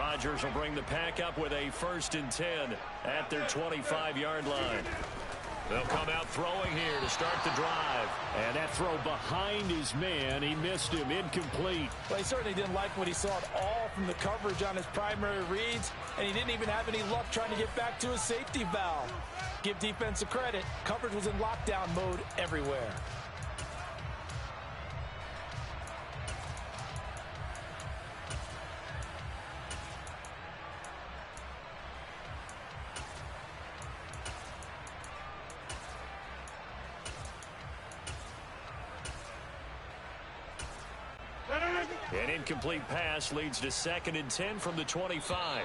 Rodgers will bring the pack up with a 1st and 10 at their 25-yard line. They'll come out throwing here to start the drive. And that throw behind his man, he missed him, incomplete. Well, he certainly didn't like what he saw at all from the coverage on his primary reads, and he didn't even have any luck trying to get back to his safety valve. Give defense a credit. Coverage was in lockdown mode everywhere. An incomplete pass leads to 2nd and 10 from the 25.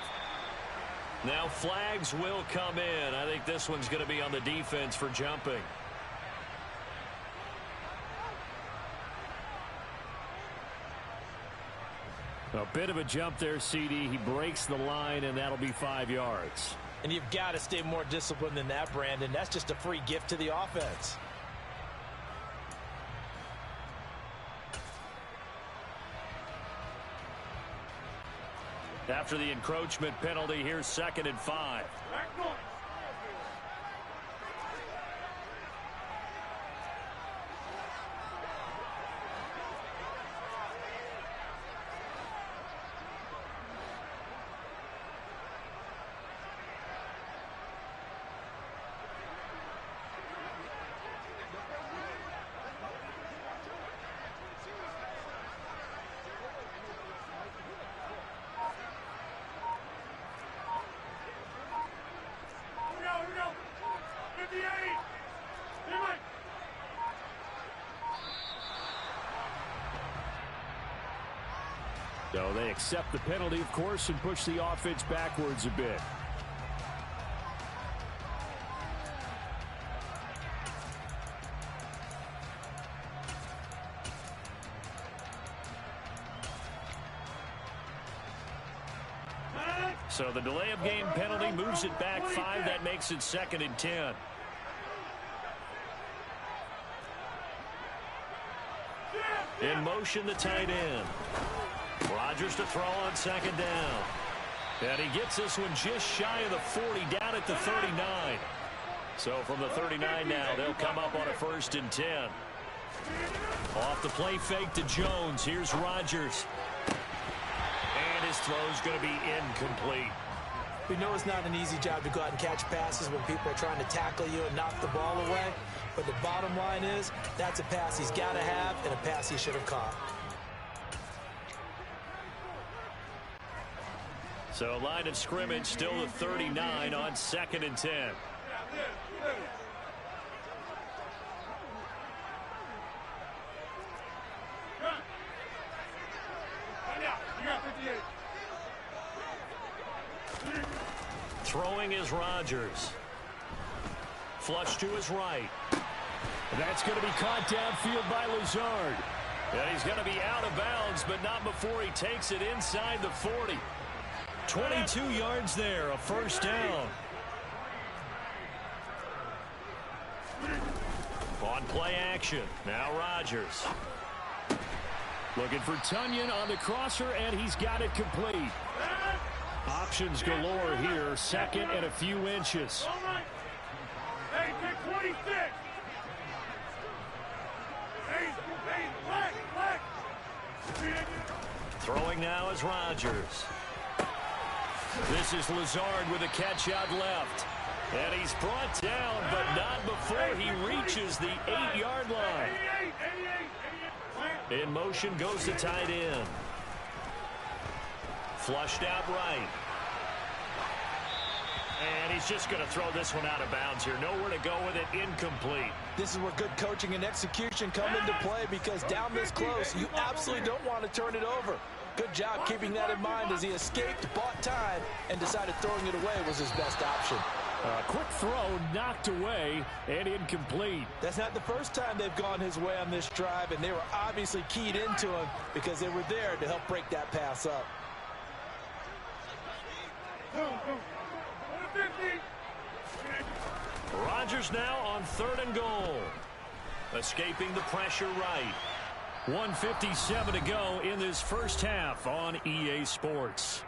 Now flags will come in. I think this one's going to be on the defense for jumping. A bit of a jump there, CD. He breaks the line, and that'll be 5 yards. And you've got to stay more disciplined than that, Brandon. That's just a free gift to the offense. After the encroachment penalty, here's 2nd and 5. So they accept the penalty, of course, and push the offense backwards a bit. So the delay of game penalty moves it back 5. That makes it 2nd and 10. In motion, the tight end. Rodgers to throw on 2nd down. And he gets this one just shy of the 40, down at the 39. So from the 39 now, they'll come up on a 1st and 10. Off the play fake to Jones. Here's Rodgers. And his throw's going to be incomplete. We know it's not an easy job to go out and catch passes when people are trying to tackle you and knock the ball away. But the bottom line is, that's a pass he's got to have and a pass he should have caught. So line of scrimmage still the 39 on 2nd and 10. Throwing is Rodgers. Flush to his right. That's going to be caught downfield by Lazard. And he's going to be out of bounds, but not before he takes it inside the 40. 22 yards there, a 1st down. On play action, now Rodgers. Looking for Tonyan on the crosser, and he's got it complete. Options galore here, 2nd and a few inches. Hey, pick 26. Throwing now is Rodgers. This is Lazard with a catch out left. And he's brought down, but not before he reaches the 8-yard line. In motion goes the tight end. Flushed out right. And he's just going to throw this one out of bounds here. Nowhere to go with it. Incomplete. This is where good coaching and execution come into play, because down this close, you absolutely don't want to turn it over. Good job keeping that in mind as he escaped, bought time, and decided throwing it away was his best option. A quick throw knocked away and incomplete. That's not the first time they've gone his way on this drive, and they were obviously keyed into him because they were there to help break that pass up. Rodgers now on 3rd and goal. Escaping the pressure right. 1:57 to go in this first half on EA Sports.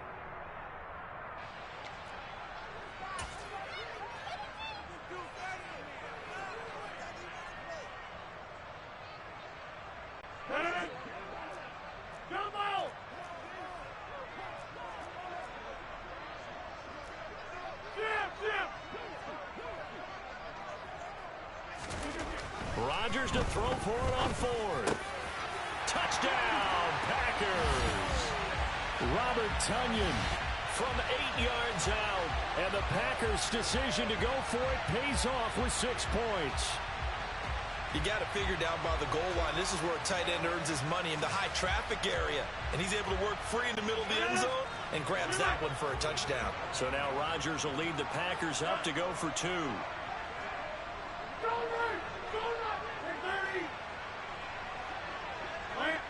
Rodgers to throw for it on fourth. Touchdown, Packers. Robert Tonyan From 8 yards out. and the Packers' decision to go for it pays off with 6 points. You got to figure down by the goal line. This is where a tight end earns his money in the high traffic area. And he's able to work free in the middle of the end zone and grabs that one for a touchdown. So now Rodgers will lead the Packers up to go for 2.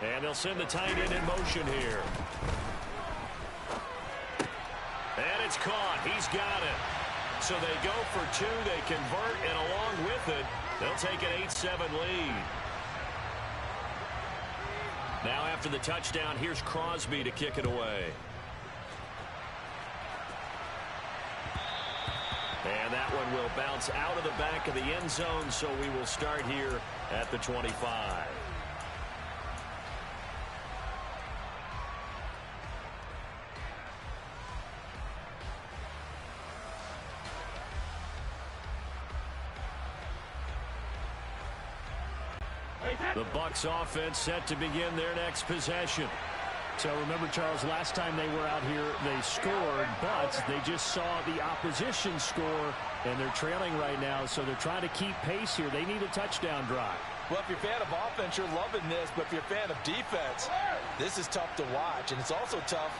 And they'll send the tight end in motion here. And it's caught. He's got it. So they go for 2. They convert, and along with it, they'll take an 8-7 lead. Now after the touchdown, here's Crosby to kick it away. And that one will bounce out of the back of the end zone, so we will start here at the 25. The Bucs offense set to begin their next possession. So remember, Charles, last time they were out here, they scored, but they just saw the opposition score, and they're trailing right now, so they're trying to keep pace here. They need a touchdown drive. Well, if you're a fan of offense, you're loving this, but if you're a fan of defense, this is tough to watch, and it's also tough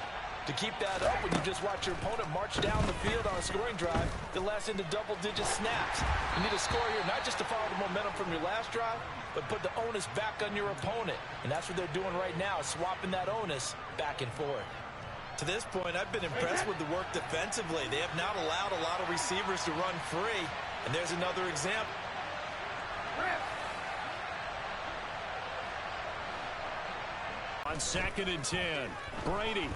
to keep that up when you just watch your opponent march down the field on a scoring drive that lasts into double-digit snaps. You need to score here, not just to follow the momentum from your last drive, but put the onus back on your opponent. And that's what they're doing right now, swapping that onus back and forth. To this point, I've been impressed with the work defensively. They have not allowed a lot of receivers to run free. And there's another example. On 2nd and 10, Brady.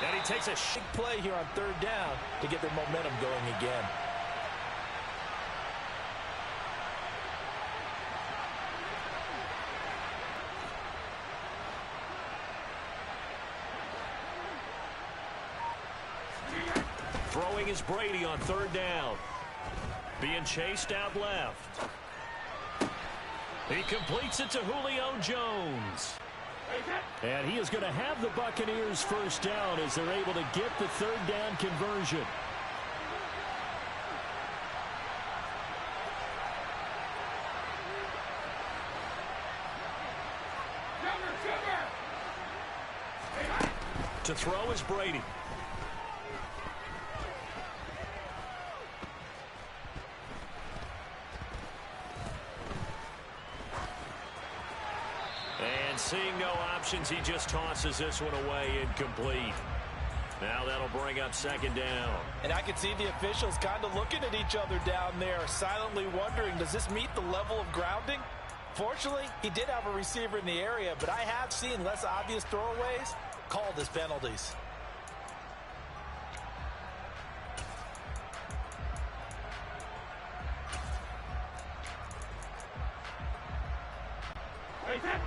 And he takes a Big play here on 3rd down to get their momentum going again. Throwing is Brady on 3rd down. Being chased out left. He completes it to Julio Jones. And he is going to have the Buccaneers first down as they're able to get the 3rd down conversion. To throw is Brady. And seeing no options, he just tosses this one away, incomplete. Now that'll bring up 2nd down. And I can see the officials kind of looking at each other down there, silently wondering, does this meet the level of grounding? Fortunately, he did have a receiver in the area, but I have seen less obvious throwaways called as penalties.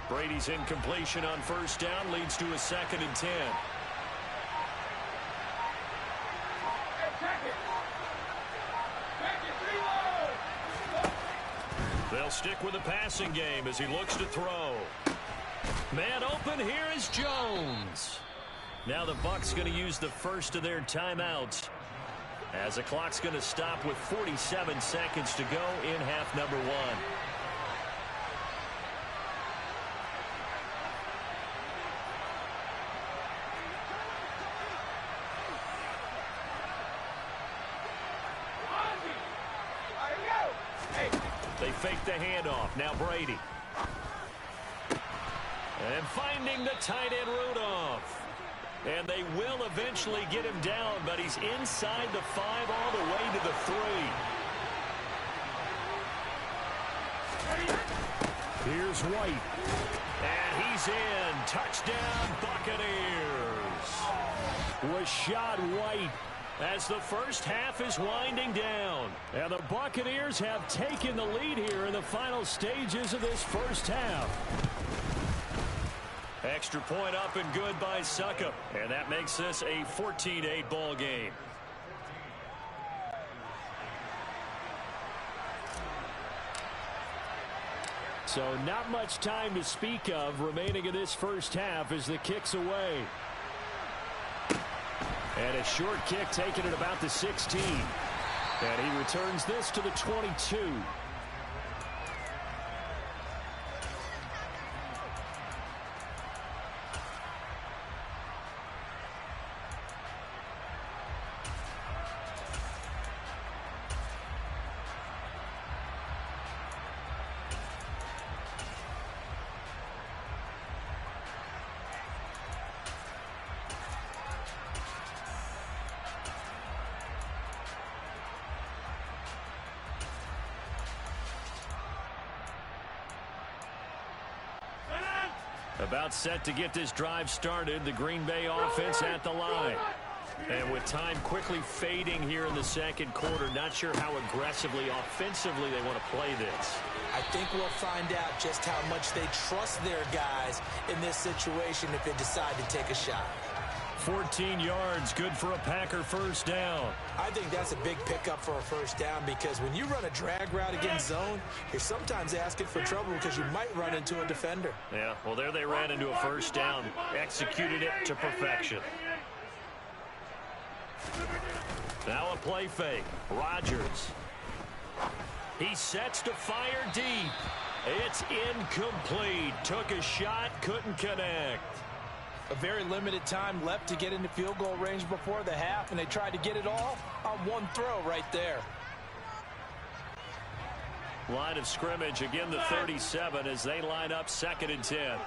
Brady's incompletion on 1st down leads to a 2nd and 10. They'll stick with the passing game as he looks to throw. Man open, here is Jones. Now the Bucs going to use the first of their timeouts as the clock's going to stop with 47 seconds to go in half number 1. They fake the handoff. Now Brady. And finding the tight end Rudolph. And they will eventually get him down, but he's inside the 5 all the way to the 3. Here's White. And he's in. Touchdown, Buccaneers. Rashad White. As the first half is winding down. And the Buccaneers have taken the lead here in the final stages of this first half. Extra point up and good by Succop. And that makes this a 14-8 ball game. So not much time to speak of remaining in this first half as the kick's away. And a short kick taken at about the 16. And he returns this to the 22. About set to get this drive started. The Green Bay offense at the line. And with time quickly fading here in the second quarter, not sure how aggressively, offensively they want to play this. I think we'll find out just how much they trust their guys in this situation if they decide to take a shot. 14 yards, good for a Packer first down. I think that's a big pickup for a first down because when you run a drag route against zone, you're sometimes asking for trouble because you might run into a defender. Yeah, well, there they ran into a first down, executed it to perfection. Now a play fake. Rodgers. He sets to fire deep. It's incomplete. Took a shot, couldn't connect. A very limited time left to get into field goal range before the half, and they tried to get it all on one throw right there. Line of scrimmage, again the 37 as they line up 2nd and 10.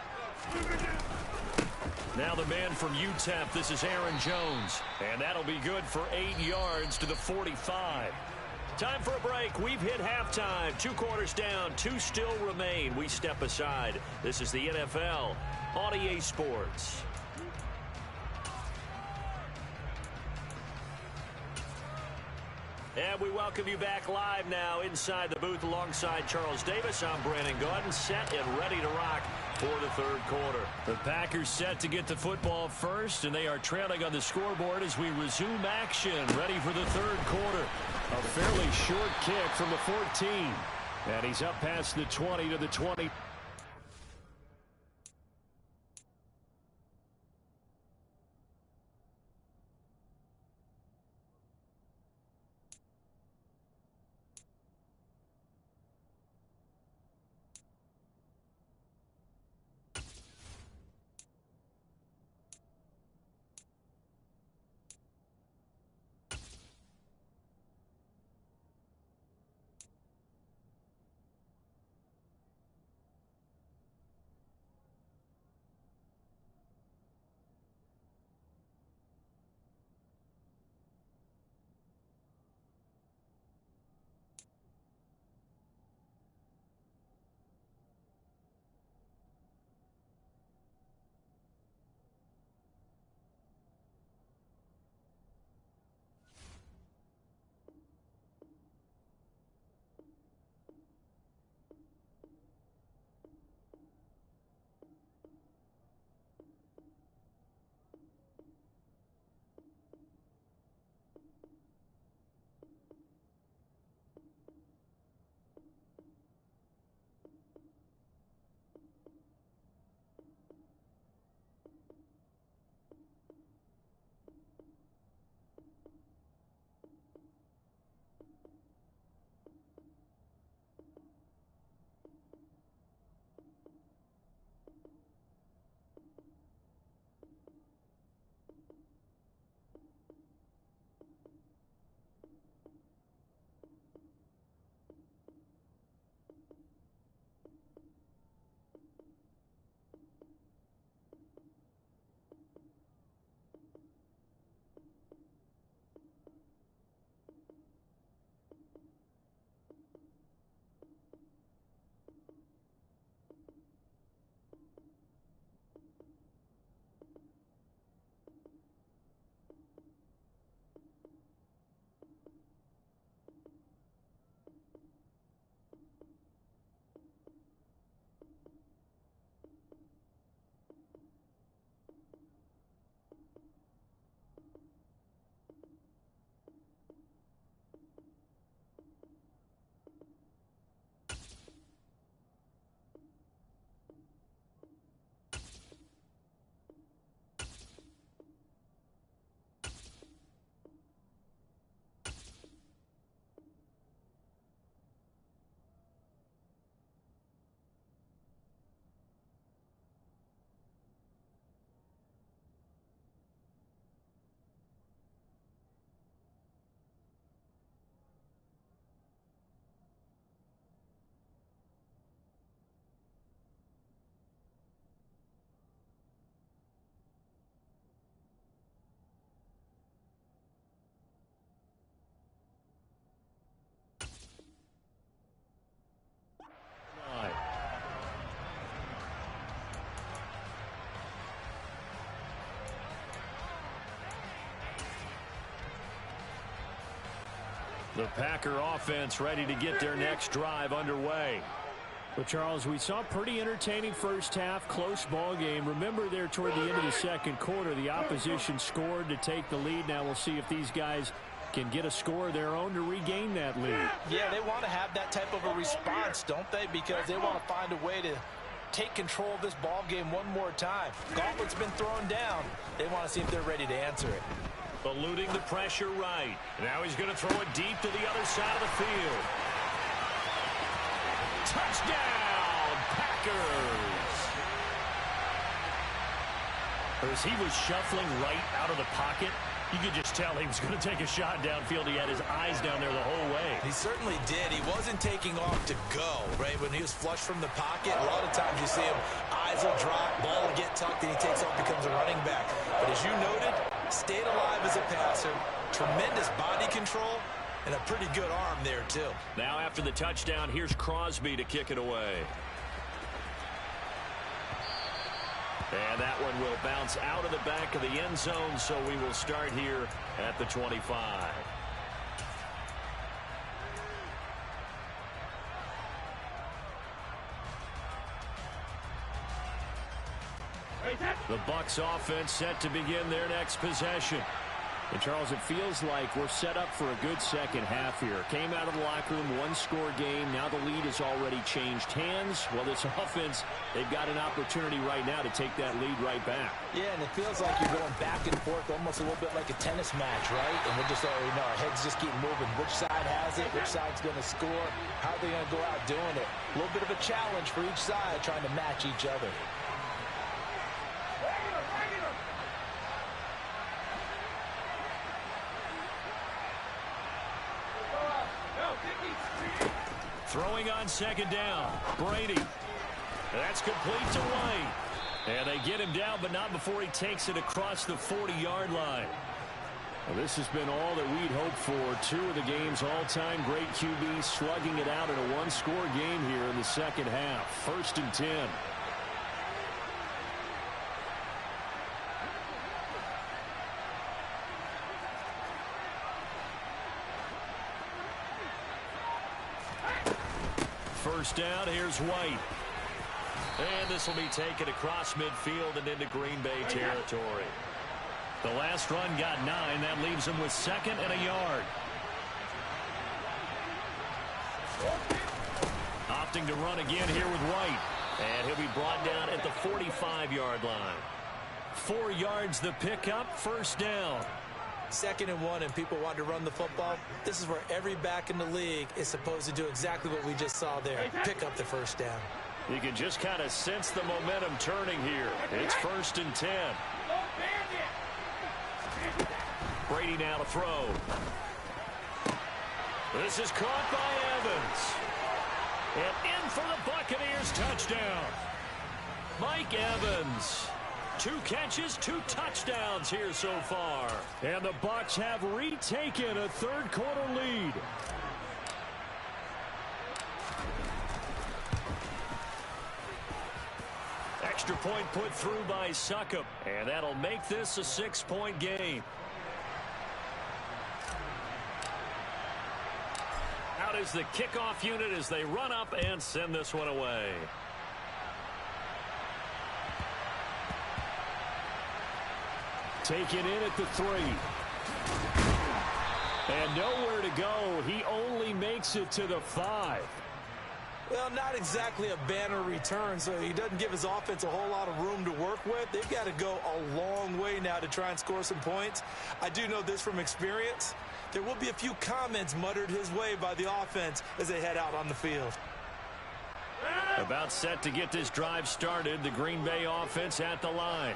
Now the man from UTEP, this is Aaron Jones. And that'll be good for 8 yards to the 45. Time for a break. We've hit halftime. 2 quarters down, 2 still remain. We step aside. This is the NFL on EA Sports. And we welcome you back live now inside the booth alongside Charles Davis. I'm Brandon Gaudin, set and ready to rock for the third quarter. The Packers set to get the football first, and they are trailing on the scoreboard as we resume action, ready for the third quarter. A fairly short kick from the 14. And he's up past the 20 to the 20. The Packer offense ready to get their next drive underway. Well, Charles, we saw a pretty entertaining first half, close ball game. Remember there toward the end of the second quarter, the opposition scored to take the lead. Now we'll see if these guys can get a score of their own to regain that lead. Yeah, they want to have that type of a response, don't they? Because they want to find a way to take control of this ball game one more time. Gauntlet's been thrown down. They want to see if they're ready to answer it. Eluding the pressure right. Now he's going to throw it deep to the other side of the field. Touchdown, Packers! As he was shuffling right out of the pocket, you could just tell he was going to take a shot downfield. He had his eyes down there the whole way. He certainly did. He wasn't taking off to go, right? When he was flush from the pocket, a lot of times you see him, eyes will drop, ball will get tucked, and he takes off, becomes a running back. But as you noted, stayed alive as a passer, tremendous body control, and a pretty good arm there, too. Now after the touchdown, here's Crosby to kick it away. And that one will bounce out of the back of the end zone, so we will start here at the 25. The Bucs offense set to begin their next possession. And, Charles, it feels like we're set up for a good second half here. Came out of the locker room, one-score game. Now the lead has already changed hands. Well, this offense, they've got an opportunity right now to take that lead right back. Yeah, and it feels like you're going back and forth almost a little bit like a tennis match, right? And we're just already know our heads just keep moving. Which side has it? Which side's going to score? How are they going to go out doing it? A little bit of a challenge for each side trying to match each other. Throwing on second down, Brady. That's complete to White. And they get him down, but not before he takes it across the 40-yard line. Well, this has been all that we'd hoped for. Two of the game's all-time great QBs slugging it out in a one-score game here in the second half. 1st and 10. First down, here's White. And this will be taken across midfield and into Green Bay territory. The last run got 9. That leaves him with 2nd and a yard. Opting to run again here with White. And he'll be brought down at the 45-yard line. 4 yards the pickup, first down. 2nd and 1 and people want to run the football. This is where every back in the league is supposed to do exactly what we just saw there. Pick up the first down. You can just kind of sense the momentum turning here. It's 1st and 10. Brady now to throw. This is caught by Evans. And in for the Buccaneers touchdown. Mike Evans. 2 catches, 2 touchdowns here so far. And the Bucs have retaken a third-quarter lead. Extra point put through by Succop. And that'll make this a 6-point game. Out is the kickoff unit as they run up and send this one away. Taken in at the 3. And nowhere to go. He only makes it to the 5. Well, not exactly a banner return, so he doesn't give his offense a whole lot of room to work with. They've got to go a long way now to try and score some points. I do know this from experience. There will be a few comments muttered his way by the offense as they head out on the field. About set to get this drive started. The Green Bay offense at the line.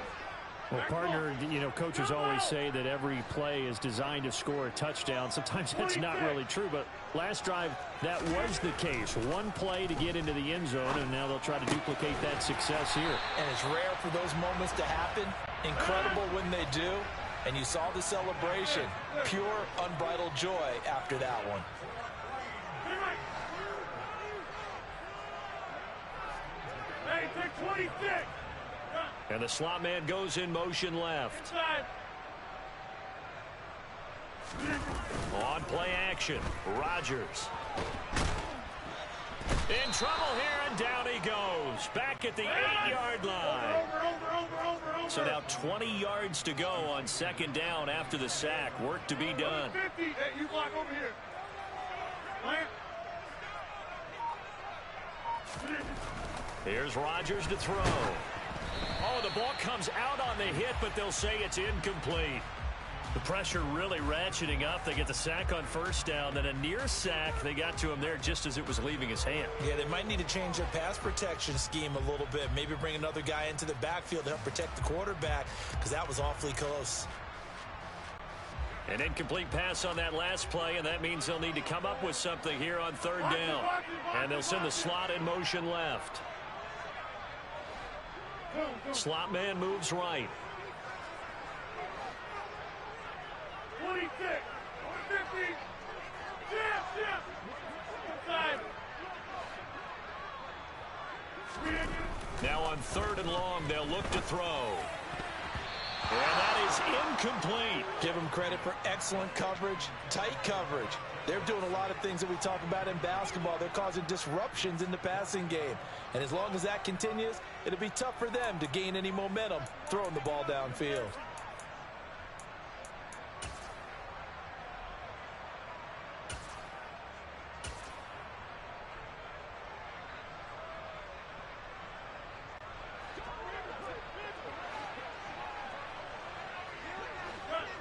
Well, partner, you know, coaches always say that every play is designed to score a touchdown. Sometimes that's not really true, but last drive, that was the case. One play to get into the end zone, and now they'll try to duplicate that success here. And it's rare for those moments to happen. Incredible when they do. And you saw the celebration. Pure, unbridled joy after that one. Hey, take 26. And the slot man goes in motion left. On play action, Rodgers. In trouble here, and down he goes. Back at the 8-yard line. So now 20 yards to go on second down after the sack. Work to be done. Hey, you block over here. Here's Rodgers to throw. Oh, the ball comes out on the hit, but they'll say it's incomplete. The pressure really ratcheting up. They get the sack on first down, then a near sack. They got to him there just as it was leaving his hand. Yeah, they might need to change their pass protection scheme a little bit. Maybe bring another guy into the backfield to help protect the quarterback, because that was awfully close. An incomplete pass on that last play, and that means they'll need to come up with something here on third down. And they'll send the slot in motion left. Slot man moves right. 26, 50, shift, inside. Now on third and long, they'll look to throw. And that is incomplete. Give them credit for excellent coverage, tight coverage. They're doing a lot of things that we talk about in basketball. They're causing disruptions in the passing game. And as long as that continues, it'll be tough for them to gain any momentum throwing the ball downfield.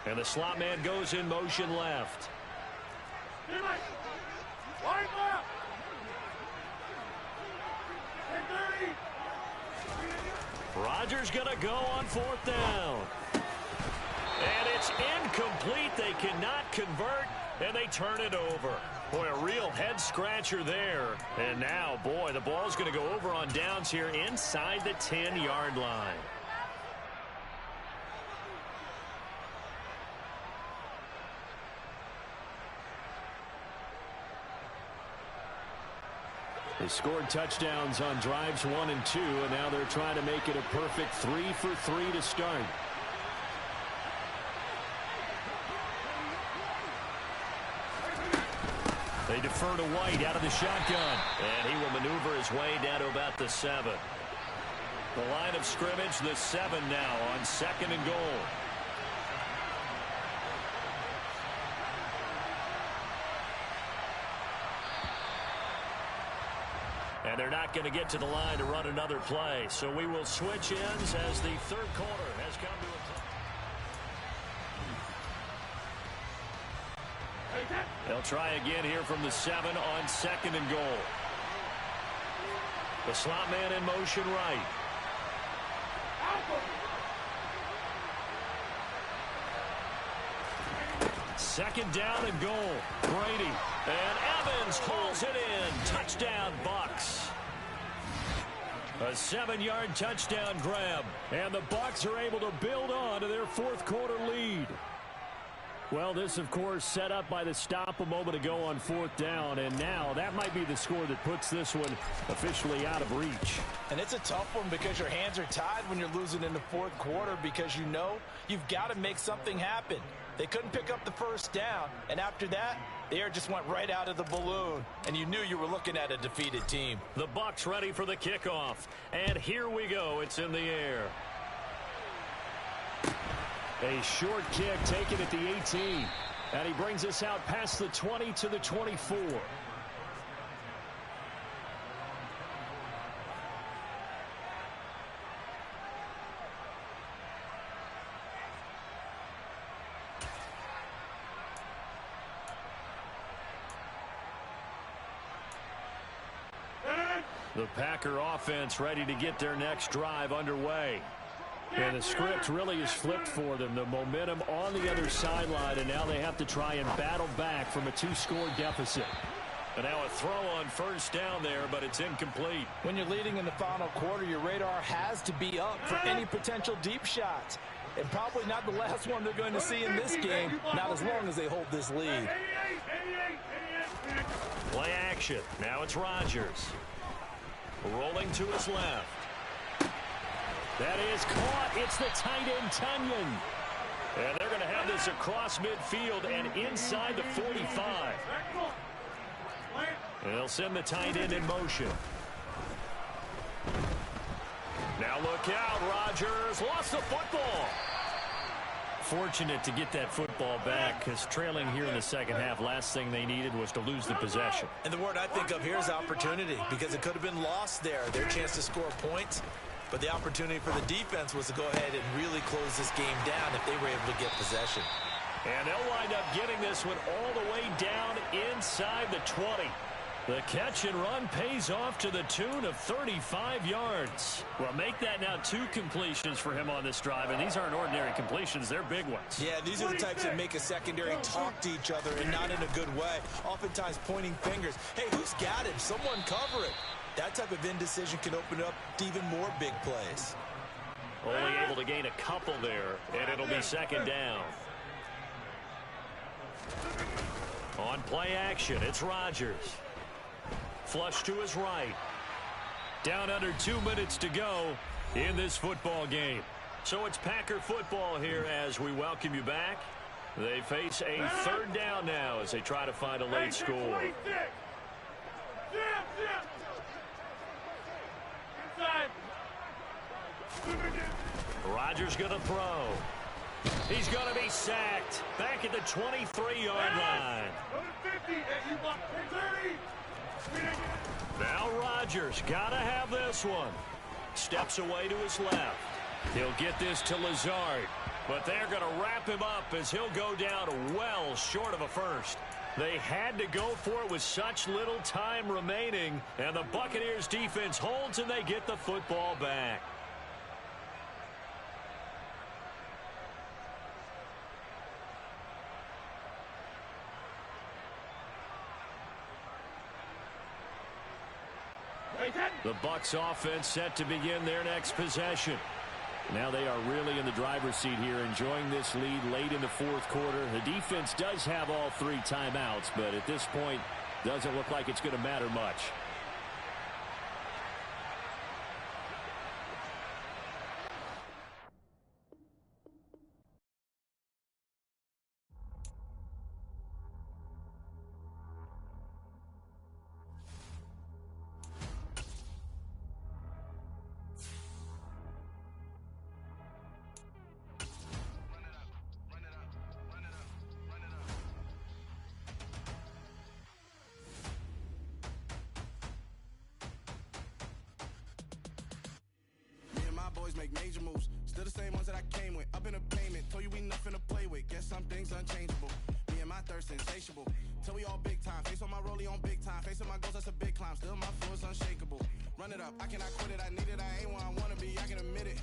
And the slot man goes in motion left. Rodgers gonna go on fourth down. And it's incomplete. They cannot convert, and they turn it over. Boy, a real head-scratcher there. And now, boy, the ball's gonna go over on downs here inside the 10-yard line. They scored touchdowns on drives 1 and 2, and now they're trying to make it a perfect 3 for 3 to start. They defer to White out of the shotgun, and he will maneuver his way down to about the 7. The line of scrimmage, the 7 now on second and goal. And they're not going to get to the line to run another play. So we will switch ends as the third quarter has come to a close. They'll try again here from the 7 on second and goal. The slot man in motion right. Second down and goal. Brady. And Evans hauls it in. Touchdown, Bucs. A 7-yard touchdown grab. And the Bucs are able to build on to their fourth quarter lead. Well, this, of course, set up by the stop a moment ago on fourth down. And now that might be the score that puts this one officially out of reach. And it's a tough one because your hands are tied when you're losing in the fourth quarter, because you know you've got to make something happen. They couldn't pick up the first down, and after that, the air just went right out of the balloon, and you knew you were looking at a defeated team. The Bucs ready for the kickoff, and here we go. It's in the air. A short kick taken at the 18, and he brings us out past the 20 to the 24. The Packer offense ready to get their next drive underway. And the script really is flipped for them. The momentum on the other sideline, and now they have to try and battle back from a 2-score deficit. And now a throw on first down there, but it's incomplete. When you're leading in the final quarter, your radar has to be up for any potential deep shots. And probably not the last one they're going to see in this game, not as long as they hold this lead. Play action. Now it's Rodgers. Rolling to his left. That is caught. It's the tight end, Tunyon. And they're going to have this across midfield and inside the 45. They'll send the tight end in motion. Now look out, Rodgers lost the football. Fortunate to get that football back, because trailing here in the second half, last thing they needed was to lose the possession. And the word I think of here is opportunity, because it could have been lost there, their chance to score points. But the opportunity for the defense was to go ahead and really close this game down if they were able to get possession. And they'll wind up getting this one all the way down inside the 20. The catch and run pays off to the tune of 35 yards. Well, make that now 2 completions for him on this drive, and these aren't ordinary completions. They're big ones. Yeah, these are the types that make a secondary talk to each other, and not in a good way. Oftentimes pointing fingers. Hey, who's got him? Someone cover it. That type of indecision can open up to even more big plays. Only able to gain a couple there, and it'll be second down. On play action, it's Rodgers. Flush to his right. Down under 2 minutes to go in this football game. So it's Packer football here as we welcome you back. They face a third down now as they try to find a late score. Rodgers going to throw. He's going to be sacked back at the 23-yard line. Now Rodgers got to have this one. Steps away to his left. He'll get this to Lazard, but they're going to wrap him up as he'll go down well short of a first. They had to go for it with such little time remaining, and the Buccaneers defense holds and they get the football back. The Bucs offense set to begin their next possession. Now they are really in the driver's seat here, enjoying this lead late in the fourth quarter. The defense does have all 3 timeouts, but at this point, doesn't look like it's going to matter much. Make major moves, still the same ones that I came with. Up in a payment, told you we nothing to play with. Guess some things unchangeable. Me and my thirst insatiable. Till we all big time. Face on my rollie on big time. Facing my goals, that's a big climb. Still my flow is unshakable. Run it up, I cannot quit it. I need it, I ain't where I wanna be. I can admit it.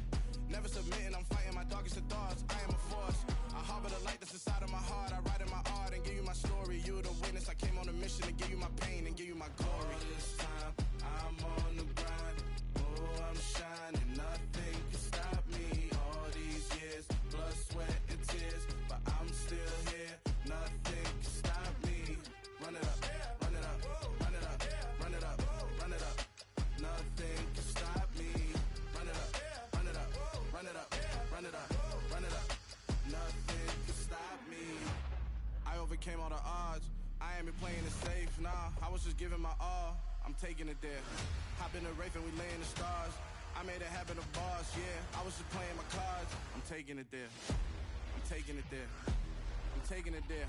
Never submitting, I'm fighting my darkest of thoughts. I am a force. I harbor the light that's inside of my heart. I write in my art and give you my story. You the witness. I came on a mission to give you my pain and give you my glory. All this time, I'm on the grind. Oh, I'm shining. Nothing can stop me. All these years, blood, sweat, and tears, but I'm still here. Nothing can stop me. Run it up, run it up, run it up, run it up, run it up. Nothing can stop me. Run it up, run it up, run it up, run it up, run it up. Nothing can stop me. I overcame all the odds. I ain't been playing it safe, nah. I was just giving my all. I'm taking it there. Hop in the Wraith and we lay in the stars. I made it happen, a boss, yeah. I was just playing my cards. I'm taking it there. I'm taking it there. I'm taking it there.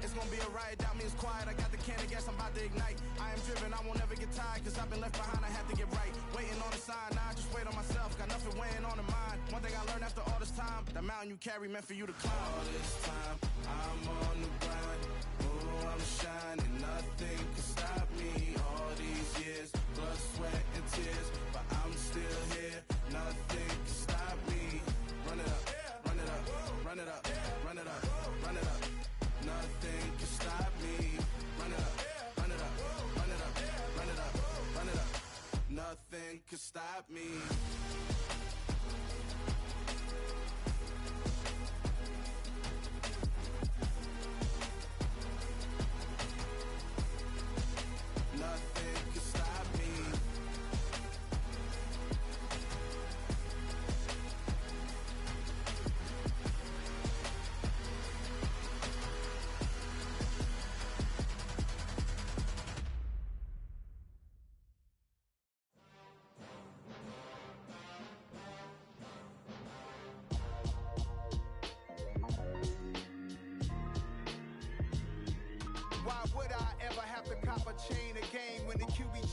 It's gonna be a riot, doubt me it's quiet. I got the can of gas, I'm about to ignite. I am driven, I won't ever get tired, cause I've been left behind, I have to get right. Waiting on the sign, now I just wait on myself. Got nothing weighing on the mind. One thing I learned after all this time, the mountain you carry meant for you to climb. All this time, I'm on the grind. Oh, I'm shining, nothing can stop me. All these years, blood, sweat, and tears, but I'm still here. Nothing can stop me. Run it up, run it up, run it up, run it up, run it up. Nothing can stop me. Run it up, run it up, run it up, run it up, run it up. Nothing can stop me. Nothing can stop me.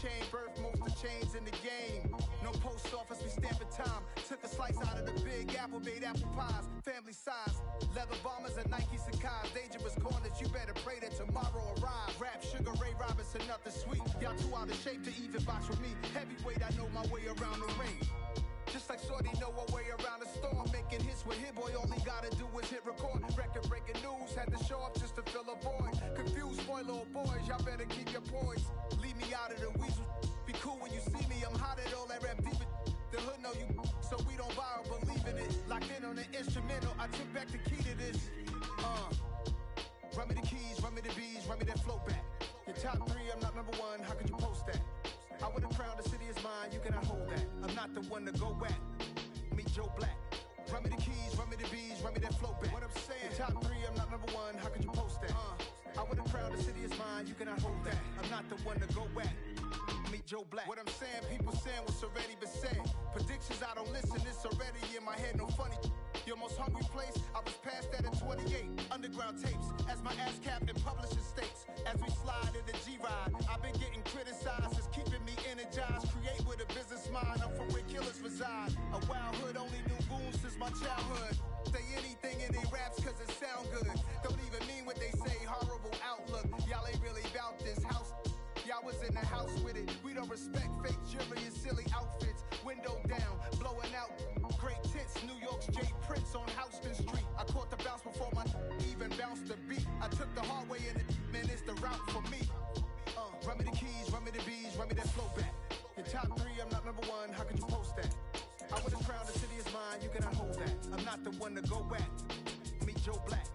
chain, birth most of chains in the game. No post office, we stamping time. Took a slice out of the big apple, made apple pies. Family size, leather bombers and Nikes and Kais. Dangerous corners, you better pray that tomorrow arrives. Rap, Sugar Ray Robinson, nothing sweet. Y'all too out of shape to even box with me. Heavyweight, I know my way around the ring. Just like Shorty know her way around the storm. Making hits with Hit Boy, all he gotta do is hit record. Record breaking news, had to show up just to fill a void. Confused boy, little boys, y'all better keep your poise. Leave me out of the weasel. Be cool when you see me, I'm hot at all that rap deep. The hood know you, so we don't borrow, believe in it. Locked in on the instrumental, I took back the key to this. Run me the keys, run me the bees, run me that flow back. Your top 3, I'm not number 1, how could you post that? I would've crowned the city is mine, you cannot hold that. I'm not the one to go at. Meet Joe Black. Run me the keys, run me the bees, run me that flow back. What I'm saying, your top 3, I'm not number 1, how could you post that? I would've crowned the city is mine, you cannot hold that. I'm not the one to go at. Meet Joe Black. What I'm saying, people saying what's already been said. Predictions, I don't listen, it's already in my head, no funny. Your most hungry place, I was past that at 28. Underground tapes, as my ass cap in publishing states. As we slide in the G-Ride, I've been getting criticized, it's keeping me energized. Create with a business mind, I'm from where killers reside. A wild hood, only knew goons since my childhood. Say anything in they raps cause it sound good. Don't even mean what they say, horrible outlook. Y'all ain't really about this house. Y'all was in the house with it. We don't respect fake jewelry and silly outfits. Window down, blowing out. Great tits, New York's Jay Prince on Houston Street. I caught the bounce before my even bounced the beat. I took the hard way in it, man, it's the route for me. Run me the keys, run me the bees, run me that flow back. Your top 3, I'm not number 1, how could you post that? I would've crowned the city is mine, you cannot hold that. I'm not the one to go at. Meet Joe Black.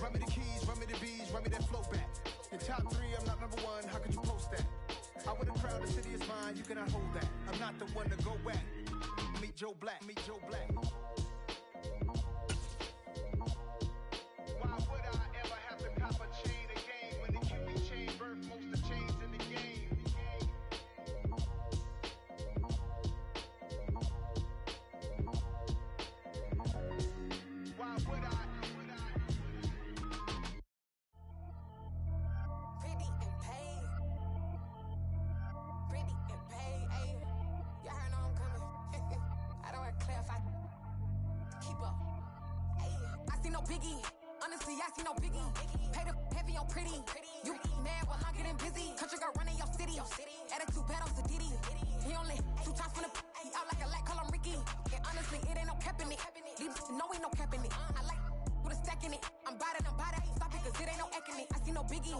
Run me the keys, run me the bees, run me that flow back. Your top 3, I'm not number 1, how could you post that? I would've crowned the city is mine, you cannot hold that. I'm not the one to go at. Meet Joe Black, meet Joe Black. Why would I ever have to cop a chain again when the QB chain birth most of chains in the game? Why would I? Pretty and paid. Pretty and paid, ayy. Y'all heard know I'm coming. I don't want to clarify. Keep up. Ayy. I see no biggie. Honestly, I see no biggie. Pay the heavy on pretty. You mad while I'm getting busy. Country girl running your city. Attitude bad on Sadidi. He only 2 times from the. He out like a light, call him Ricky. And honestly, it ain't no cap in it. These know ain't no cap in it. I like with a stack in it. I'm bout it. Stop it, cause it ain't no eck in it. I see no biggie.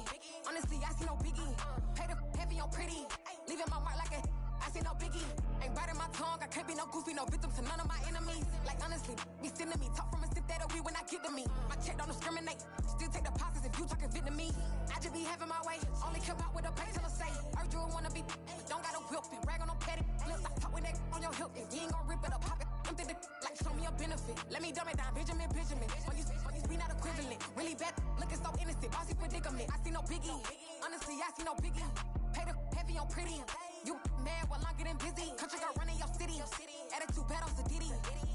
Honestly, I see no biggie. Pay the heavy on pretty. Leaving my mark like a. I see no biggie. Ain't biting my tongue. I can't be no goofy, no victim to none of my enemies. Like honestly, be sending me. Talk from a sip that'll be when I get to me. My check don't discriminate. Still take deposits if you talking Vietnamese. I just be having my way. Only care about what the pay teller say. Urge you wanna be. Don't got no whip and brag on no petty. Let's not talk with that on your hip. If you ain't gon' rip it up, pop it. I'm thinking like show me a benefit. Let me dumb it down, Benjamin. On you we not equivalent. Really bad, looking so innocent. Bossy predicament. I see no biggie. Honestly, I see no biggie. Pay the heavy on pretty. You mad while I'm getting busy. Country girl running your city. Attitude bad on Sadidi.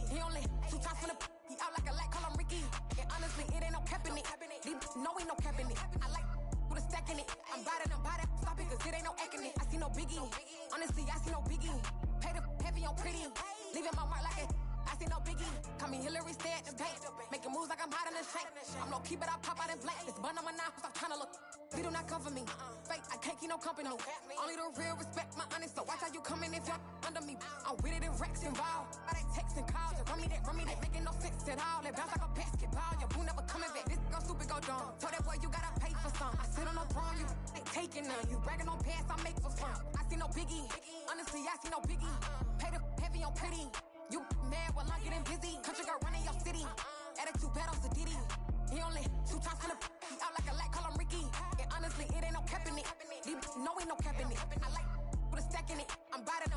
He only 2 times from the. He out like a light, call him Ricky. And honestly, it ain't no cap in it. These know ain't no cap in it. I like with a stack in it. I'm bout it. Stop it, cause it ain't no eck in it. I see no biggie. Honestly, I see no biggie. Pay the heavy on pretty. Leaving my mark like a. I see no biggie. Call me Hillary, stay at the bank. Making moves like I'm hot in the shank. I'm low key, but I pop out in blank. It's bun on my knife, stop trying to look. They do not come for me. Fake, I can't keep no company. Only the real respect my honest. So watch how you coming if you're under me. I'm with it in Rex involved. I they text and calls. Run me that. Making no sense at all. They bounce like a basketball. Your boo never coming back. This go stupid, go dumb. Told that boy you gotta pay for some. I sit on no throne, you ain't taking none. You bragging on pants, I make for fun. I see no biggie. Honestly, I see no biggie. Pay the heavy on pretty. You mad while I'm getting busy. Country girl running your city. Attitude bad on Sadidi. He only 2 times from the. He out like a light, call him Ricky. And honestly, it ain't no cap in it. These know ain't no cap in it. I like with a stack in it. I'm bout it.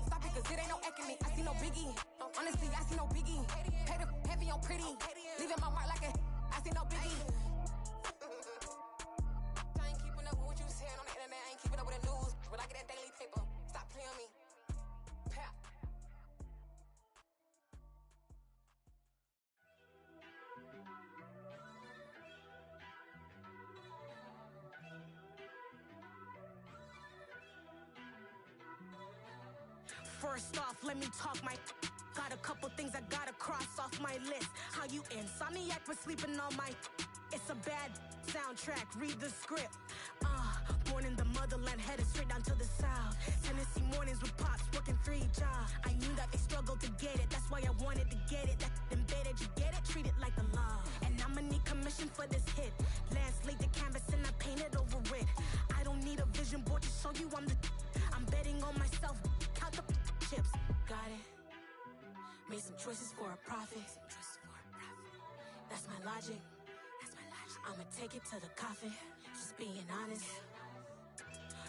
Stop it, cause it ain't no eck in it. I see no biggie. Honestly, I see no biggie. Pay the heavy on pretty. Leaving my mark like a. I see no biggie. I ain't keeping up with what you saying on the internet. I ain't keeping up with the news. But I get that daily paper. Stop playing me. Pap. First off, let me talk my... Got a couple things I gotta cross off my list. How you insomniac for sleeping on my... It's a bad soundtrack, read the script. Born in the motherland, headed straight down to the south. Tennessee mornings with pops, working 3 jobs. I knew that they struggled to get it, that's why I wanted to get it. That embedded, you get it, treat it like the law. And I'ma need commission for this hit. Lance laid the canvas and I painted over it. I don't need a vision board to show you I'm the... I'm betting on myself, count the chips. Got it. Made some choices for a profit. That's my logic. I'ma take it to the coffin, just being honest.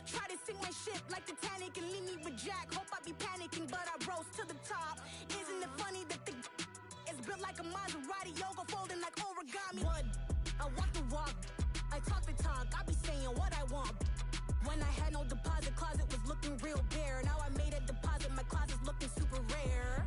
Try to sink my ship like Titanic and leave me with Jack. Hope I be panicking, but I rose to the top. Isn't it funny that the is built like a Maserati, yoga folding like origami? What? I walk the walk, I talk the talk, I be saying what I want. When I had no deposit, closet was looking real bare. Now I made a deposit, my closet's looking super rare.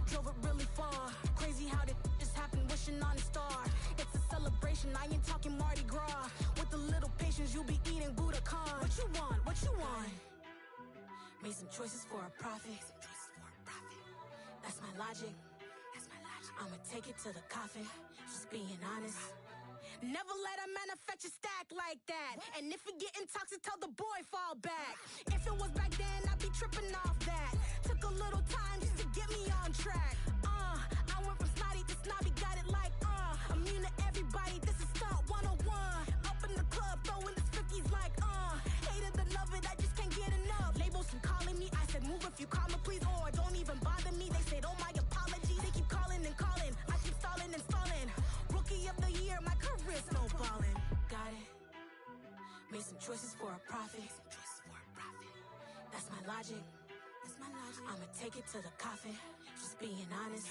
Drove it really far. Crazy how did just happen, wishing on a star. It's a celebration, I ain't talking Mardi Gras. With a little patience, you'll be eating Budokan. What you want? What you want? Made some choices for a profit. That's my logic. I'ma take it to the coffin, just being honest. Never let a manufacture stack like that. And if it getting toxic, tell the boy fall back. If it was back then, I'd be tripping off that. Took a little time just to get me on track. I went from snotty to snobby, got it like, immune to everybody, this is stunt 101. Up in the club, throwing the 50s like, hated the love it, I just can't get enough. Labels from calling me, I said move if you call me, please, or don't even bother me. They said, oh my apology, they keep calling and calling. I keep stalling and stalling. Rookie of the year, my career snowballing. Got it. Made some choices for a profit. That's my logic. I'ma take it to the coffin, just being honest.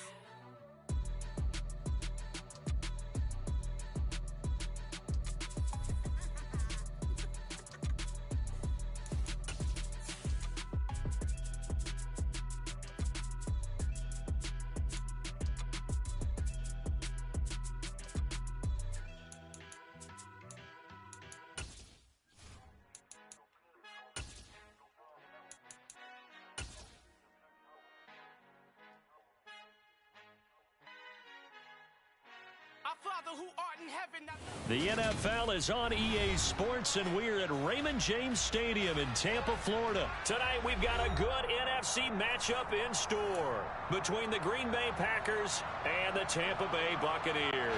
The NFL is on EA Sports, and we're at Raymond James Stadium in Tampa, Florida. Tonight, we've got a good NFC matchup in store between the Green Bay Packers and the Tampa Bay Buccaneers.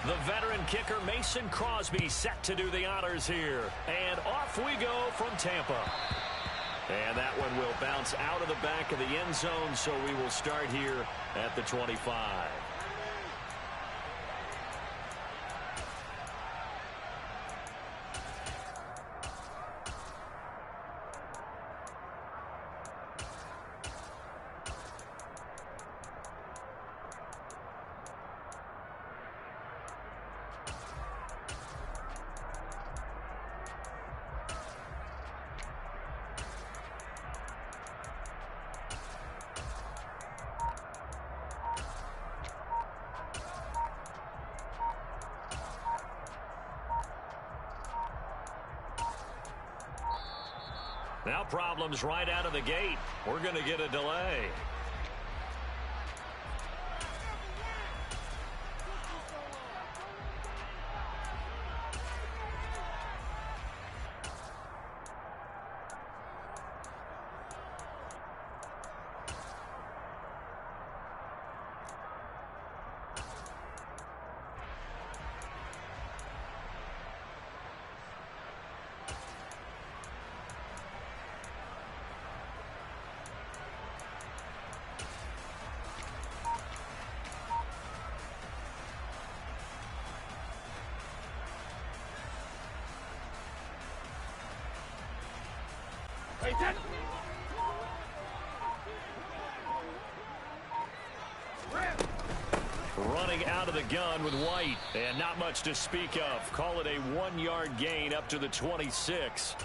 The veteran kicker Mason Crosby set to do the honors here. And off we go from Tampa. And that one will bounce out of the back of the end zone, so we will start here at the 25. Now problems right out of the gate. We're going to get a delay. Running out of the gun with White, and not much to speak of. Call it a 1-yard gain up to the 26.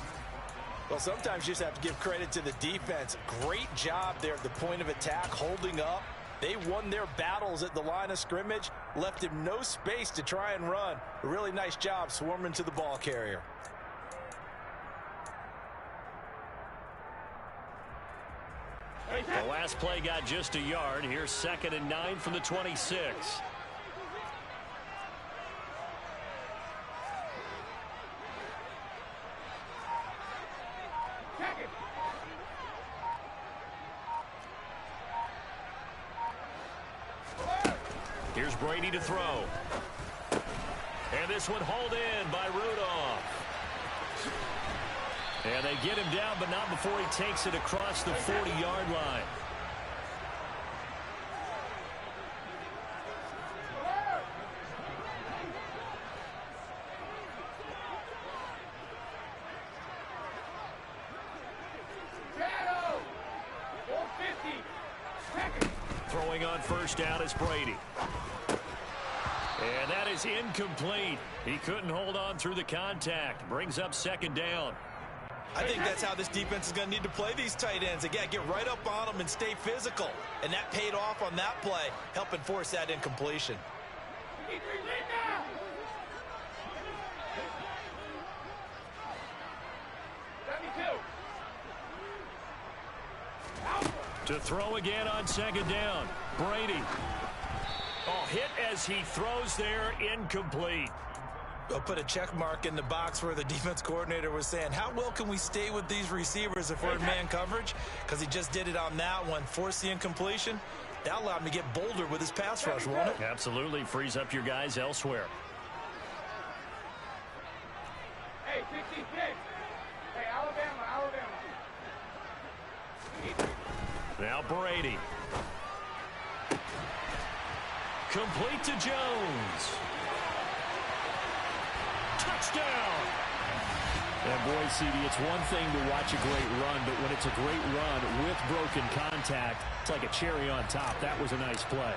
Well, sometimes you just have to give credit to the defense. Great job there at the point of attack, holding up. They won their battles at the line of scrimmage, left him no space to try and run. A really nice job swarming to the ball carrier. The last play got just a yard. Here's 2nd and 9 from the 26. Here's Brady to throw. And this one hauled in by Rudolph. And they get him down, but not before he takes it across the 40-yard line. Throwing on first down is Brady. And that is incomplete. He couldn't hold on through the contact. Brings up 2nd down. I think that's how this defense is going to need to play these tight ends. Again, get right up on them and stay physical. And that paid off on that play, helping force that incompletion. To throw again on 2nd down. Brady. Oh, hit as he throws there, incomplete. They'll put a check mark in the box where the defense coordinator was saying, how well can we stay with these receivers if we're in man coverage? Because he just did it on that one, forced the incompletion. That allowed him to get bolder with his pass rush, won't it? Absolutely, frees up your guys elsewhere. Hey, 66. Hey, Alabama. Now Brady. Complete to Jones. Touchdown! And boy, CD, it's one thing to watch a great run, but when it's a great run with broken contact, it's like a cherry on top. That was a nice play.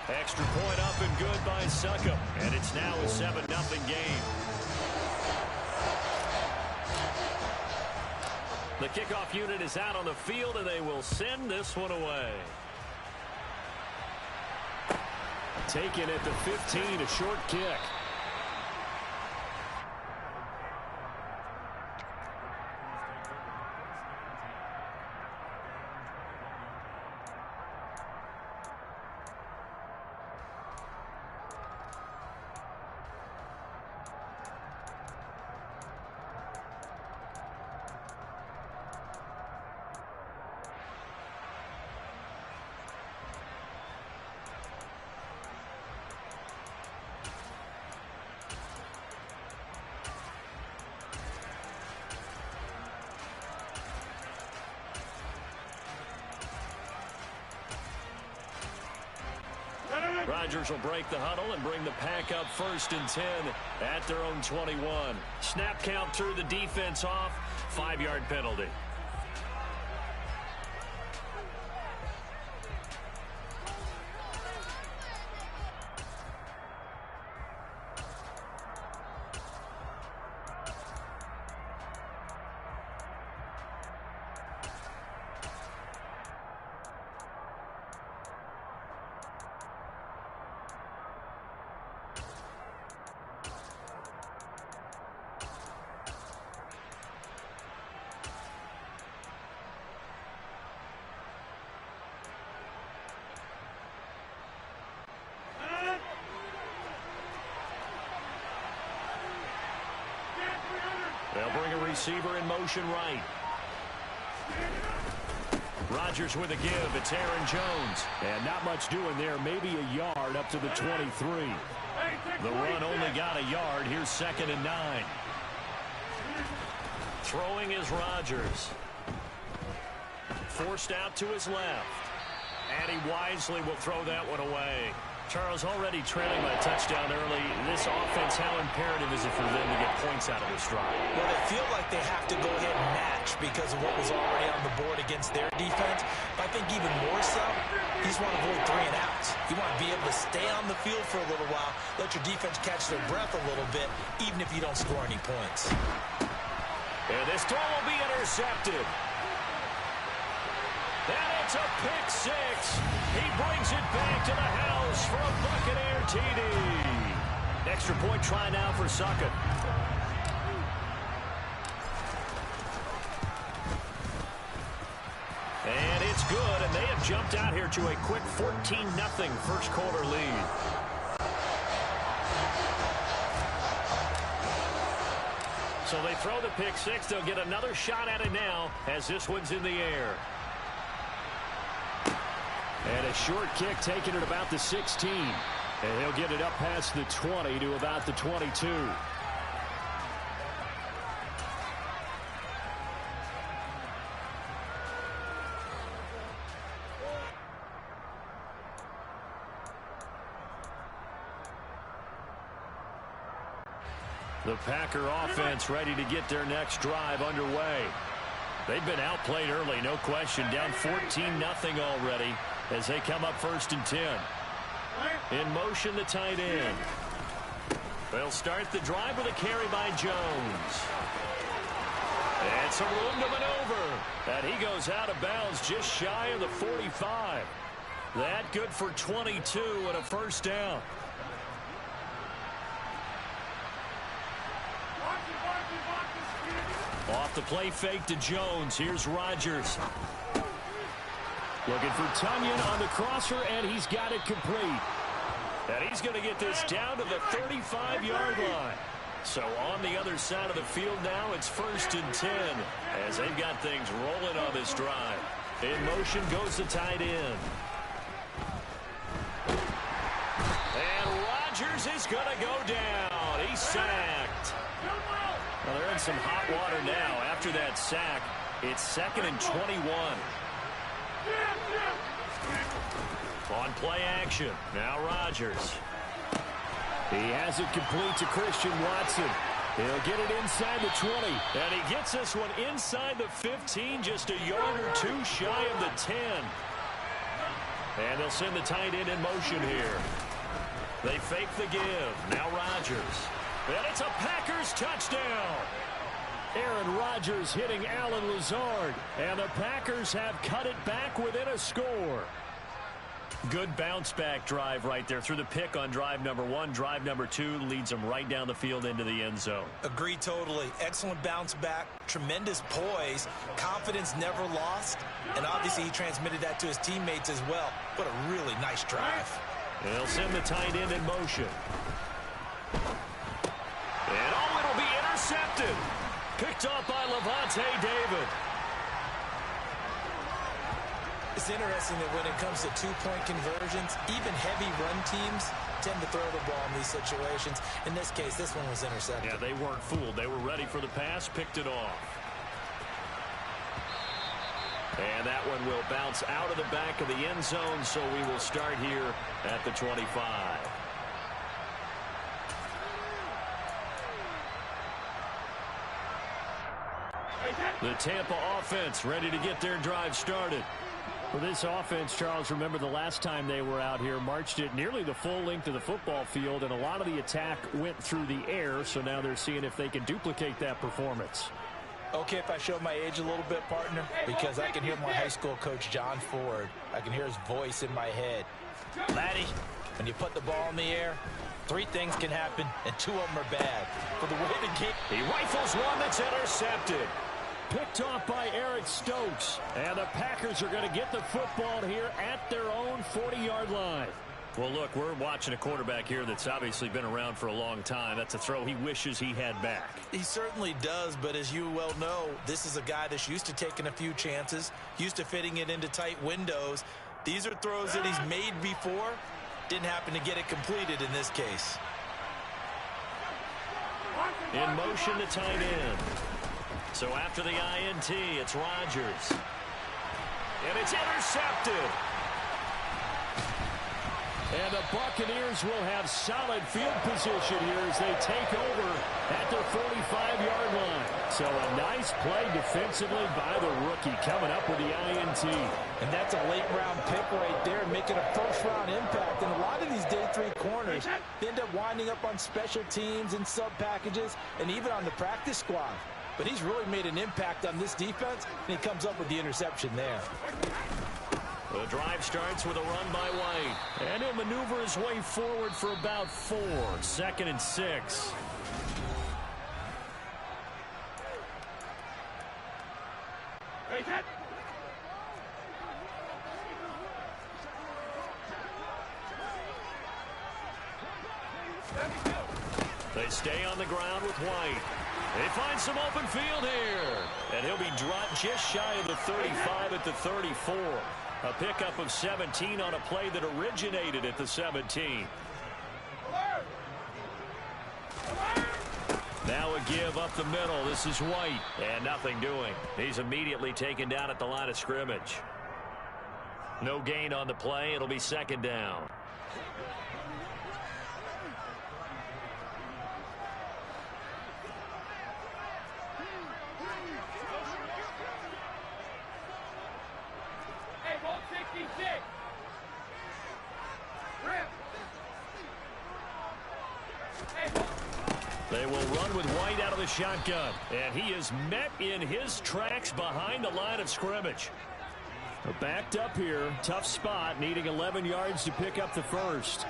Extra point up and good by Succop. And it's now a 7-0 game. The kickoff unit is out on the field, and they will send this one away. Taken at the 15, a short kick. Rodgers will break the huddle and bring the pack up 1st and 10 at their own 21. Snap count threw the defense off. 5-yard penalty. They'll bring a receiver in motion right. Rodgers with a give. It's Aaron Jones. And not much doing there. Maybe a yard up to the 23. The run only got a yard. Here's 2nd and 9. Throwing is Rodgers. Forced out to his left. And he wisely will throw that one away. Charles, already trailing by a touchdown early. This offense, how imperative is it for them to get points out of this drive? Well, they feel like they have to go ahead and match because of what was already on the board against their defense. But I think even more so, you just want to avoid 3 and outs. You want to be able to stay on the field for a little while, let your defense catch their breath a little bit, even if you don't score any points. And this throw will be intercepted. And it's a pick 6. He brings it back to the house for a Buccaneer TD. Extra point try now for Succop. It's good, and they have jumped out here to a quick 14-0 first quarter lead. So they throw the pick six. They'll get another shot at it now as this one's in the air. And a short kick taken at about the 16. And he'll get it up past the 20 to about the 22. The Packer offense ready to get their next drive underway. They've been outplayed early, no question. Down 14-0 already as they come up 1st and 10. In motion, the tight end. They'll start the drive with a carry by Jones. And some room to maneuver. And he goes out of bounds just shy of the 45. That good for 22 and a first down. Off the play fake to Jones. Here's Rodgers. Looking for Tunyon on the crosser, and he's got it complete. And he's going to get this down to the 35-yard line. So on the other side of the field now, it's 1st and 10 as they've got things rolling on this drive. In motion goes the tight end. And Rodgers is going to go down. He's sacked. Well, they're in some hot water now. After that sack, it's 2nd and 21. On play action. Now Rodgers. He has it complete to Christian Watson. He'll get it inside the 20. And he gets this one inside the 15, just a yard or two shy of the 10. And they'll send the tight end in motion here. They fake the give. Now Rodgers. And it's a Packers touchdown. Aaron Rodgers hitting Allen Lazard. And the Packers have cut it back within a score. Good bounce-back drive right there through the pick on drive number 1. Drive number 2 leads them right down the field into the end zone. Agree totally. Excellent bounce back. Tremendous poise. Confidence never lost. And obviously he transmitted that to his teammates as well. What a really nice drive. They'll send the tight end in motion. And it'll be intercepted. Picked off by Lavonte David. It's interesting that when it comes to two-point conversions, even heavy run teams tend to throw the ball in these situations. In this case, this one was intercepted. Yeah, they weren't fooled. They were ready for the pass, picked it off. And that one will bounce out of the back of the end zone, so we will start here at the 25. The Tampa offense ready to get their drive started. For this offense, Charles, remember the last time they were out here, marched it nearly the full length of the football field, and a lot of the attack went through the air, so now they're seeing if they can duplicate that performance. Okay, if I show my age a little bit, partner, because I can hear my high school coach, John Ford. I can hear his voice in my head. Laddie, when you put the ball in the air, 3 things can happen, and 2 of them are bad. For the way the game... He rifles one that's intercepted. Picked off by Eric Stokes. And the Packers are going to get the football here at their own 40-yard line. Well, look, we're watching a quarterback here that's obviously been around for a long time. That's a throw he wishes he had back. He certainly does, but as you well know, this is a guy that's used to taking a few chances, used to fitting it into tight windows. These are throws that he's made before. Didn't happen to get it completed in this case. In motion, the tight end. So after the INT, it's Rodgers. And it's intercepted. And the Buccaneers will have solid field position here as they take over at their 45-yard line. So a nice play defensively by the rookie coming up with the INT. And that's a late-round pick right there, making a first-round impact. And a lot of these day 3 corners end up winding up on special teams and sub-packages and even on the practice squad. But he's really made an impact on this defense, and he comes up with the interception there. The drive starts with a run by White. And he'll maneuver his way forward for about 4. 2nd and 6. They stay on the ground with White. They find some open field here. And he'll be dropped just shy of the 35 at the 34. A pickup of 17 on a play that originated at the 17. Now a give up the middle. This is White. And nothing doing. He's immediately taken down at the line of scrimmage. No gain on the play. It'll be second down. Hey, ball 66. Rip. Hey, ball. They will run with White out of the shotgun. And he is met in his tracks behind the line of scrimmage. Backed up here. Tough spot. Needing 11 yards to pick up the first.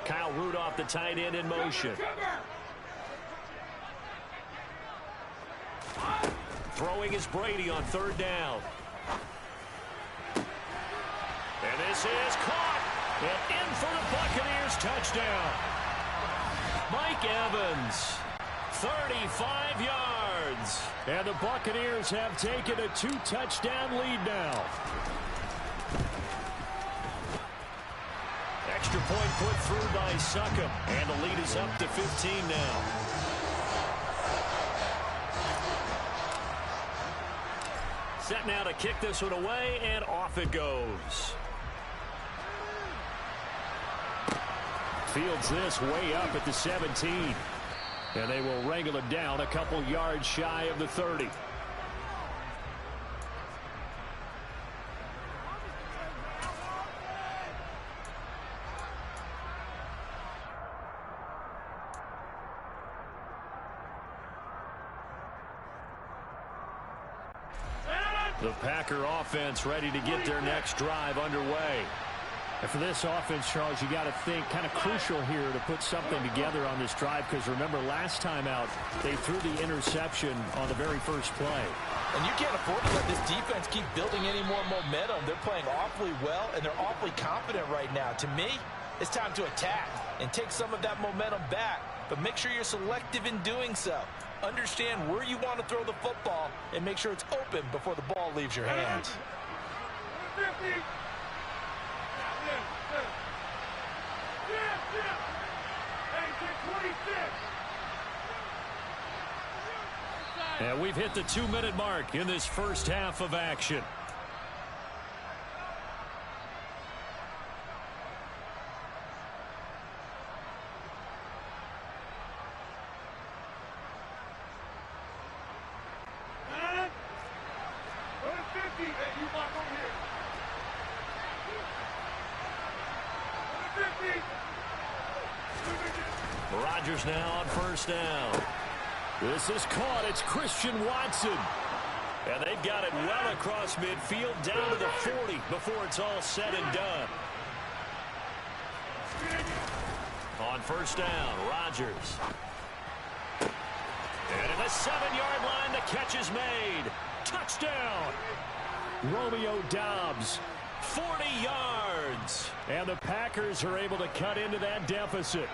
Kyle Rudolph, the tight end, in motion. Throwing is Brady on third down. And this is caught. And in for the Buccaneers touchdown. Mike Evans, 35 yards. And the Buccaneers have taken a 2-touchdown lead now. Extra point put through by Succop. And the lead is up to 15 now. Set now to kick this one away, and off it goes. Fields this way up at the 17. And they will wrangle it down a couple yards shy of the 30. The Packer offense ready to get their next drive underway. And for this offense, Charles, you got to think kind of crucial here to put something together on this drive, because remember last time out they threw the interception on the very first play. And you can't afford to let this defense keep building any more momentum. They're playing awfully well, and they're awfully confident right now. To me, it's time to attack and take some of that momentum back, but make sure you're selective in doing so. Understand where you want to throw the football and make sure it's open before the ball leaves your hands. And we've hit the 2-minute mark in this first half of action. Rodgers now on first down. This is caught. It's Christian Watson. And they've got it well across midfield down to the 40 before it's all said and done. On first down, Rodgers. And at the 7-yard line, the catch is made. Touchdown. Romeo Doubs, 40 yards. And the Packers are able to cut into that deficit.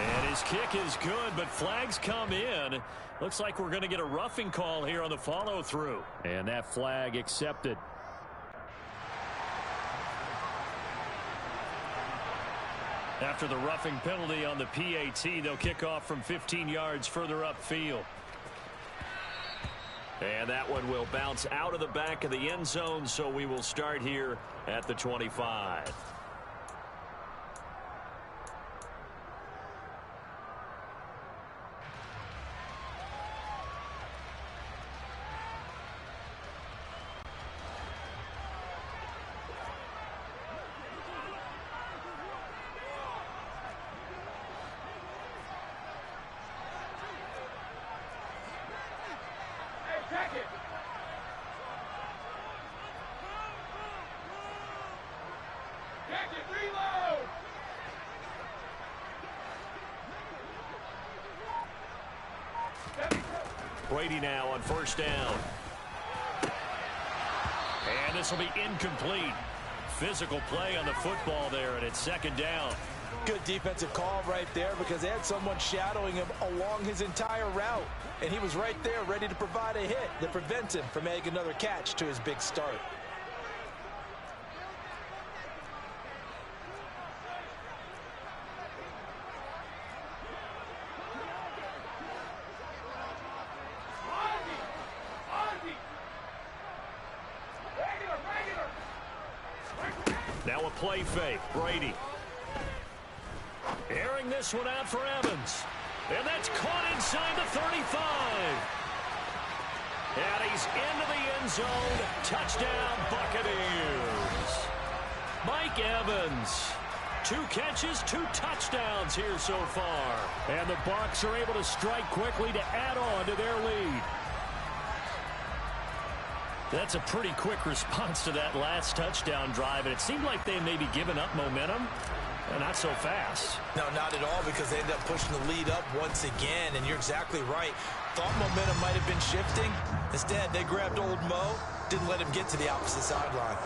And his kick is good, but flags come in. Looks like we're going to get a roughing call here on the follow-through. And that flag accepted. After the roughing penalty on the PAT, they'll kick off from 15 yards further upfield. And that one will bounce out of the back of the end zone, so we will start here at the 25. Brady now on first down. And this will be incomplete. Physical play on the football there, and it's second down. Good defensive call right there because they had someone shadowing him along his entire route. And he was right there ready to provide a hit that prevents him from making another catch to his big start. Now a play fake. Brady. Airing this one out for Evans. And that's caught inside the 35. And he's into the end zone. Touchdown, Buccaneers. Mike Evans. 2 catches, 2 touchdowns here so far. And the Bucs are able to strike quickly to add on to their lead. That's a pretty quick response to that last touchdown drive, and it seemed like they may be giving up momentum. Not so fast. No, not at all, because they ended up pushing the lead up once again, and you're exactly right. Thought momentum might have been shifting. Instead, they grabbed old Mo, didn't let him get to the opposite sideline.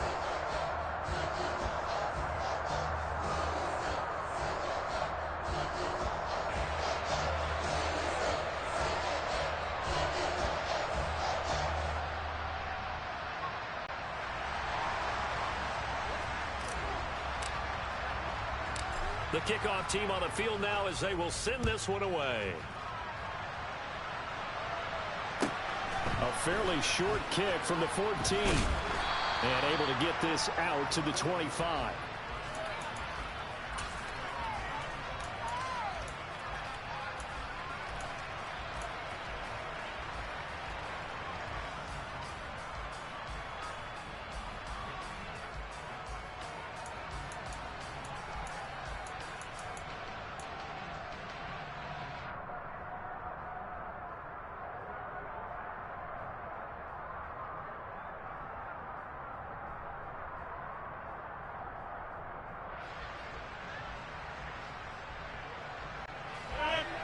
The kickoff team on the field now as they will send this one away. A fairly short kick from the 14. And able to get this out to the 25.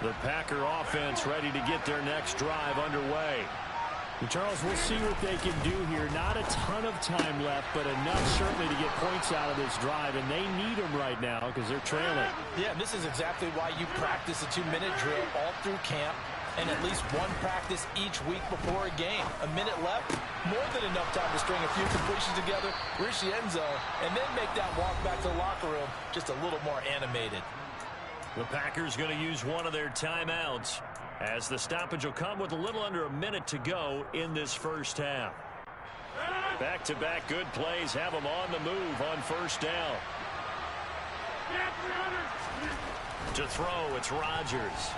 The Packer offense ready to get their next drive underway. And Charles, we'll see what they can do here. Not a ton of time left, but enough certainly to get points out of this drive, and they need them right now because they're trailing. Yeah, and this is exactly why you practice a 2-minute drill all through camp and at least one practice each week before a game. A minute left, more than enough time to string a few completions together, reach the end zone, and then make that walk back to the locker room just a little more animated. The Packers going to use one of their timeouts as the stoppage will come with a little under a minute to go in this first half. Back-to-back good plays have them on the move on first down. To throw, it's Rodgers.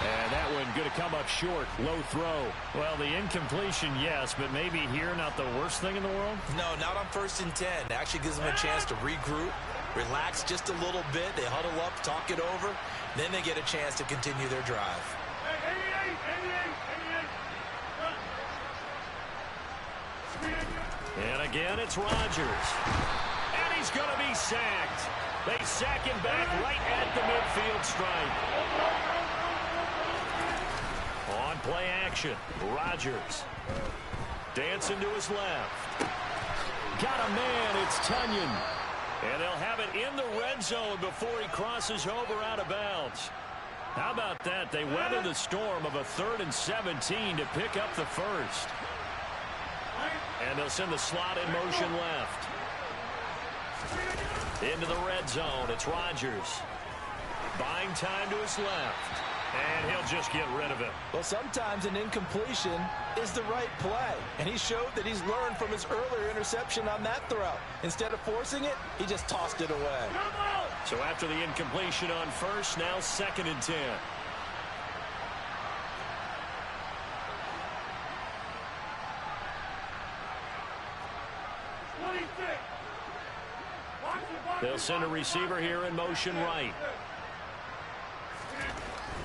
And that one going to come up short. Low throw. Well, the incompletion, yes, but maybe here not the worst thing in the world? No, not on 1st and 10. It actually gives them a chance to regroup, relax just a little bit. They huddle up, talk it over. Then they get a chance to continue their drive. And again, it's Rodgers. And he's going to be sacked. They sack him back right at the midfield stripe. On play action, Rodgers. Dancing to his left. Got a man, it's Tunyon. And they'll have it in the red zone before he crosses over out of bounds. How about that? They weather the storm of a 3rd and 17 to pick up the first. And they'll send the slot in motion left. Into the red zone, it's Rodgers. Buying time to his left. And he'll just get rid of it. Well, sometimes an incompletion is the right play. And he showed that he's learned from his earlier interception on that throw. Instead of forcing it, he just tossed it away. So after the incompletion on first, now 2nd and 10. They'll send a receiver here in motion right.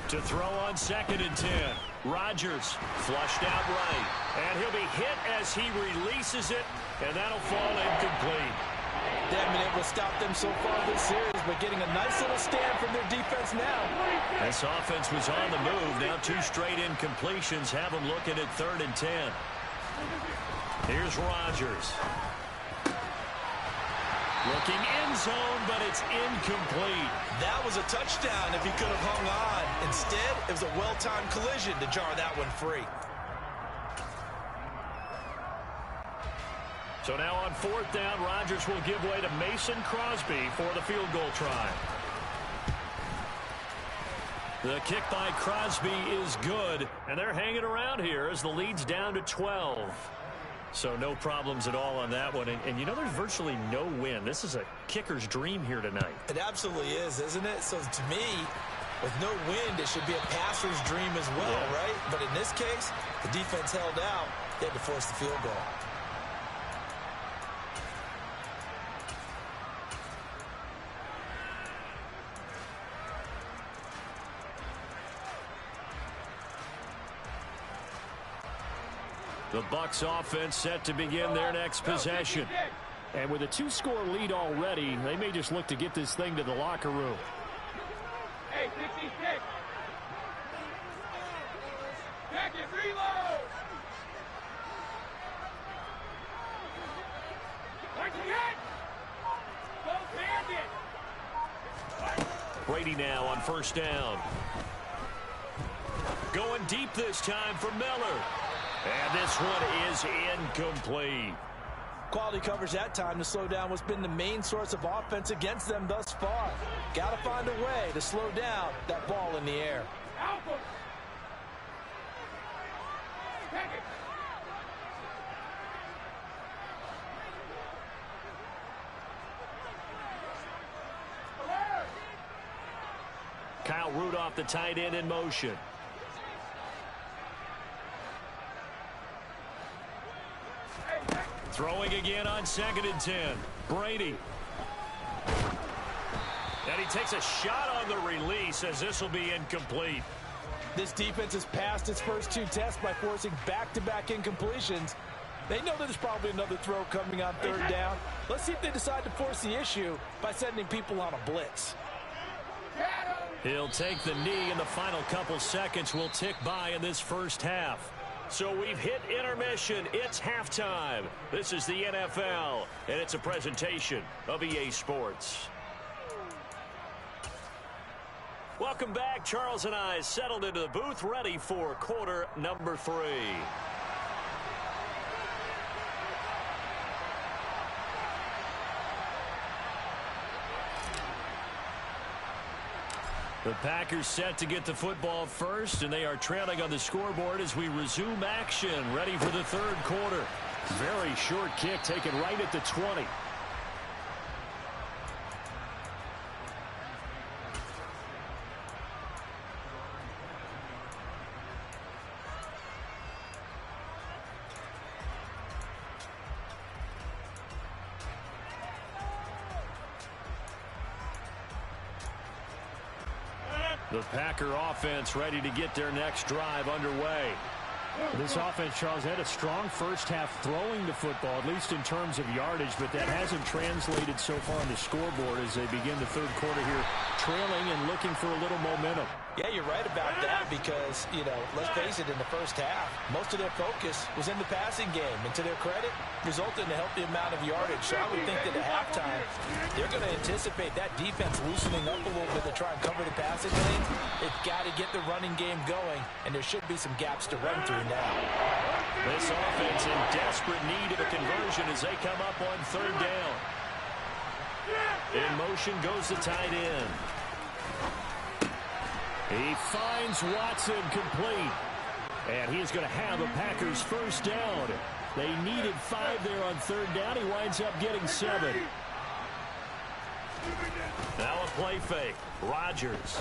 To throw on 2nd and 10. Rodgers flushed out right. And he'll be hit as he releases it. And that'll fall incomplete. They haven't been able to stop them so far this series, but getting a nice little stand from their defense now. This offense was on the move. Now 2 straight incompletions have them looking at 3rd and 10. Here's Rodgers. Looking end zone, but it's incomplete. That was a touchdown if he could have hung on. Instead, it was a well-timed collision to jar that one free. So now on 4th down, Rodgers will give way to Mason Crosby for the field goal try. The kick by Crosby is good, and they're hanging around here as the lead's down to 12. So no problems at all on that one. And you know, there's virtually no win. This is a kicker's dream here tonight. It absolutely is, isn't it? So to me, with no wind, it should be a passer's dream as well, right? But in this case, the defense held out. They had to force the field goal. The Bucs offense set to begin their next possession. And with a 2-score lead already, they may just look to get this thing to the locker room. Hey, 66. Back it, reload. Once again. Both handed. Brady now on 1st down. Going deep this time for Miller. And this one is incomplete. Quality coverage that time to slow down what's been the main source of offense against them thus far. Got to find a way to slow down that ball in the air. Alpha. Take it. Kyle Rudolph, the tight end, in motion. Throwing again on 2nd and 10. Brady. And he takes a shot on the release as this will be incomplete. This defense has passed its first 2 tests by forcing back-to-back incompletions. They know there's probably another throw coming on 3rd down. Let's see if they decide to force the issue by sending people on a blitz. He'll take the knee, and the final couple seconds will tick by in this first half. So we've hit intermission. It's halftime. This is the NFL, and it's a presentation of EA Sports. Welcome back. Charles and I settled into the booth, ready for quarter number 3. The Packers set to get the football first, and they are trailing on the scoreboard as we resume action, ready for the 3rd quarter. Very short kick taken right at the 20. The Packer offense ready to get their next drive underway. This offense, Charles, had a strong first half throwing the football, at least in terms of yardage, but that hasn't translated so far on the scoreboard as they begin the 3rd quarter here, trailing and looking for a little momentum. Yeah, you're right about that because, you know, let's face it, in the first half, most of their focus was in the passing game. And to their credit, resulted in a healthy amount of yardage. So I would think that at halftime, they're going to anticipate that defense loosening up a little bit to try and cover the passing lanes. They've got to get the running game going, and there should be some gaps to run through now. This offense in desperate need of a conversion as they come up on 3rd down. In motion goes the tight end. He finds Watson complete. And he's going to have the Packers first down. They needed 5 there on 3rd down. He winds up getting 7. Now a play fake. Rodgers.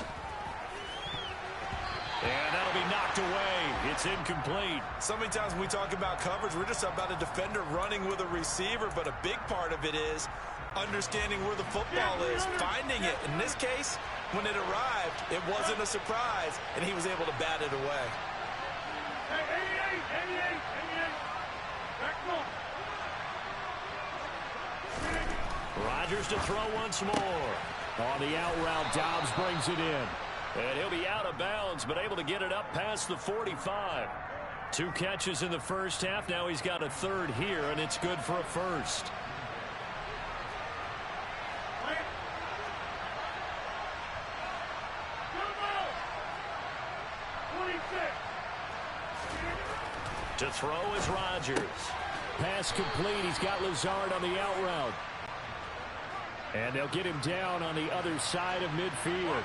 And that'll be knocked away. It's incomplete. So many times when we talk about coverage, we're just about a defender running with a receiver, but a big part of it is understanding where the football is, finding it. In this case, when it arrived, it wasn't a surprise, and he was able to bat it away. Hey, 88. Back on. Rodgers to throw once more. On the out route, Dobbs brings it in. And he'll be out of bounds, but able to get it up past the 45. 2 catches in the first half. Now he's got a third here, and it's good for a first. To throw is Rodgers. Pass complete. He's got Lazard on the out route. And they'll get him down on the other side of midfield.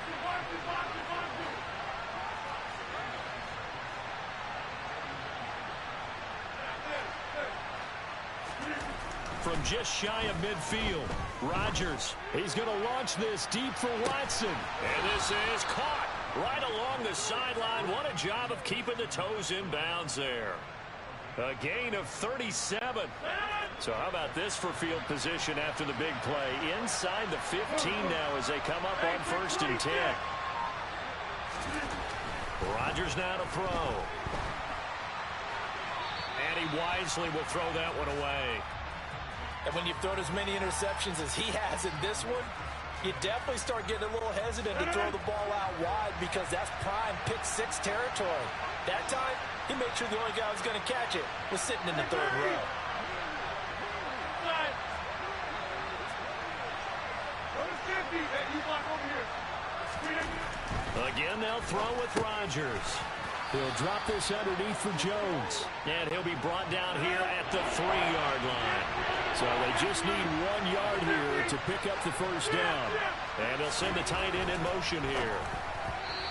From just shy of midfield, Rodgers. He's going to launch this deep for Watson. And this is caught right along the sideline. What a job of keeping the toes in bounds there. A gain of 37. So how about this for field position after the big play? Inside the 15 now as they come up on 1st and 10. Rodgers now to throw. And he wisely will throw that one away. And when you've thrown as many interceptions as he has in this one, you definitely start getting a little hesitant to throw the ball out wide because that's prime pick 6 territory. That time, he made sure the only guy who was going to catch it was sitting in the 3rd row. Again, they'll throw with Rodgers. He'll drop this underneath for Jones. And he'll be brought down here at the 3-yard line. So they just need 1 yard here to pick up the first down. And they'll send the tight end in motion here.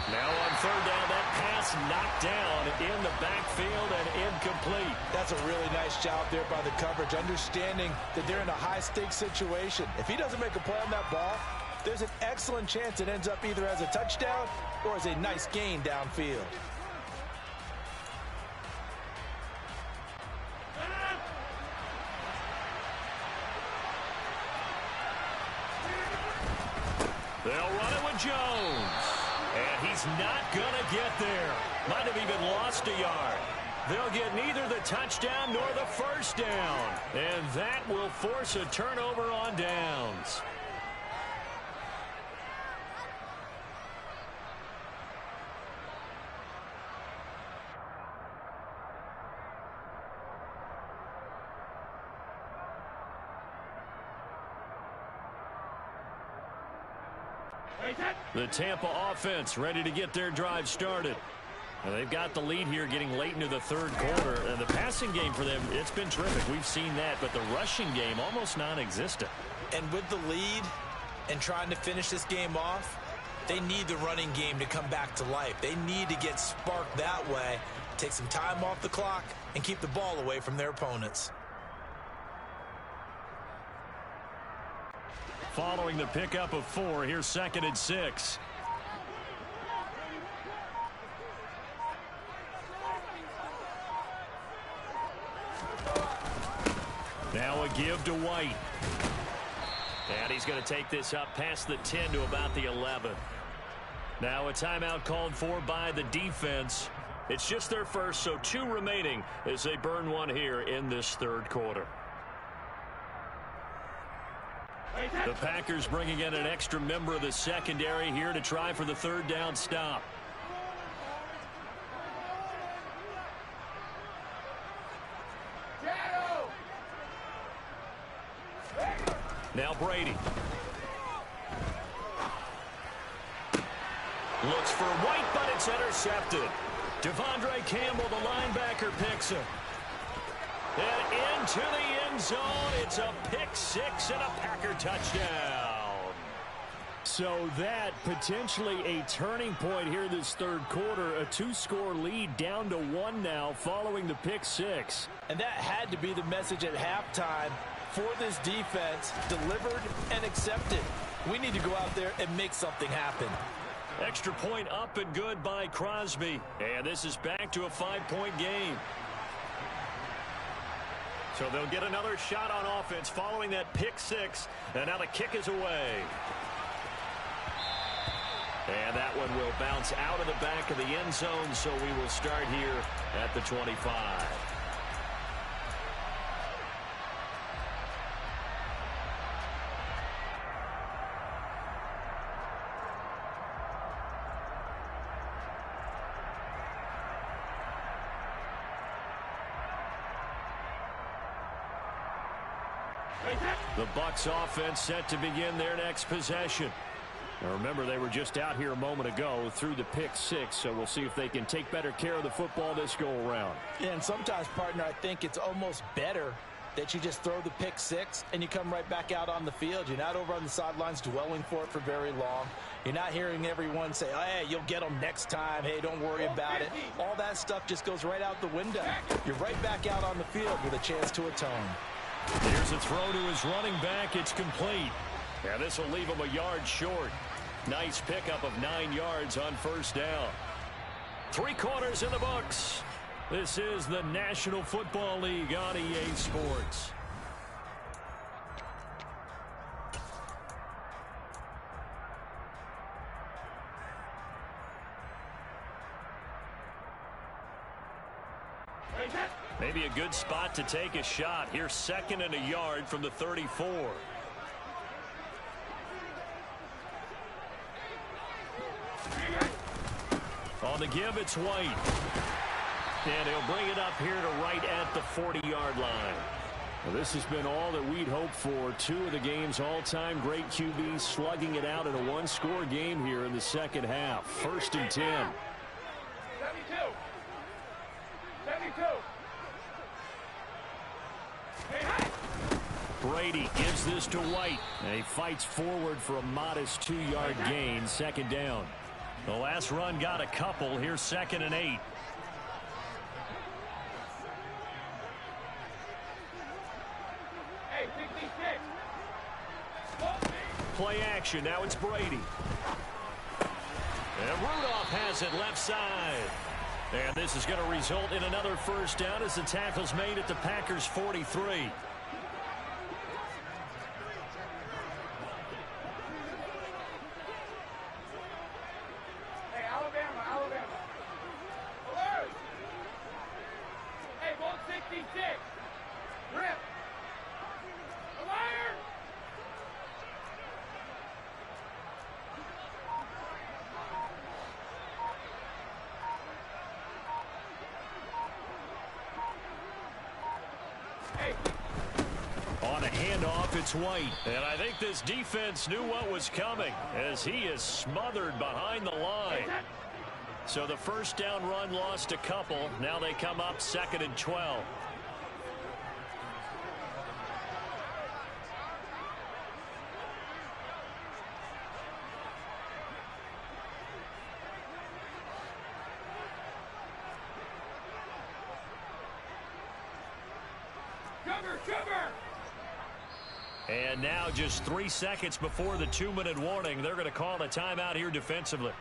Now on 3rd down, that pass knocked down in the backfield and incomplete. That's a really nice job there by the coverage, understanding that they're in a high-stakes situation. If he doesn't make a play on that ball, there's an excellent chance it ends up either as a touchdown or as a nice gain downfield. They'll run it with Jones. And he's not going to get there. Might have even lost a yard. They'll get neither the touchdown nor the first down. And that will force a turnover on downs. The Tampa offense ready to get their drive started. And they've got the lead here getting late into the 3rd quarter. And the passing game for them, it's been terrific. We've seen that. But the rushing game, almost non-existent. And with the lead and trying to finish this game off, they need the running game to come back to life. They need to get sparked that way, take some time off the clock, and keep the ball away from their opponents. Following the pickup of 4, here's 2nd and 6. Now a give to White. And he's going to take this up past the 10 to about the 11. Now a timeout called for by the defense. It's just their first, so 2 remaining as they burn 1 here in this 3rd quarter. The Packers bringing in an extra member of the secondary here to try for the 3rd down stop. Now Brady. Looks for White, but it's intercepted. Devondre Campbell, the linebacker, picks it. And into the end zone, it's a pick 6 and a Packer touchdown. So that potentially a turning point here this 3rd quarter. A 2-score lead down to 1 now following the pick 6. And that had to be the message at halftime for this defense, delivered and accepted. We need to go out there and make something happen. Extra point up and good by Crosby. And this is back to a 5-point game. So they'll get another shot on offense following that pick 6. And now the kick is away. And that one will bounce out of the back of the end zone. So we will start here at the 25. The Bucs offense set to begin their next possession. Now remember, they were just out here a moment ago through the pick six, so we'll see if they can take better care of the football this go around. Yeah, and sometimes, partner, I think it's almost better that you just throw the pick six and you come right back out on the field. You're not over on the sidelines dwelling for it for very long. You're not hearing everyone say, oh, hey, you'll get them next time. Hey, don't worry about it. All that stuff just goes right out the window. You're right back out on the field with a chance to atone. Here's a throw to his running back. It's complete. Yeah, this will leave him a yard short. Nice pickup of 9 yards on first down. 3 quarters in the books. This is the National Football League on EA Sports. Maybe a good spot to take a shot. Here's 2nd and a yard from the 34. On the give, it's White. And he'll bring it up here to right at the 40-yard line. Well, this has been all that we'd hoped for. 2 of the game's all-time great QBs slugging it out in a one-score game here in the second half. 1st and 10. 72. 72. Brady gives this to White. And he fights forward for a modest 2-yard gain. 2nd down. The last run got a couple. Here's 2nd and 8. Hey, 66. Play action. Now it's Brady. And Rudolph has it left side. And this is going to result in another first down as the tackle's made at the Packers' 43. On a handoff, it's White. And I think this defense knew what was coming as he is smothered behind the line. So the first down run lost a couple. Now they come up 2nd and 12. And now just 3 seconds before the 2-minute warning, they're going to call a timeout here defensively.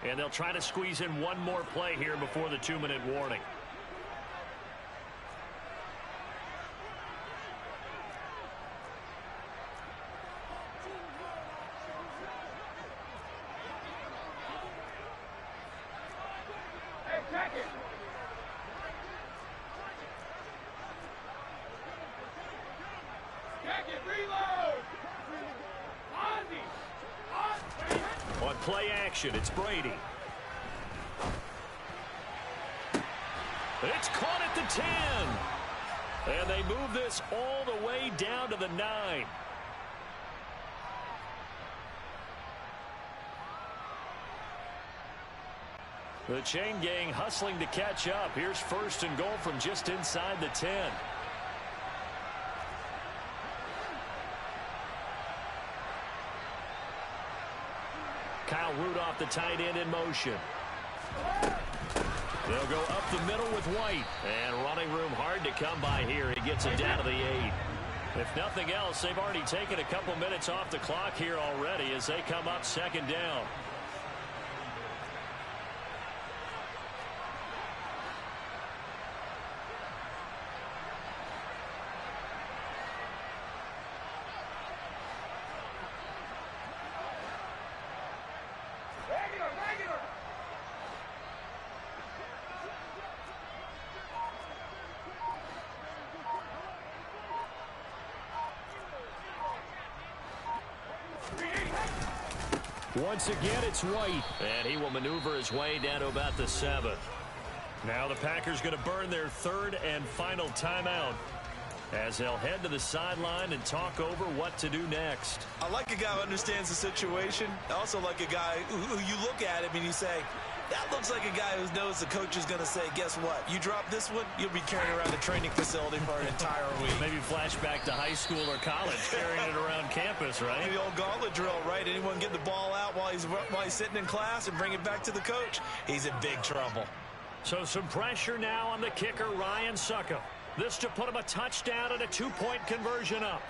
And they'll try to squeeze in one more play here before the 2-minute warning. On play action, it's Brady. It's caught at the 10. And they move this all the way down to the 9. The chain gang hustling to catch up. Here's 1st and goal from just inside the 10. Kyle Rudolph, the tight end, in motion. They'll go up the middle with White. And running room hard to come by here. He gets it down to the 8. If nothing else, they've already taken a couple minutes off the clock here already as they come up 2nd down. Once again, it's White. And he will maneuver his way down to about the 7. Now the Packers going to burn their third and final timeout as they'll head to the sideline and talk over what to do next. I like a guy who understands the situation. I also like a guy who you look at him and you say, that looks like a guy who knows the coach is going to say, guess what? You drop this one, you'll be carrying around the training facility for an entire week. Maybe flashback to high school or college, carrying it around campus, right? The old gauntlet drill, right? Anyone get the ball out while he's sitting in class and bring it back to the coach? He's in big trouble. So some pressure now on the kicker, Ryan Succop. This to put him a touchdown and a 2-point conversion up.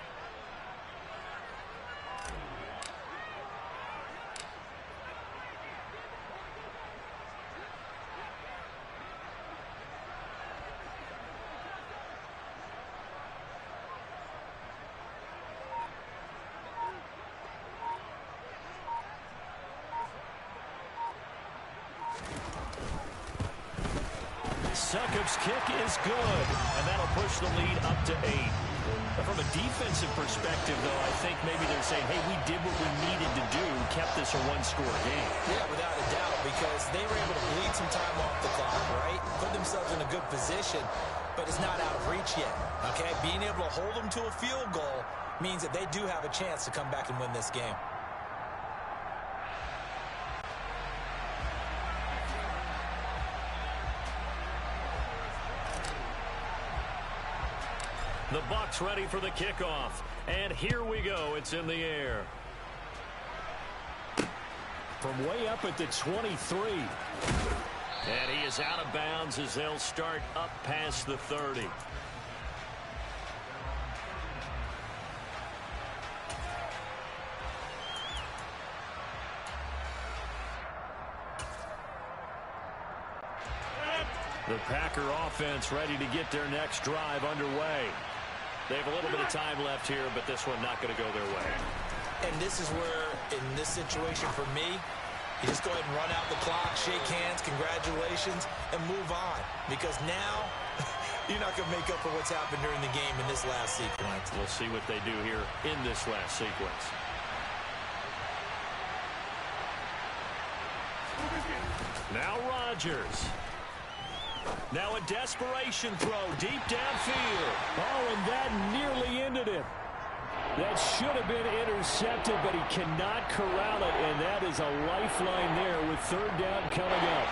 Succop's kick is good, and that'll push the lead up to 8. But from a defensive perspective, though, I think maybe they're saying, hey, we did what we needed to do, kept this a one-score game. Yeah, without a doubt, because they were able to bleed some time off the clock, right? Put themselves in a good position, but it's not out of reach yet, okay? Being able to hold them to a field goal means that they do have a chance to come back and win this game. The Bucs ready for the kickoff. And here we go. It's in the air. From way up at the 23. And he is out of bounds as they'll start up past the 30. The Packer offense ready to get their next drive underway. They have a little bit of time left here, but this one not going to go their way. And this is where, in this situation for me, you just go ahead and run out the clock, shake hands, congratulations, and move on. Because now, you're not going to make up for what's happened during the game in this last sequence. We'll see what they do here in this last sequence. Now Rodgers. Now a desperation throw deep downfield. Oh, and that nearly ended it. That should have been intercepted, but he cannot corral it, and that is a lifeline there with third down coming up.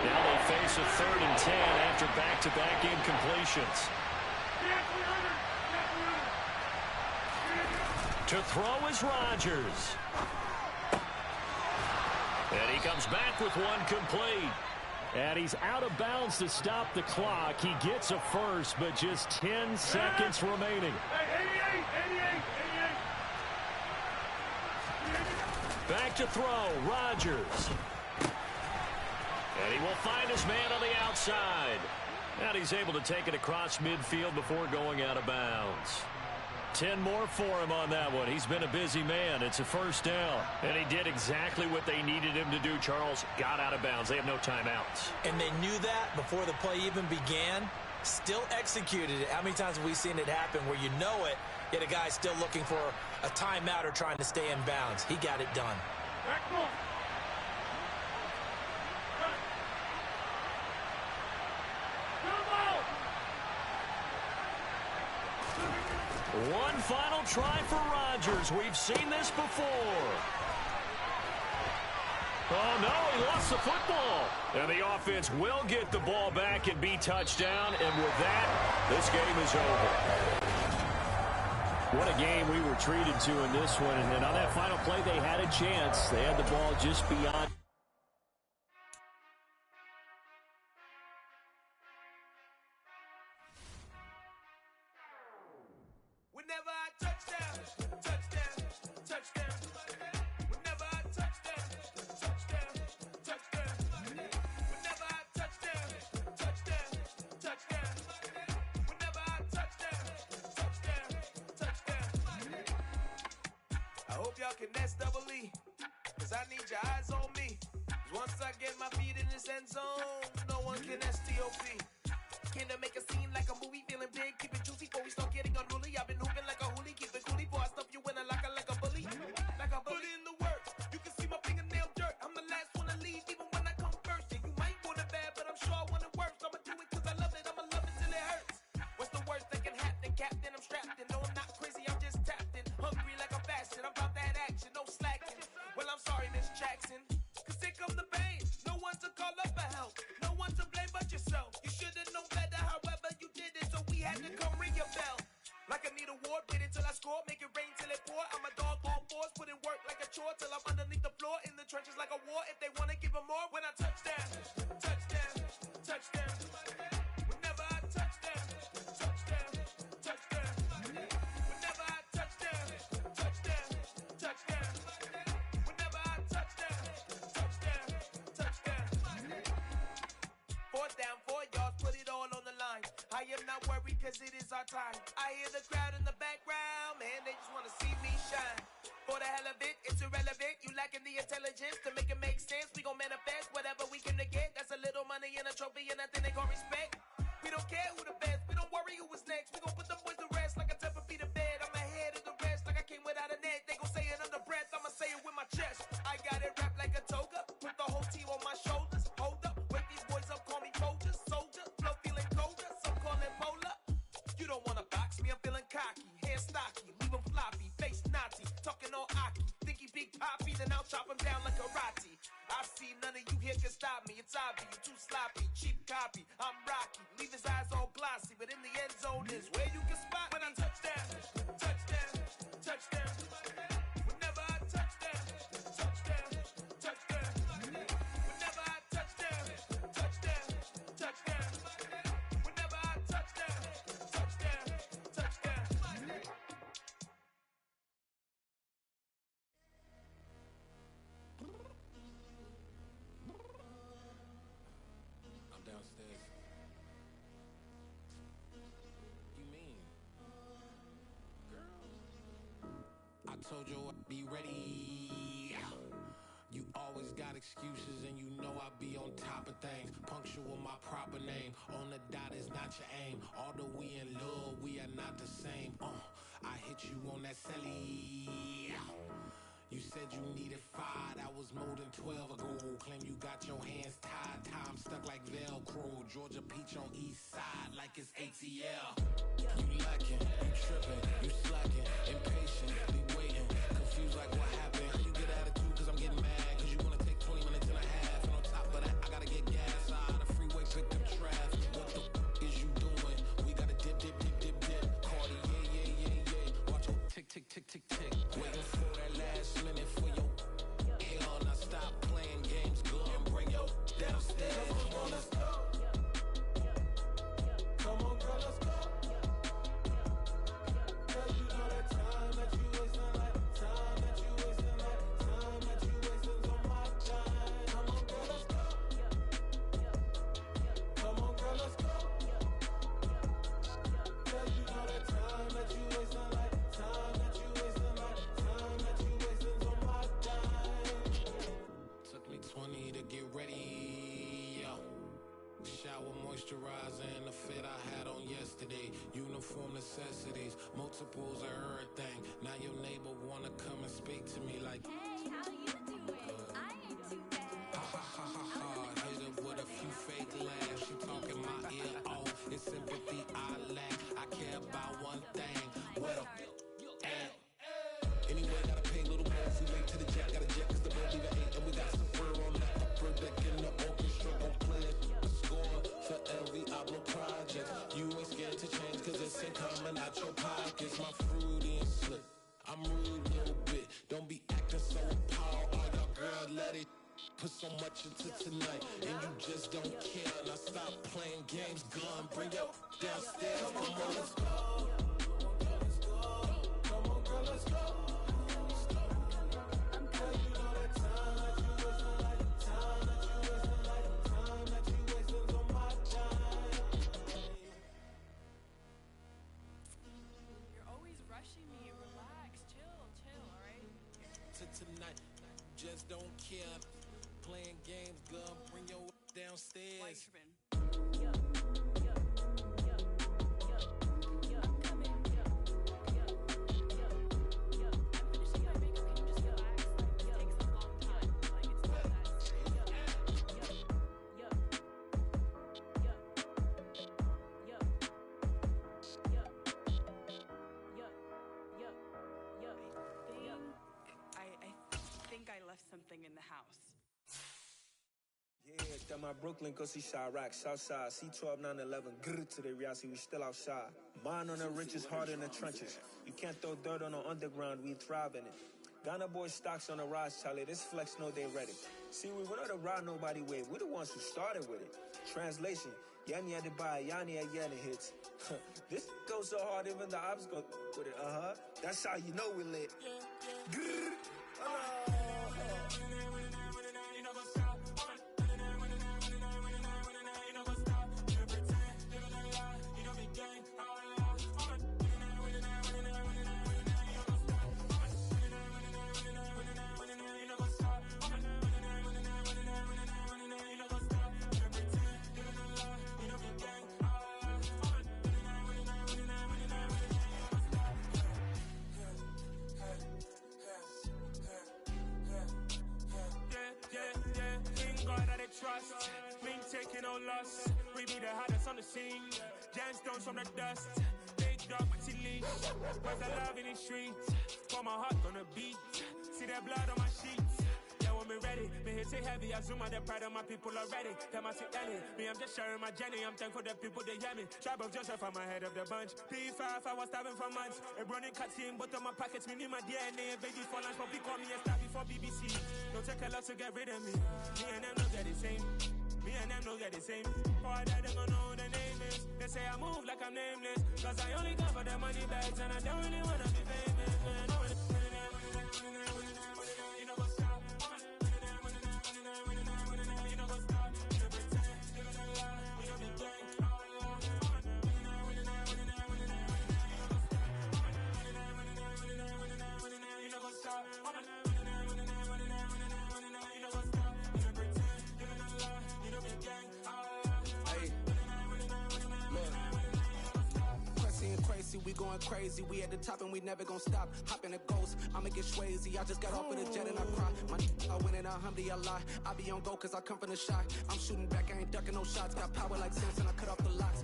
Now they face a 3rd and 10 after back-to-back incompletions. To throw is Rodgers. And he comes back with one complete. And he's out of bounds to stop the clock. He gets a first, but just 10 seconds remaining. Back to throw, Rodgers. And he will find his man on the outside. And he's able to take it across midfield before going out of bounds. 10 more for him on that one. He's been a busy man. It's a first down. And he did exactly what they needed him to do, Charles. Got out of bounds. They have no timeouts. And they knew that before the play even began. Still executed it. How many times have we seen it happen where you know it, yet a guy's still looking for a timeout or trying to stay in bounds? He got it done. One final try for Rodgers. We've seen this before. Oh, no, he lost the football. And the offense will get the ball back and be touchdown. And with that, this game is over. What a game we were treated to in this one. And on that final play, they had a chance. They had the ball just beyond. Whenever I touchdown, touchdown, touchdown. Whenever I touchdown, touchdown, touchdown. Whenever I touchdown, touchdown, touchdown. Whenever I touchdown, touchdown, touchdown. I hope y'all can nest double E, cause I need your eyes on me. Once I get my feet in this end zone, no one can STOP. Can I make a scene like a movie, feeling big, keep it juicy before we start getting unruly. I've been hooping like a hoolie, keep it coolie before I stuff you in a locker like a bully. Like a bully in the work, you can award, wait until I score, make it rain till it pour. I'm a dog on fours, put in work like a chore till I'm underneath the floor, in the trenches like a war. If they wanna give them more, when I touch down, touchdown, touchdown. Whenever I touch down, touchdown, touchdown. Whenever I touch down, touchdown, touchdown. Whenever I touch down, touchdown, touchdown. 4th down, 4 yards, put it all on the line. I am not worried cause it is our time. I hear the crowd in the background, man, they just wanna see me shine. For the hell of it, it's irrelevant. You lacking the intelligence to make it make sense. We gon' manifest whatever we can to get. That's a little money and a trophy and nothing they gon' respect. We don't care who the best, we don't worry who was next. We gon' put them boys to rest like a 10 feet of bed. I'm ahead of the rest like I came without a net. They gon' say it under breath, I'ma say it with my chest. I got it wrapped like a toga, put the whole team on my shoulders. Hold up, wake these boys up, call me Folger, soldier. Flow feeling colder, some call it polar. You don't wanna box me, I'm feeling cocky. Hair stocky, leave him floppy, face naughty. Talking all aki, think he big poppy, then I'll chop him down like karate. I see none of you here can stop me. It's obvious, you too sloppy, cheap copy. I'm Rocky, leave his eyes all glossy, but in the end zone is where you can spot when I touchdown, touchdown, touchdown. Whenever I touchdown, touchdown, touchdown. Whenever I touchdown, touchdown, touchdown. Whenever I touchdown, touchdown, touchdown. I'm downstairs. You mean? Girl. I told you I'd be ready. You always got excuses and you know I be on top of things. Punctual my proper name. On the dot is not your aim. Although we in love, we are not the same. I hit you on that celly. You said you needed 5, that was more than 12 ago. Claim you got your hands tied, time stuck like Velcro. Georgia Peach on east side like it's ATL. You lacking, you tripping, you slacking, impatient, be waiting, confused like what happened. How you get attitude cause I'm getting mad, cause you wanna take 20 minutes and a half. And on top of that, I gotta get gas out of the freeway, pick up traffic. What the is you doing? We gotta dip, dip, dip, dip, dip. Cardi, yeah. Watch your tick, tick, tick, tick, tick. Waiting for that last minute for your hell. Now stop playing games, go and bring your downstairs. Come on, let's go. Come on, girl, let's go. Cause you know that time that you wasting, like time that you wasting, like time that you wasting on my time. Come on, girl, let's go. Come on, girl, let's go. Cause you know that time that you wasting, like time that you wasting, like time that you wasting on my time. Took me 20 to get ready. Shower, moisturizer, and the fit I had on yesterday. Uniform necessities, multiples of everything. Now your neighbor wanna come and speak to me like, hey, how you doing? I ain't too bad. ha ha ha ha ha. Hit up with a few fake laughs. She talking my ear off. It's sympathy I lack. I care about one thing. What up? Anyway, gotta pay a little more if we make to the jet. Got a jet cause the boat even ain't. And we got some fur on that upper deck in the orchestra. Don't play it. A score for every album project. You ain't scared to change cause it's ain't coming out your pockets. My fruity and slick. I'm rude a little bit. Don't be acting so appalled. Oh, your girl, let it put so much into tonight. And you just don't care. Now stop playing games. Gun, bring your downstairs. Come on, girl, let's go. Come on, girl, let's go. Cause you know that time that you wasting, like time that you wasting, like time that you wasting on my time. You're always rushing me. Relax, chill, alright? To tonight, just don't care. Playing games, gun, bring your downstairs. Why you tripping? Something in the house. Yeah, got my Brooklyn, go see Chirac, Southside, C12, 911, grr to the Riasi, we still outside. Bond on the riches, hard in the trenches. You can't throw dirt on the underground, we thrive in it. Ghana boys stocks on the rise, Charlie. This flex know they ready. See, we're not the ride nobody wave. We're the ones who started with it. Translation, Yanni had to buy, Yanni had Yanni hits. This goes so hard, even the ops go with it. That's how you know we lit. Trust, me taking no loss. We be the hottest on the scene. Gemstones from the dust. Big dog, pretty leash. Where's the love in the streets? For my heart gonna beat. See that blood on my sheets. Yeah, when me ready, me hit it heavy. I zoom out the pride of my people already. Them I see Ellie. Me, I'm just sharing my journey. I'm thankful the people they hear me. Tribe of Joseph, I'm ahead of the bunch. P5, I was starving for months. A running cut in both of my pockets. Me need my DNA. Baby for lunch, but call me a star before BBC. Don't take a lot to get rid of me. Me and them don't get the same. Me and them don't get the same. For that, they gon' know who the name is. They say I move like I'm nameless. Cause I only come for the money bags. And I don't really wanna be famous, man. You know what's up? You know what's up? You know pretend. You know the lie. You know the gang. You know what's up? We going crazy, we at the top and we never gon' stop. Hop in a ghost, I'ma get swayzy. I just got off of the jet and I cry. I win in a Humvee, I lie. I be on go cause I come from the shot. I'm shooting back, I ain't ducking no shots. Got power like Samson, I cut off the locks.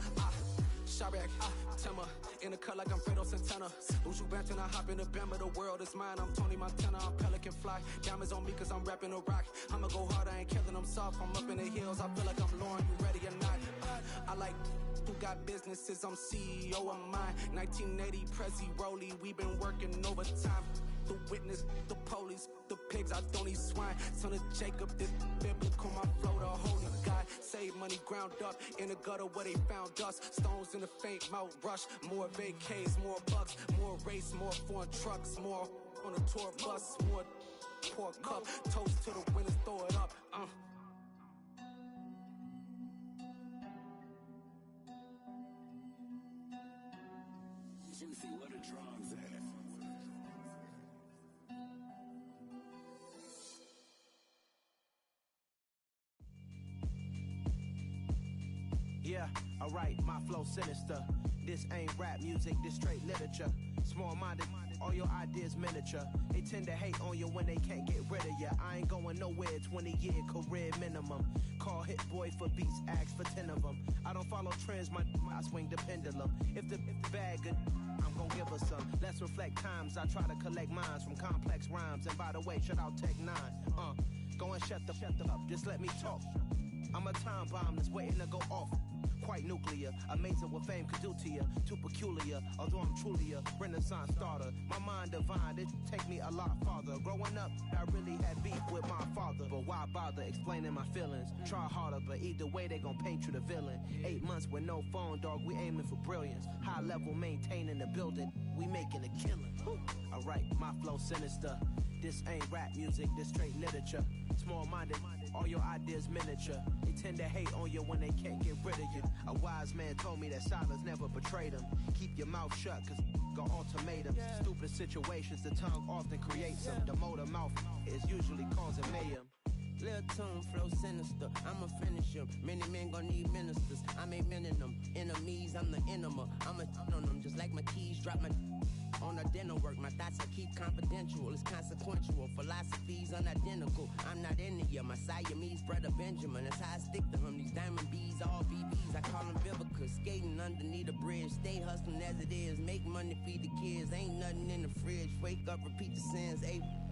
Sharek, Timmer, in the cut like I'm Fredo Santana. Uju Banton, I hop in the Bama, the world is mine. I'm Tony Montana, I'm Pelican Fly. Diamonds on me cause I'm rapping a rock. I'ma go hard, I ain't killing them soft. I'm up in the hills, I feel like I'm Lauren, you ready or not? I like who got businesses, I'm CEO of mine. 1980 Prezi Rolly, we been working overtime. The witness, the police, the pigs, I don't eat swine. Son of Jacob, this biblical, my flow, the holy God. Save money ground up in the gutter where they found us. Stones in the faint mouth rush. More vacays, more bucks, more race, more foreign trucks, more on a tour bus, more pour cup. Toast to the winners, throw it up. Juicy, what a drums at. Yeah, alright, my flow sinister. This ain't rap music, this straight literature. Small-minded, all your ideas miniature. They tend to hate on you when they can't get rid of you. I ain't going nowhere, 20-year career minimum. Call Hit Boy for beats, ask for 10 of them. I don't follow trends, I swing the pendulum. If the bag good, I'm gon' give her some. Let's reflect times, I try to collect minds from complex rhymes. And by the way, shout out Tech 9. Go and shut the up, just let me talk. I'm a time bomb that's waiting to go off. Quite nuclear, amazing what fame could do to you. Too peculiar, although I'm truly a renaissance starter. My mind divine, it take me a lot farther. Growing up, I really had beef with my father. But why bother explaining my feelings? Try harder, but either way they gon' paint you the villain. 8 months with no phone, dog, we aiming for brilliance. High level maintaining the building, we making a killing. Alright, my flow sinister. This ain't rap music, this straight literature. Small-minded, all your ideas miniature. They tend to hate on you when they can't get rid of you. A wise man told me that silence never betrayed him. Keep your mouth shut, cause got ultimatums. Stupid situations, the tongue often creates them. The motor mouth is usually causing mayhem. Lil' tune, flow sinister, I'ma finish him. Many men gon' need ministers, I make men in them. Enemies, I'm the enema, I'ma on them. Just like my keys, drop my on a dinner work. My thoughts I keep confidential, it's consequential. Philosophies unidentical, I'm not into you. My Siamese brother Benjamin, that's how I stick to him. These diamond bees, all BBs, I call them Vivica. Skating underneath a bridge, stay hustling as it is. Make money, feed the kids, ain't nothing in the fridge. Wake up, repeat the sins,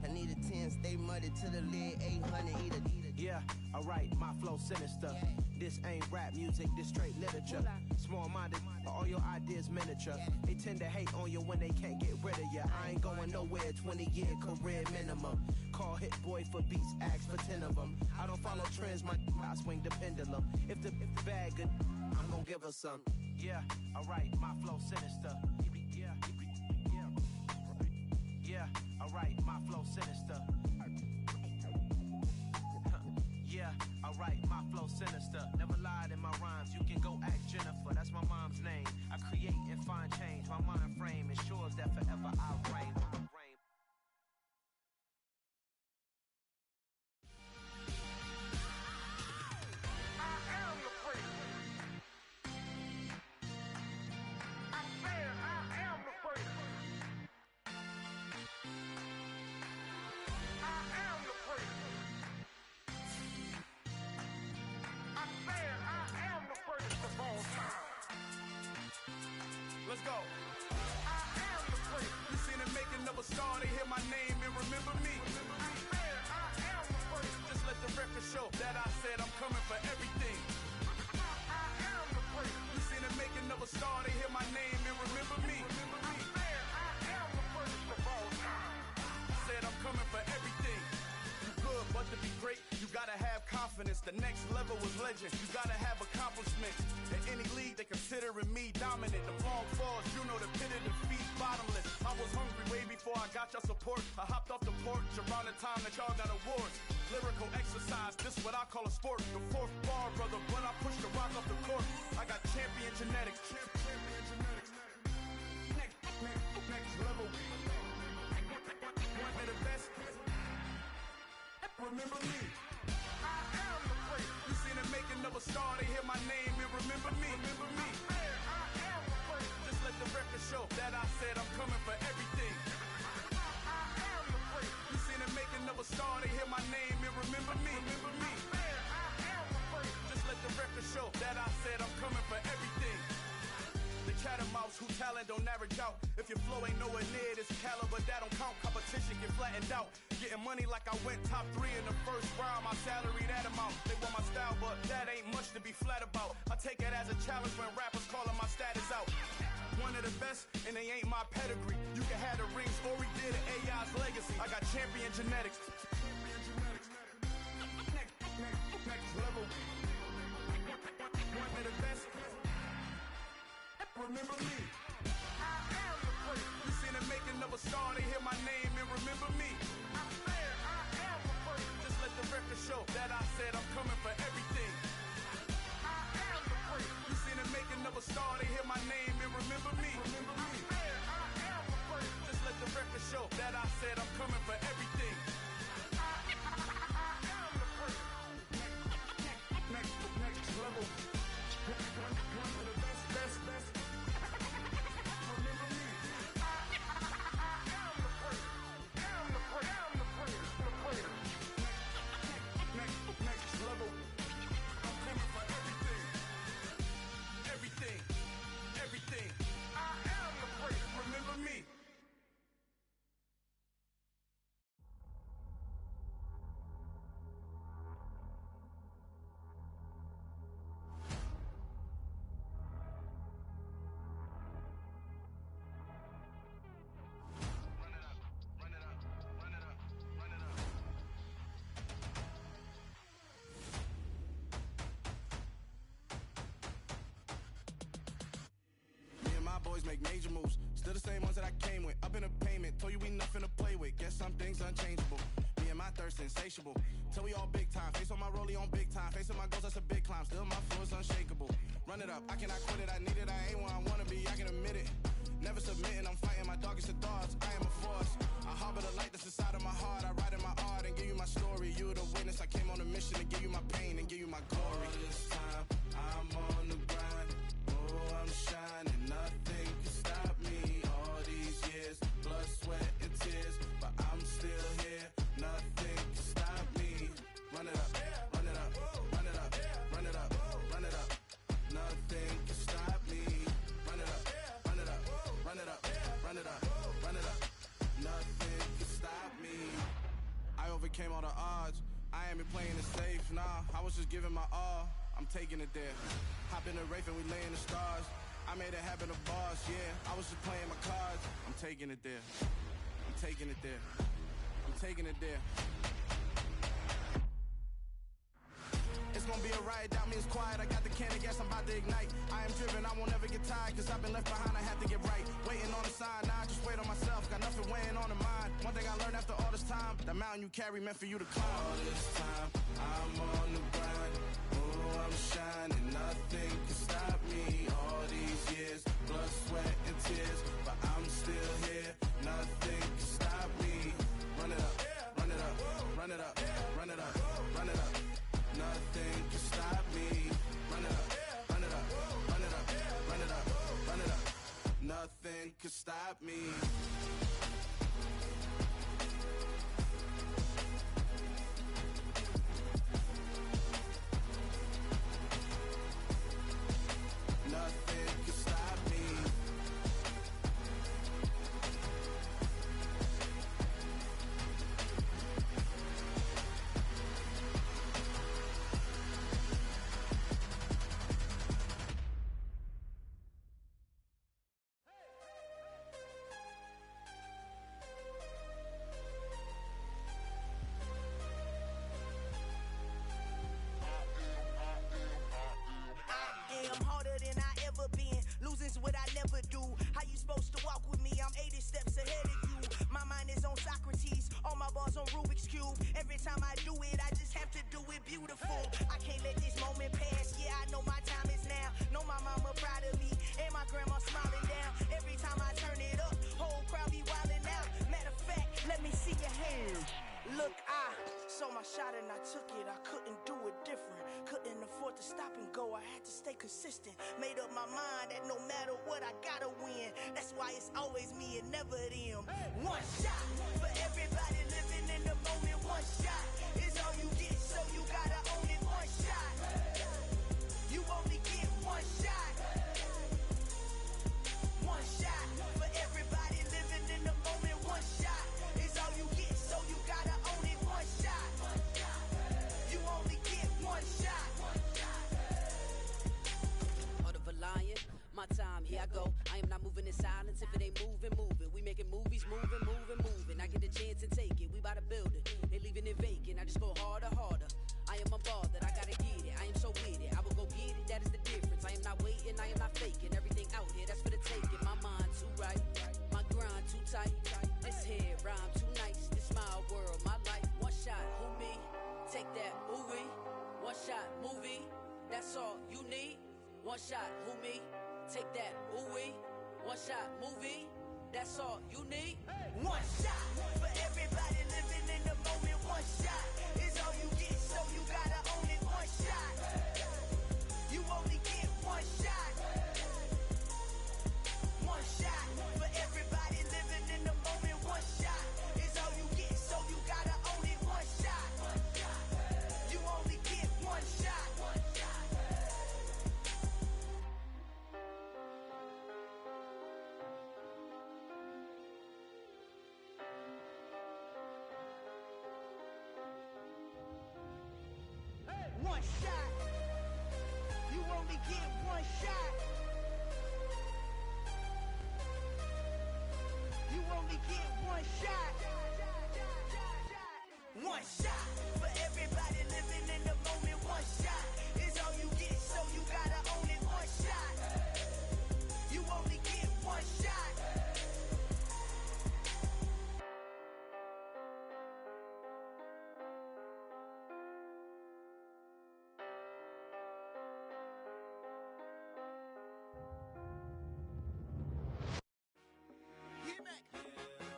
I need a 10, stay muddy to the lid, 800, eat a. Yeah, alright, my flow sinister. This ain't rap music, this straight literature. Small-minded, all your ideas miniature. They tend to hate on you when they can't get rid of you. I ain't going nowhere, 20-year career minimum. Call Hit Boy for beats, ask for 10 of them. I don't follow trends, I swing the pendulum. If the bag good, I'm gonna give her some. Yeah, alright, my flow sinister. Yeah, alright, my flow sinister. Yeah, alright, my flow sinister. Never lied in my rhymes, you can go ask Jennifer. That's my mom's name. I create and find change. My mind frame ensures that forever I'll reign. Let's go. I am the great. You seen the making of a star, they hear my name and remember me. I am the great. Just let the record show that I said I'm coming for everything. I am the great. You seen the making of a star, they hear my name and remember me. I am the greatest of all time. I said I'm coming for everything. You good, but to be great, you gotta have confidence. The next level was legend. You gotta have accomplishments. In any league, they considering me dominant. The long falls, you know the pit of defeat, bottomless. I was hungry way before I got your support. I hopped off the porch around the time that y'all got awards. Lyrical exercise, this what I call a sport. The fourth bar, brother, when I push the rock off the court. I got champion genetics. Next level. One of the best. Remember me. I am the great. You seen the making of a star, they hear my name and remember me. Remember me. I am the great. Just let the record show that I said I'm coming for everything. I am the great. You seen the making of a star, they hear my name and remember me. Remember me. I am the great. Just let the record show that I said I'm coming for everything. The cat and mouse who talent don't average out. If your flow ain't nowhere near this caliber, that don't count. Competition get flattened out. Getting money like I went top 3 in the first round. My salary that amount. They want my style, but that ain't much to be flat about. I take it as a challenge when rappers calling my status out. One of the best, and they ain't my pedigree. You can have the rings, or we did it, AI's legacy. I got champion genetics. Next level. One of the best. Remember me. I am the great. You seen the making of a star, they hear my name and remember me. I am the great. Just let the record show that I said I'm coming for everything. I am the great. You seen the making of a star, they hear my name and remember me. Remember me. I am the great. Just let the record show that I said I'm coming for everything. I am the great. Next level. One of the best. Remember me. I am the great. I'm the great. Next level. I'm coming for everything. Everything. I am the great. Remember me. Boys make major moves, still the same ones that I came with. Up in a payment, told you we nothing to play with. Guess some things unchangeable. Me and my thirst insatiable. Till we all big time. Face on my rollie on big time. Facing my goals, that's a big climb. Still my flow is unshakable. Run it up, I cannot quit it. I need it, I ain't where I wanna be. I can admit it. Never submitting, I'm fighting my darkest of thoughts. I am a force. I harbor the light that's inside of my heart. I write in my art and give you my story. You the witness. I came on a mission to give you my pain and give you my glory. All this time, I'm on the grind. Oh, I'm shining. Nothing can stop me. All these years, blood, sweat, and tears. But I'm still here. Nothing can stop me. Run it up, run it up, run it up, run it up, run it up. Nothing can stop me. Run it up, run it up, run it up, run it up, run it up. Nothing can stop me. overcame all the odds. I ain't been playing it safe, nah. I was just giving my all. I'm taking it there. Hop in the Wraith and we lay in the stars. I made it happen to boss, yeah. I was just playing my cards. I'm taking it there. I'm taking it there. I'm taking it there. It's gonna be a riot, doubt me it's quiet. I got the can of gas, I'm about to ignite. I am driven, I won't ever get tired, cause I've been left behind, I have to get right. Waiting on the sign, now I just wait on myself. Got nothing weighing on the mind. One thing I learned after all this time, the mountain you carry meant for you to climb. All this time, I'm on the grind. Oh, I'm shining, nothing can stop me. All these years, blood, sweat, and tears, but I'm still here. Nothing can stop me. Run it up, run it up, run it up, run it up, run it up. Nothing can stop me. Run it up, run it up, run it up, run it up, run it up. Nothing can stop me. Nothing can stop me. What I never do. How you supposed to walk with me? I'm 80 steps ahead of you. My mind is on Socrates, all my bars on Rubik's Cube. Every time I do it, I just have to do it beautiful. I can't let this moment pass. Yeah, I know my time is now. Know my mama proud of me, and my grandma smiling down. Every time I turn it up, whole crowd be wildin' out. Matter of fact, let me see your hands. Look, I saw my shot and I took it. I couldn't do it different. Couldn't afford to stop and go. I had to stay consistent. Made up my mind that no matter what, I gotta win. That's why it's always me and never them. One shot for everybody living in the moment. One shot is all you get, so you gotta own it. One shot. You only get one shot. One shot for everybody living in the moment. One shot is all you get, so you gotta own it. One shot. You only get one shot. Heart of a lion, my time, here I go. I am not moving in silence. If it ain't moving, moving. We making movies, moving, moving, moving. I get the chance and take it. We bout to build it. They leaving it vacant. I just go harder, harder. I am a ball that I gotta get it. I am so with it. I will go get it. That is the difference. I am not waiting. I am not faking. Everything out here, that's for the taking. My mind too right. My grind too tight. This head rhyme too nice. This my world, my life. One shot, who me? Take that, ooh-wee. One shot, movie. That's all you need. One shot, who me? Take that, ooh-wee. One shot, movie. That's all you need. One shot for everybody living in the moment. One shot is all you get, so you gotta own it. One shot. You only get one shot. One shot for everybody living in the moment. One shot is all you get, so you gotta own it. One shot. You only get one shot. One shot. You only get one shot. You only get one shot. One shot for everybody living in the moment. One shot is all you get, so you gotta own it. One shot. You only get one shot.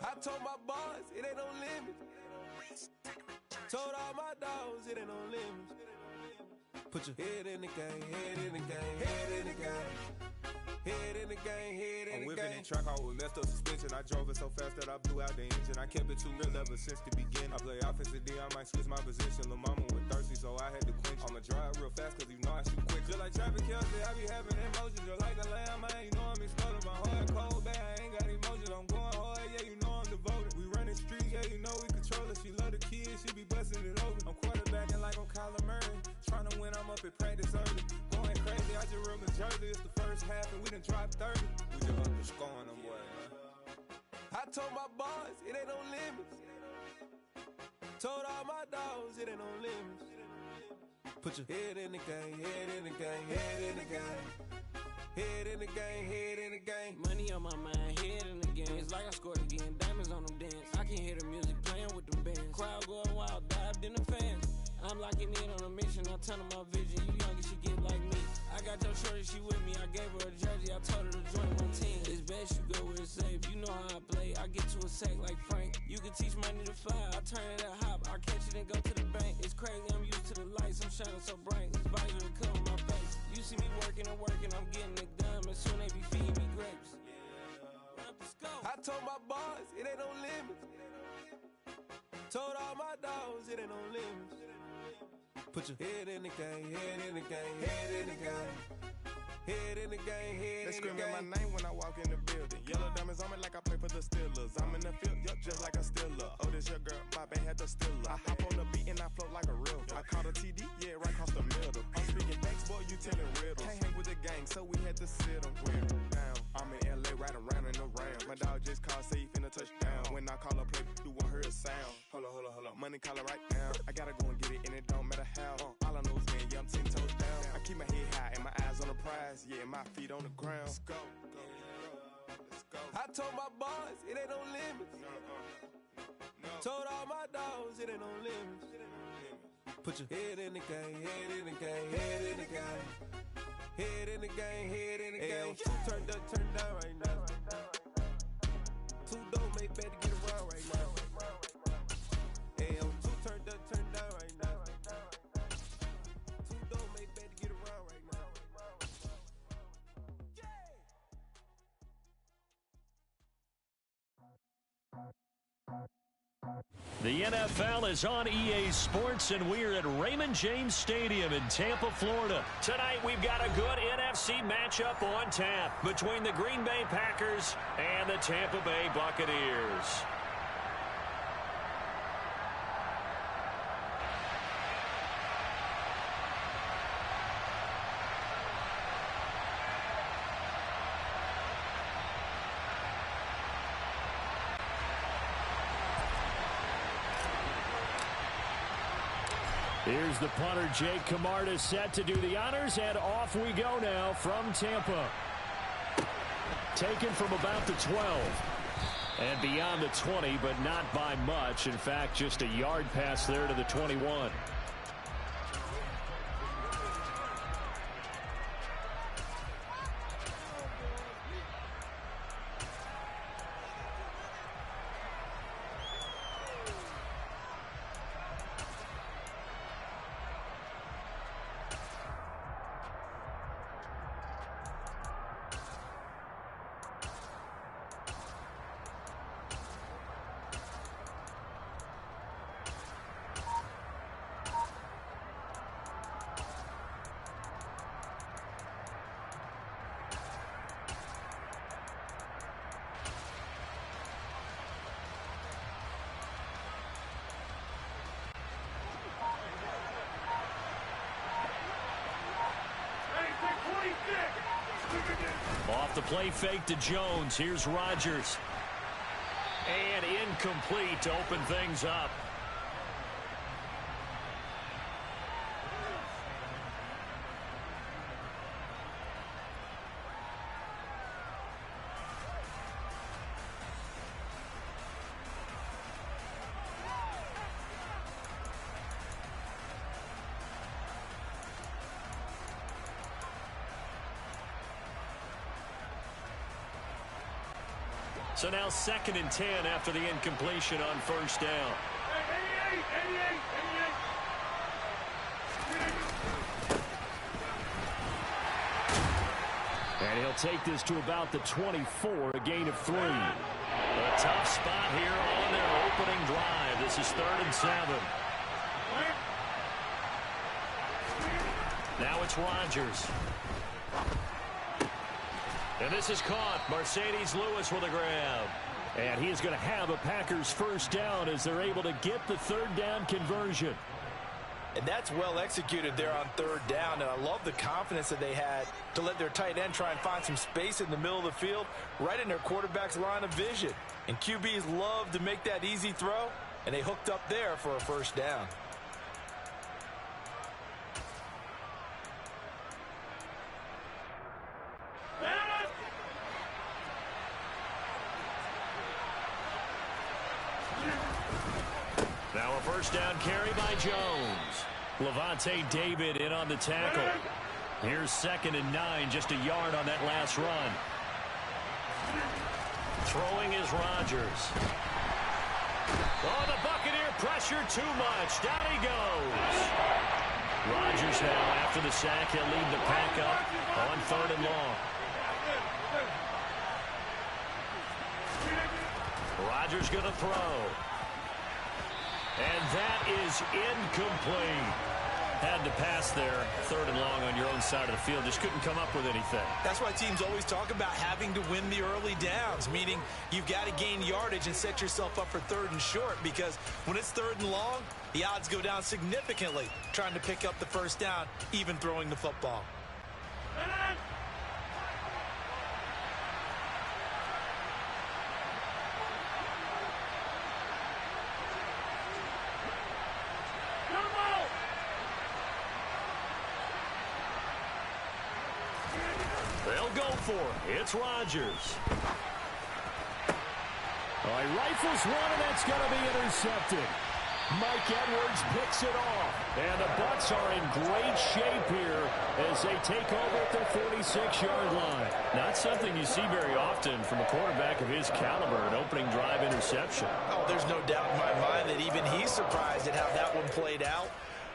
I told my boys, it ain't no limits. Told all my dogs, it ain't no limits. Put your head in the game, head in the game, head in the game. Head in the game, head in the game. I'm whipping in track, I was messed up suspension. I drove it so fast that I blew out the engine. I kept it too real ever since the beginning. I play offensive D, I might switch my position. Lil' mama was thirsty, so I had to quench. I'ma drive real fast, cause you know I shoot quick. Just like Travis Kelce, I be having emotions. Just like a lamb, man, you know I'm exploding. My heart cold, bad, I ain't got emotions. I'm going hard, yeah, you know I'm devoted. We running streets, yeah, you know we control it. She love the kids, she be at practice early. Going crazy, I just run the jersey. It's the first half and we done dropped 30. We just underscoring them, boy, man. I told my boys, it ain't no limits. Told all my dogs, it ain't no limits. Put your head in the game, head in the game, head in the game. Head in the game, head in the game. Money on my mind, head in the game. It's like I scored again, diamonds on them dance. I can hear the music playing with them bands. Crowd going wild, dived in the fans. I'm locking in on a mission, I'm telling my vision. You young, you should get like me. I got your shorty, she with me. I gave her a jersey, I told her to join my team. It's best you go where it's safe. You know how I play, I get to a sack like Frank. You can teach money to fly, I turn it at hop. I catch it and go to the bank. It's crazy, I'm used to the lights, I'm shining so bright. This visor will cover my face. You see me working and working, I'm getting it done. And soon they be feeding me grapes. I told my boys, it ain't no limits. Told all my dogs, it ain't no limits. Put your head in the game, head in the game, head in the game. Head in the game, head in the game. They screaming my name when I walk in the building. Yellow diamonds on me like I play for the Steelers. I'm in the field, yup, just like a Steeler. Oh, this your girl, my band had the Steeler. I hop on the beat and I float like a real. I caught a TD, yeah, right across the middle. I'm speaking thanks, boy, you telling riddles. Can't hang with the gang, so we had to sit them down. I'm in LA, riding around in the Rams. My dog just called, say he finna touchdown. When I call a play, you won't hear a sound. Hold on. Money call it right now. I gotta go and get it, and it don't matter how. All I know is man, yeah, I'm 10 toes down. I keep my head high and my eyes on the prize. Yeah, my feet on the ground. Let's go. I told my boys, it ain't no limits. Told all my dogs, it ain't no limits. Put your head in the game, head in the game, head in the game. Head in the game, head in the game. Turned up, turned down right now. Two dope make better get around right now. Hey, I'm two turned up, turned down right now. Two dope make better get around right now. The NFL is on EA Sports, and we're at Raymond James Stadium in Tampa, Florida. Tonight, we've got a good NFC matchup on tap between the Green Bay Packers and the Tampa Bay Buccaneers. Here's the punter, Jake Camarda, set to do the honors, and off we go now from Tampa. Taken from about the 12. And beyond the 20, but not by much. In fact, just a yard pass there to the 21. Off the play fake to Jones. Here's Rodgers. And incomplete to open things up. So now 2nd and 10 after the incompletion on first down. And he'll take this to about the 24, a gain of 3. A tough spot here on their opening drive. This is 3rd and 7. Now it's Rodgers. And this is caught. Mercedes Lewis with a grab. And he is going to have a Packers first down as they're able to get the 3rd down conversion. And that's well executed there on third down. And I love the confidence that they had to let their tight end try and find some space in the middle of the field, right in their quarterback's line of vision. And QBs love to make that easy throw, and they hooked up there for a first down. Now a first down carry by Jones. Levante David in on the tackle. Here's 2nd and 9, just a yard on that last run. Throwing is Rodgers. Oh, the Buccaneer pressure too much. Down he goes. Rodgers now, after the sack, he'll lead the pack up on 3rd and long. Rodgers going to throw. And that is incomplete. Had to pass there, 3rd and long on your own side of the field. Just couldn't come up with anything. That's why teams always talk about having to win the early downs, meaning you've got to gain yardage and set yourself up for 3rd and short, because when it's 3rd and long, the odds go down significantly trying to pick up the first down, even throwing the football. They'll go for it. It's Rodgers. Oh, he rifles one, and that's going to be intercepted. Mike Edwards picks it off. And the Bucs are in great shape here as they take over at their 46-yard line. Not something you see very often from a quarterback of his caliber, an opening drive interception. Oh, there's no doubt in my mind that even he's surprised at how that one played out.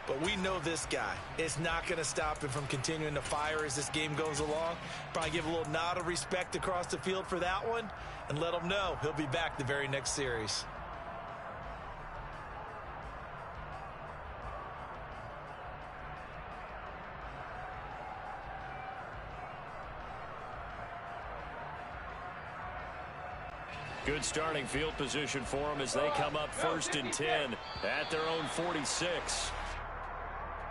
But we know this guy. It's not going to stop him from continuing to fire as this game goes along. Probably give a little nod of respect across the field for that one and let him know he'll be back the very next series. Good starting field position for them as they come up 1st and 10 at their own 46.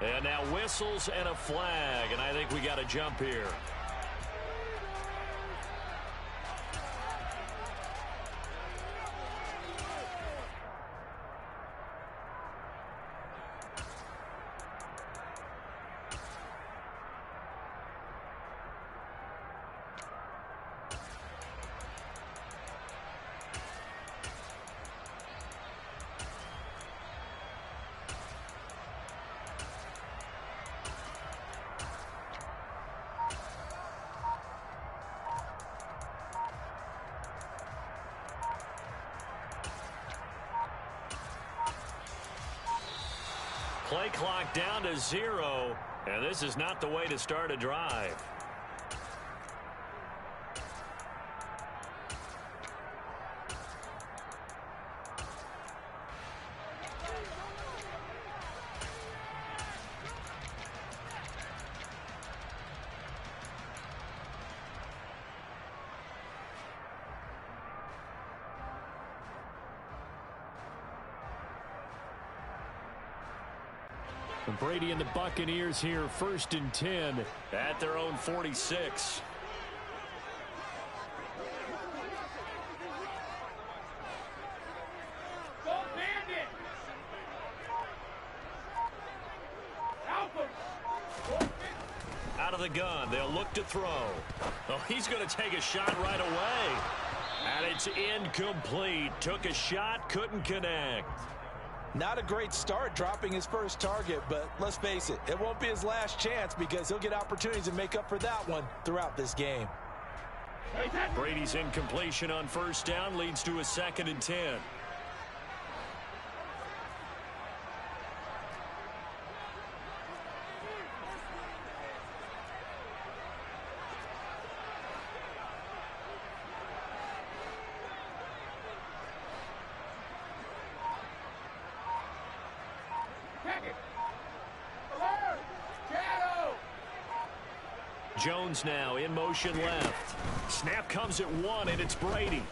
And now whistles and a flag, and I think we got a jump here. Play clock down to 0, and this is not the way to start a drive. Brady and the Buccaneers here 1st and 10 at their own 46. Out of the gun, they'll look to throw. Oh, he's going to take a shot right away. And it's incomplete. Took a shot, couldn't connect. Not a great start dropping his first target, but let's face it, it won't be his last chance because he'll get opportunities to make up for that one throughout this game. Brady's incompletion on 1st down leads to a 2nd and 10. Jones now in motion left. Snap comes at 1, and it's Brady.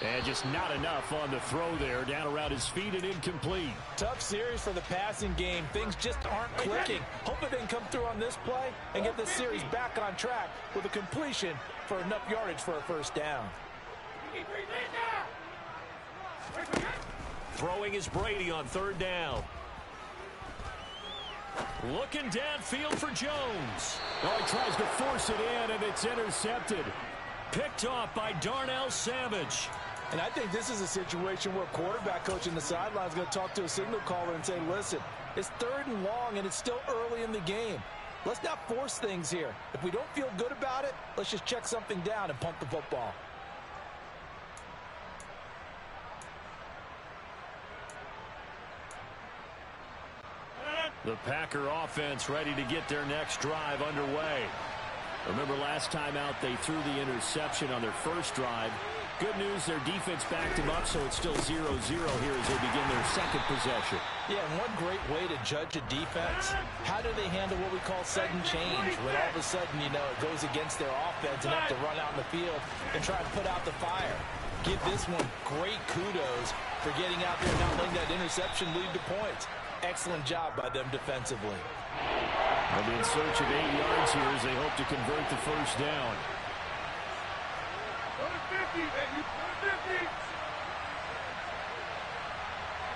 And just not enough on the throw there. Down around his feet and incomplete. Tough series for the passing game. Things just aren't clicking. Hopefully they can come through on this play and get this series back on track with a completion for enough yardage for a first down. Throwing is Brady on third down. Looking downfield for Jones. Oh, he tries to force it in, and it's intercepted. Picked off by Darnell Savage. And I think this is a situation where quarterback coach in the sideline is going to talk to a signal caller and say, listen, it's 3rd and long, and it's still early in the game. Let's not force things here. If we don't feel good about it, let's just check something down and punt the football. The Packer offense ready to get their next drive underway. Remember last time out they threw the interception on their first drive. Good news, their defense backed them up, so it's still 0-0 here as they begin their second possession. Yeah, and one great way to judge a defense, how do they handle what we call sudden change? When all of a sudden, you know, it goes against their offense and have to run out in the field and try to put out the fire. Give this one great kudos for getting out there and not letting that interception lead to points. Excellent job by them defensively. They'll be in search of 8 yards here as they hope to convert the first down. Go to 50, baby. Go to 50.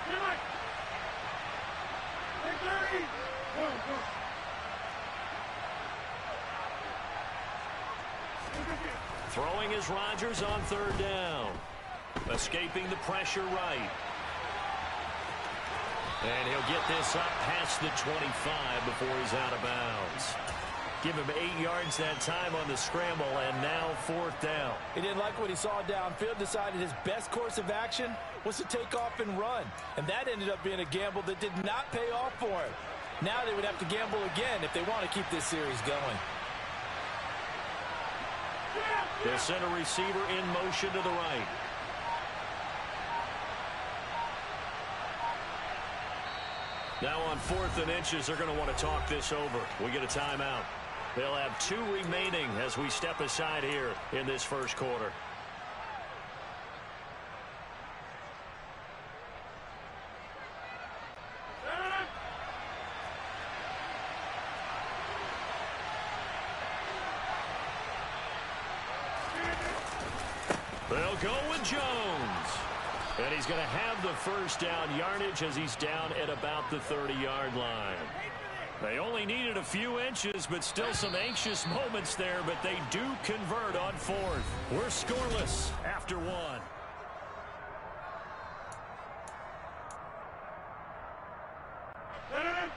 Get it. Take 30. Go, go. Throwing is Rodgers on third down. Escaping the pressure right. And he'll get this up past the 25 before he's out of bounds. Give him 8 yards that time on the scramble, and now 4th down. He didn't like what he saw downfield, decided his best course of action was to take off and run. And that ended up being a gamble that did not pay off for him. Now they would have to gamble again if they want to keep this series going. The center receiver in motion to the right. Now on 4th and inches, they're going to want to talk this over. We get a timeout. They'll have 2 remaining as we step aside here in this first quarter. They'll go with Jones. And he's going to have the first down yardage as he's down at about the 30-yard line. They only needed a few inches, but still some anxious moments there, but they do convert on 4th. We're scoreless after 1.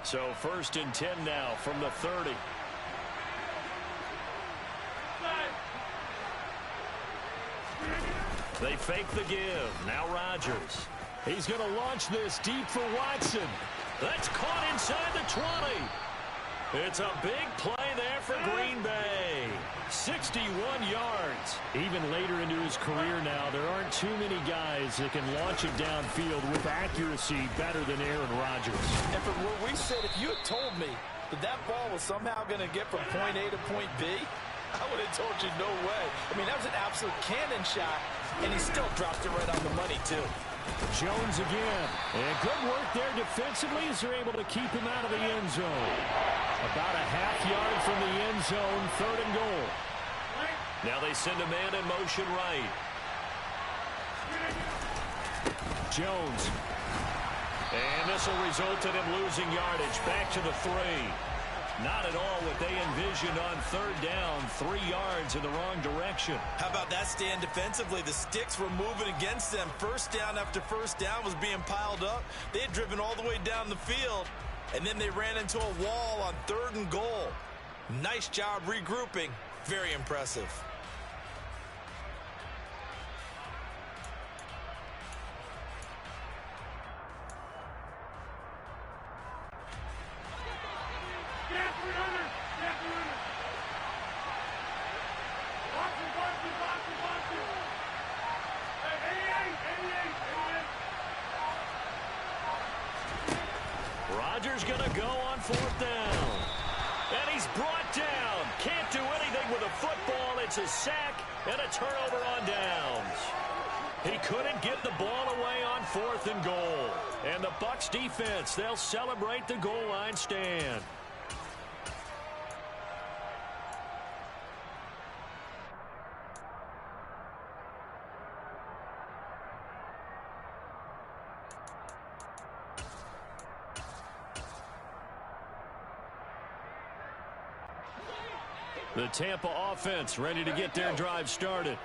So 1st and 10 now from the 30. They fake the give. Now Rodgers. He's going to launch this deep for Watson. That's caught inside the 20. It's a big play there for Green Bay. 61 yards. Even later into his career now, there aren't too many guys that can launch it downfield with accuracy better than Aaron Rodgers. And from where we sit, if you had told me that that ball was somehow going to get from point A to point B, I would have told you no way. I mean, that was an absolute cannon shot, and he still dropped it right on the money, too. Jones again. And good work there defensively as they're able to keep him out of the end zone. About a half yard from the end zone, 3rd and goal. Now they send a man in motion right. Jones. And this will result in him losing yardage. Back to the 3. Not at all what they envisioned on 3rd down. 3 yards in the wrong direction. How about that stand defensively? The sticks were moving against them. First down after first down was being piled up. They had driven all the way down the field, and then they ran into a wall on 3rd and goal. Nice job regrouping. Very impressive. Rodgers going to go on 4th down. And he's brought down. Can't do anything with a football. It's a sack and a turnover on downs. He couldn't get the ball away on 4th and goal. And the Bucs defense, they'll celebrate the goal line stand. The Tampa offense ready to get their drive started.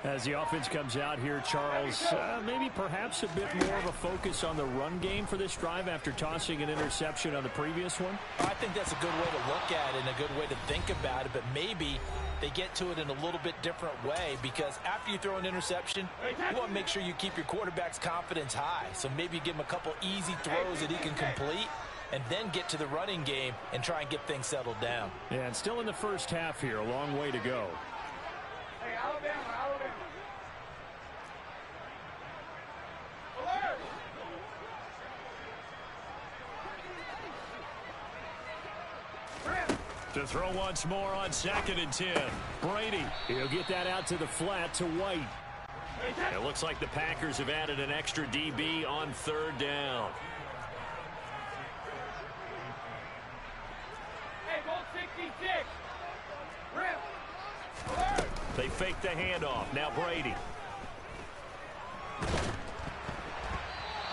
As the offense comes out here, Charles, maybe perhaps a bit more of a focus on the run game for this drive after tossing an interception on the previous one? I think that's a good way to look at it and a good way to think about it, but maybe they get to it in a little bit different way, because after you throw an interception, you want to make sure you keep your quarterback's confidence high. So maybe give him a couple easy throws that he can complete, and then get to the running game and try and get things settled down. Yeah, and still in the first half here, a long way to go. Hey, Alabama. To throw once more on 2nd and 10. Brady. He'll get that out to the flat to White. It looks like the Packers have added an extra DB on 3rd down. Hey, ball 66. They fake the handoff. Now Brady.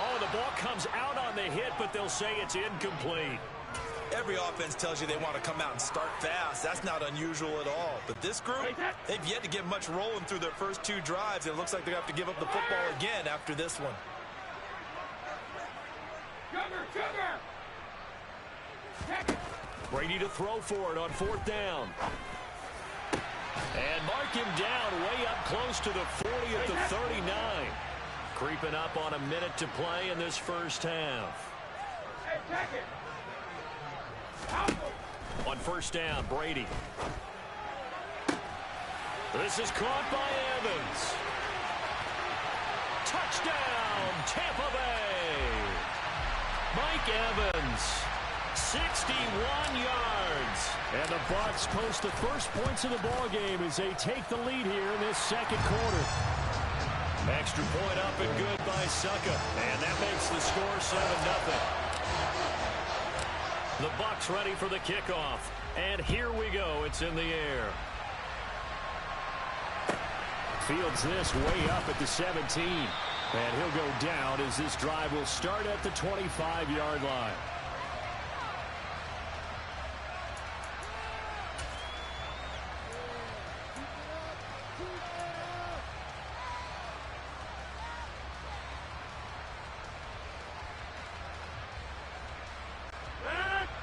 Oh, the ball comes out on the hit, but they'll say it's incomplete. Every offense tells you they want to come out and start fast. That's not unusual at all. But this group, they've yet to get much rolling through their first 2 drives. It looks like they're going to have to give up the football again after this one. Brady to throw for it on 4th down. And mark him down way up close to the 40 at the 39. Creeping up on a minute to play in this first half. On 1st down, Brady. This is caught by Evans. Touchdown, Tampa Bay. Mike Evans, 61 yards. And the Bucs post the first points of the ball game as they take the lead here in this 2nd quarter. Extra point up and good by Succa. And that makes the score 7-0. The Bucs ready for the kickoff. And here we go. It's in the air. Fields this way up at the 17. And he'll go down as this drive will start at the 25-yard line.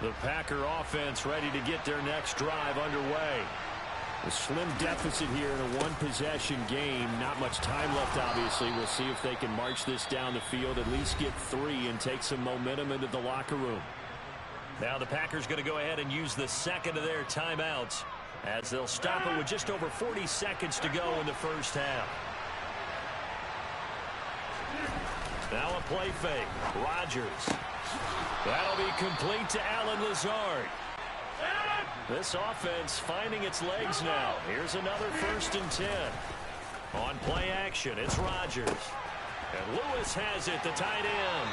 The Packer offense ready to get their next drive underway. A slim deficit here in a one-possession game. Not much time left, obviously. We'll see if they can march this down the field, at least get 3, and take some momentum into the locker room. Now the Packers going to go ahead and use the 2nd of their timeouts, as they'll stop it with just over 40 seconds to go in the first half. Now a play fake. Rodgers. That'll be complete to Allen Lazard. This offense finding its legs now. Here's another 1st and 10. On play action, it's Rodgers. And Lewis has it, the tight end.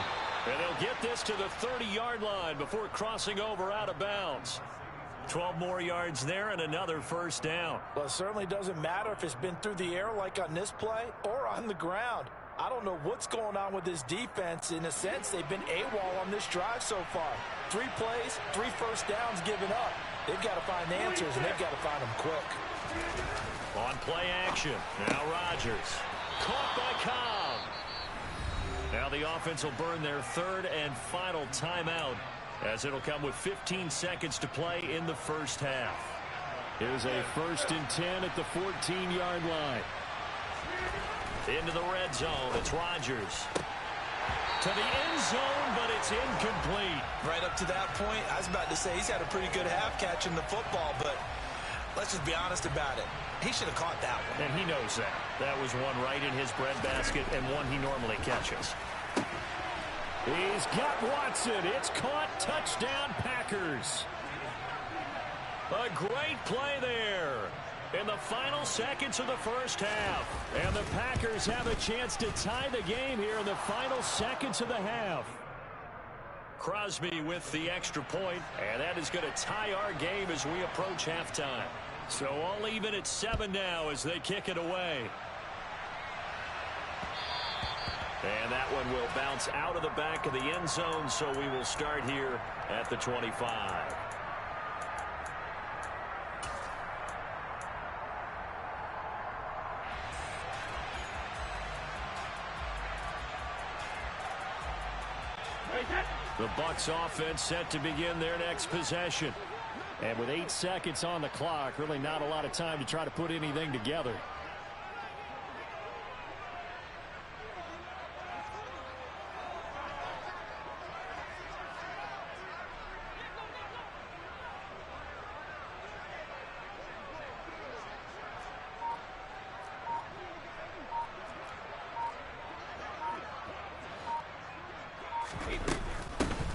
And they'll get this to the 30-yard line before crossing over out of bounds. 12 more yards there and another 1st down. Well, it certainly doesn't matter if it's been through the air like on this play or on the ground. I don't know what's going on with this defense. In a sense, they've been AWOL on this drive so far. 3 plays, 3 first downs given up. They've got to find answers, and they've got to find them quick. On play action, now Rodgers. Caught by Cobb. Now the offense will burn their 3rd and final timeout, as it'll come with 15 seconds to play in the first half. Here's a 1st and 10 at the 14-yard line. Into the red zone, it's Rodgers. To the end zone, but it's incomplete. Right up to that point, I was about to say he's had a pretty good half catching the football, but let's just be honest about it. He should have caught that one. And he knows that. That was one right in his breadbasket and one he normally catches. He's got Watson. It's caught. Touchdown, Packers. A great play there. in the final seconds of the first half. And the Packers have a chance to tie the game here in the final seconds of the half. Crosby with the extra point, and that is going to tie our game as we approach halftime. So all even at 7 now as they kick it away. And that one will bounce out of the back of the end zone, so we will start here at the 25. The Bucs offense set to begin their next possession. And with 8 seconds on the clock, really not a lot of time to try to put anything together.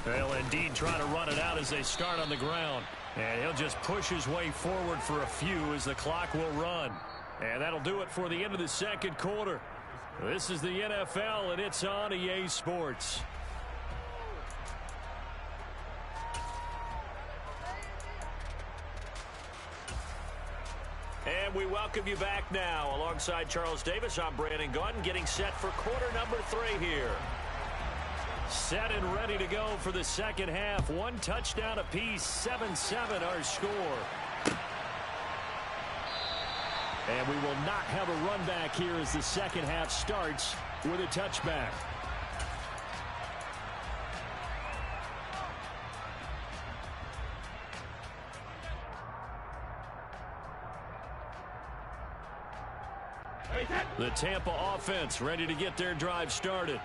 They'll indeed try to run it out as they start on the ground. And he'll just push his way forward for a few as the clock will run. And that'll do it for the end of the second quarter. This is the NFL, and it's on EA Sports. And we welcome you back now. Alongside Charles Davis, I'm Brandon Gaudin, getting set for quarter number 3 here. Set and ready to go for the second half. 1 touchdown apiece, 7-7 our score. And we will not have a run back here as the second half starts with a touchback. The Tampa offense ready to get their drive started.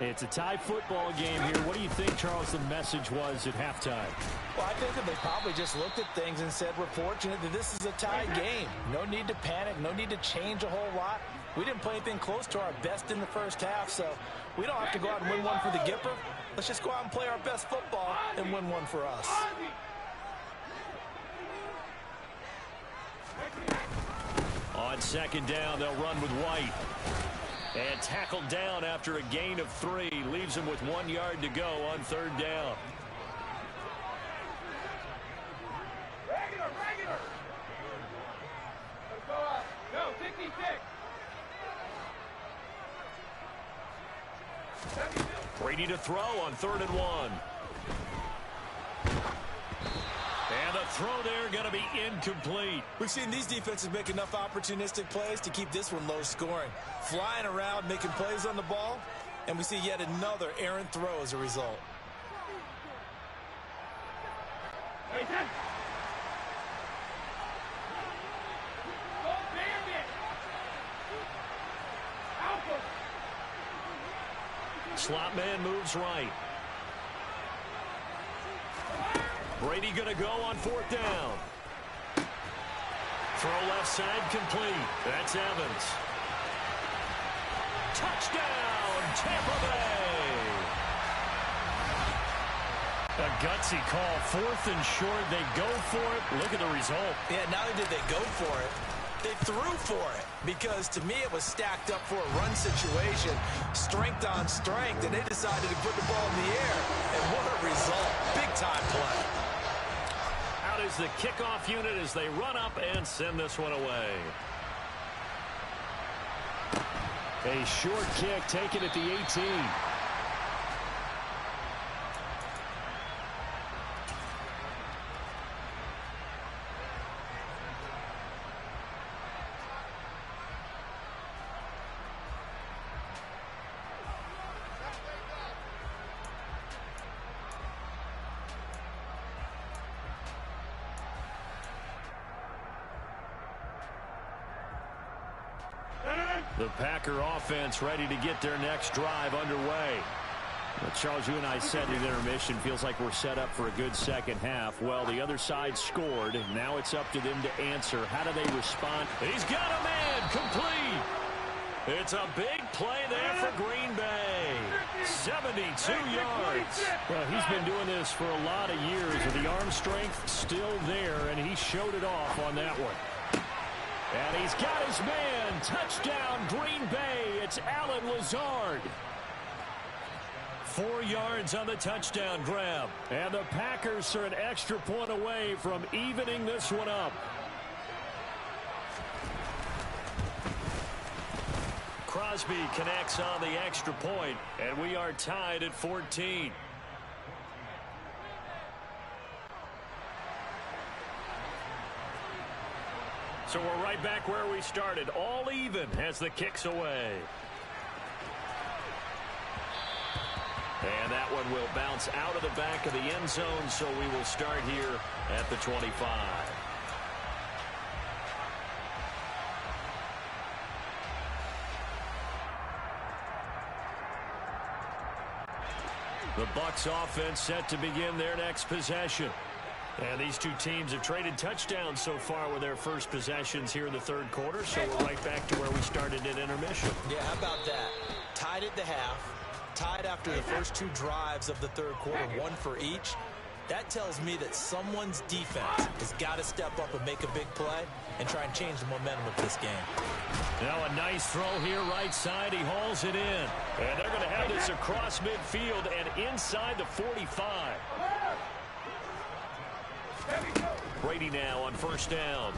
It's a tie football game here. What do you think, Charles, the message was at halftime? Well, I think that they probably just looked at things and said, we're fortunate that this is a tie game. No need to panic. No need to change a whole lot. We didn't play anything close to our best in the first half, so we don't have to go out and win one for the Gipper. Let's just go out and play our best football and win one for us. On second down, they'll run with White. And tackled down after a gain of 3. Leaves him with 1 yard to go on third down. Regular. Let's go up. Go, 66. Brady to throw on 3rd and 1. And the throw there going to be incomplete. We've seen these defenses make enough opportunistic plays to keep this one low scoring. Flying around, making plays on the ball, and we see yet another errant throw as a result. Slot man moves right. Brady going to go on 4th down. Throw left side complete. That's Evans. Touchdown, Tampa Bay. A gutsy call. 4th and short. They go for it. Look at the result. Yeah, not only did they go for it, they threw for it. Because to me, it was stacked up for a run situation. Strength on strength. And they decided to put the ball in the air. And what a result. Big-time play. Out is the kickoff unit as they run up and send this one away. A short kick taken at the 18. The Packer offense ready to get their next drive underway. Well, Charles, you and I said at intermission, feels like we're set up for a good second half. Well, the other side scored. Now it's up to them to answer. How do they respond? He's got a man complete. It's a big play there for Green Bay. 72 yards. Well, he's been doing this for a lot of years, with the arm strength still there, and he showed it off on that one. And he's got his man. Touchdown, Green Bay. It's Allen Lazard. 4 yards on the touchdown grab. And the Packers are an extra point away from evening this one up. Crosby connects on the extra point, and we are tied at 14. So we're right back where we started, all even as the kick's away. And that one will bounce out of the back of the end zone, so we will start here at the 25. The Bucs offense set to begin their next possession. And these two teams have traded touchdowns so far with their first possessions here in the third quarter, so we're right back to where we started at intermission. Yeah, how about that? Tied at the half, tied after the first 2 drives of the third quarter, 1 for each. That tells me that someone's defense has got to step up and make a big play and try and change the momentum of this game. Now a nice throw here right side. He hauls it in. And they're going to have this across midfield and inside the 45. Brady now on first down.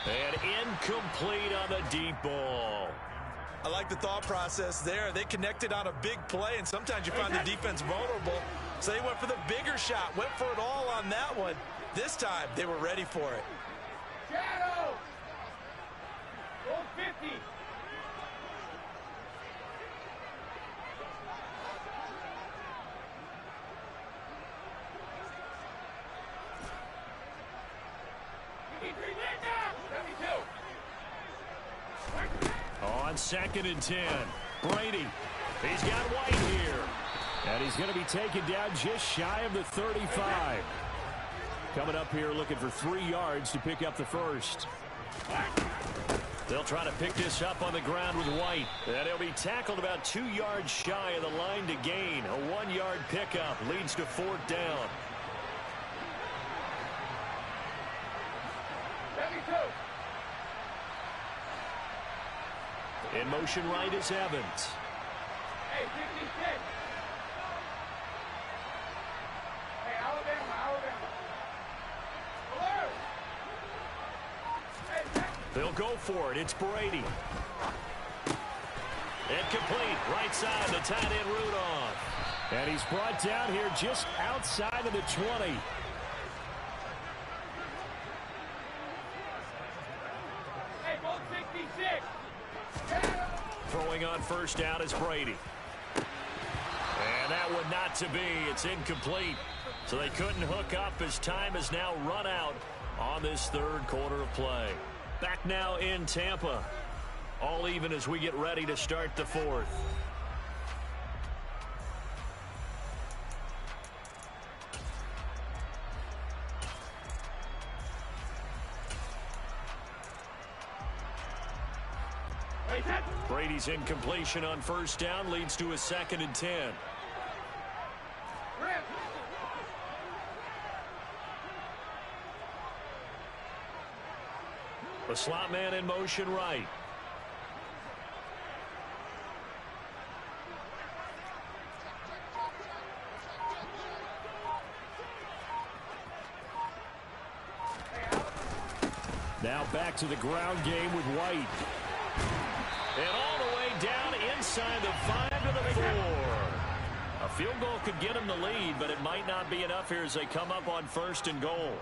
And incomplete on the deep ball. I like the thought process there. They connected on a big play, and sometimes you find the defense vulnerable. So they went for the bigger shot, went for it all on that one. This time, they were ready for it. Shadow! Goal 50. On 2nd and 10. Brady. He's got White here. And he's going to be taken down just shy of the 35. Coming up here looking for 3 yards to pick up the first. They'll try to pick this up on the ground with White. And he'll be tackled about 2 yards shy of the line to gain. A 1-yard pickup leads to 4th down. In motion right is Evans. Hey, 56. Hey, Alabama. They'll go for it. It's Brady. Incomplete. Right side, the tight end Rudolph. And he's brought down here just outside of the 20. Hey, ball 66. Throwing on first down is Brady. And that one not to be. It's incomplete. So they couldn't hook up as time has now run out on this third quarter of play. Back now in Tampa. All even as we get ready to start the fourth. Brady's incompletion on first down leads to a 2nd and 10. The slot man in motion right. Now back to the ground game with White. And all the way down inside the 5 to the 4. A field goal could get them the lead, but it might not be enough here as they come up on 1st and goal.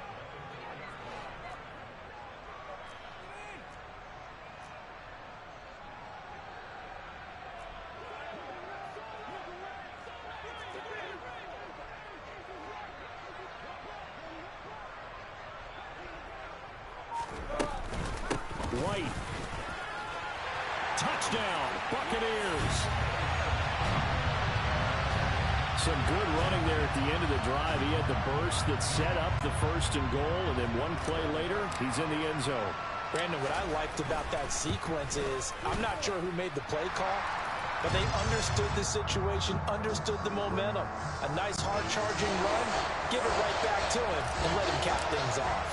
White. Touchdown, Buccaneers. Some good running there at the end of the drive. He had the burst that set up the 1st and goal, and then one play later, he's in the end zone. Brandon, what I liked about that sequence is, I'm not sure who made the play call, but they understood the situation, understood the momentum. A nice hard-charging run, give it right back to him, and let him cap things off.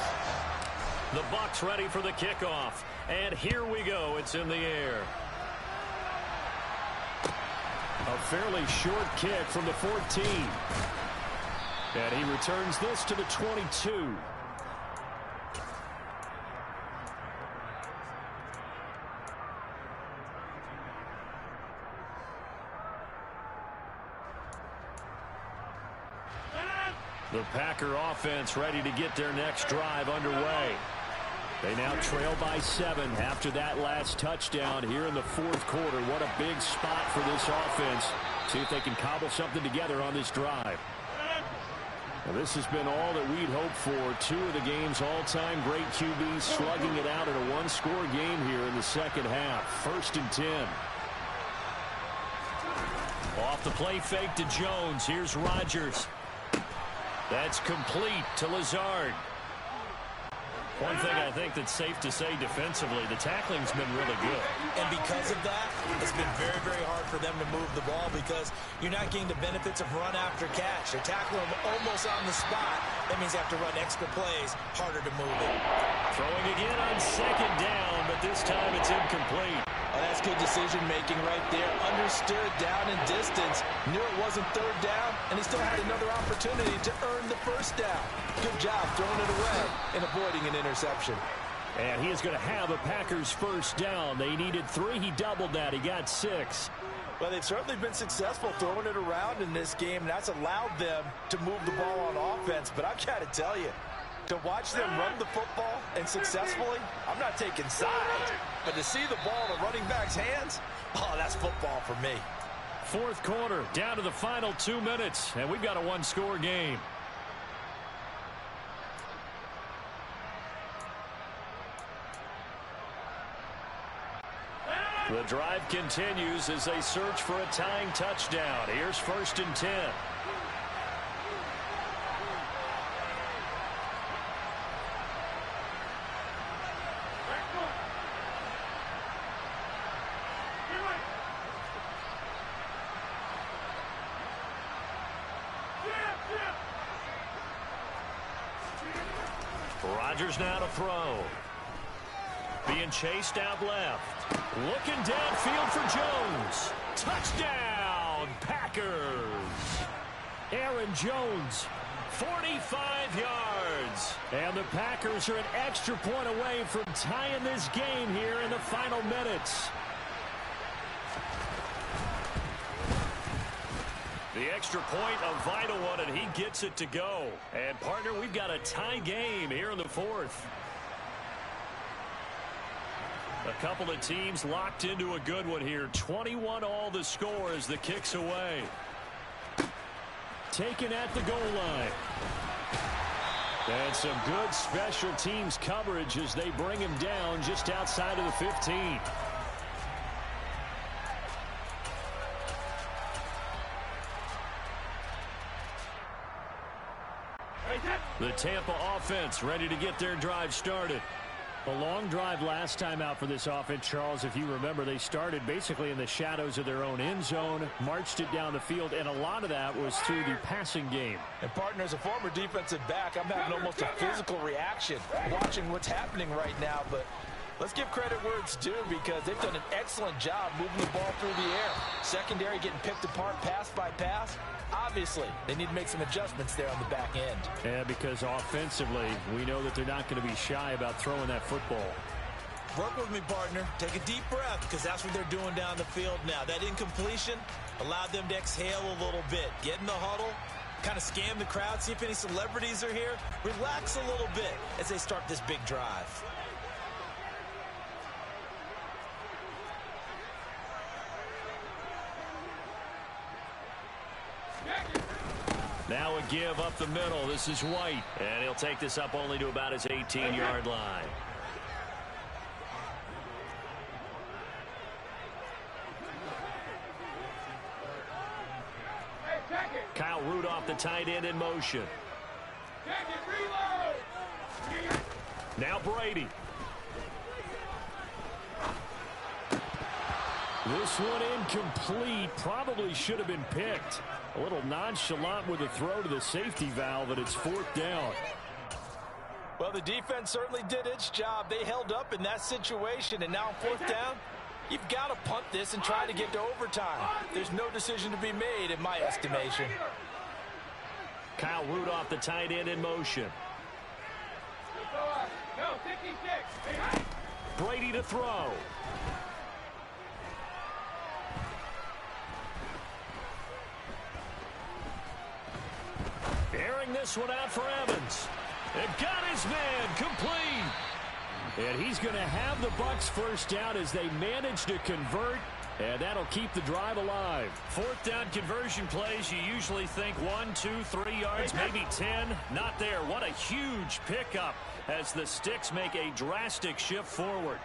The Bucs ready for the kickoff. And here we go. It's in the air. A fairly short kick from the 14. And he returns this to the 22. The Packer offense ready to get their next drive underway. They now trail by 7 after that last touchdown here in the fourth quarter. What a big spot for this offense. See if they can cobble something together on this drive. Now, this has been all that we'd hoped for. 2 of the game's all-time great QBs slugging it out in a one-score game here in the second half. 1st and 10. Off the play fake to Jones. Here's Rodgers. That's complete to Lazard. One thing I think that's safe to say defensively, the tackling's been really good. And because of that, it's been very, very hard for them to move the ball because you're not getting the benefits of run after catch. They're tackling them almost on the spot. That means they have to run extra plays, harder to move it. Throwing again on 2nd down, but this time it's incomplete. Oh, that's good decision-making right there. Understood down and distance. Knew it wasn't 3rd down, and he still had another opportunity to earn the 1st down. Good job throwing it away and avoiding an interception. And he is going to have a Packers 1st down. They needed 3. He doubled that. He got 6. Well, they've certainly been successful throwing it around in this game, and that's allowed them to move the ball on offense. But I've got to tell you, to watch them run the football and successfully, I'm not taking sides. But to see the ball in the running back's hands, oh, that's football for me. 4th quarter, down to the final 2 minutes, and we've got a one-score game. The drive continues as they search for a tying touchdown. Here's 1st and 10. Rodgers now to throw. Being chased out left. Looking downfield for Jones. Touchdown, Packers. Aaron Jones, 45 yards. And the Packers are an extra point away from tying this game here in the final minutes. The extra point, a vital one, and he gets it to go. And, partner, we've got a tie game here in the 4th. A couple of teams locked into a good one here. 21 all the score as the kick's away. Taken at the goal line. And some good special teams coverage as they bring him down just outside of the 15. The Tampa offense ready to get their drive started. A long drive last time out for this offense, Charles. If you remember, they started basically in the shadows of their own end zone, marched it down the field, and a lot of that was through the passing game. And, partner, as a former defensive back, I'm having almost a physical reaction watching what's happening right now. But let's give credit where it's due because they've done an excellent job moving the ball through the air. Secondary getting picked apart pass by pass. Obviously, they need to make some adjustments there on the back end. Yeah, because offensively, we know that they're not going to be shy about throwing that football. Work with me, partner. Take a deep breath because that's what they're doing down the field now. That incompletion allowed them to exhale a little bit. Get in the huddle, kind of scan the crowd, see if any celebrities are here. Relax a little bit as they start this big drive. Now a give up the middle. This is White. And he'll take this up only to about his 18-yard line. Kyle Rudolph, the tight end, in motion. Now Brady. This one incomplete. Probably should have been picked. A little nonchalant with a throw to the safety valve, but it's 4th down. Well, the defense certainly did its job. They held up in that situation, and now on fourth down, you've got to punt this and try to get to overtime. There's no decision to be made in my estimation. Kyle Rudolph, the tight end, in motion. No, 56. Brady to throw. Airing this one out for Evans. It got his man complete. And he's going to have the Bucs first down as they manage to convert. And that'll keep the drive alive. Fourth down conversion plays, you usually think 1, 2, 3 yards, maybe 10. Not there. What a huge pickup as the Sticks make a drastic shift forward.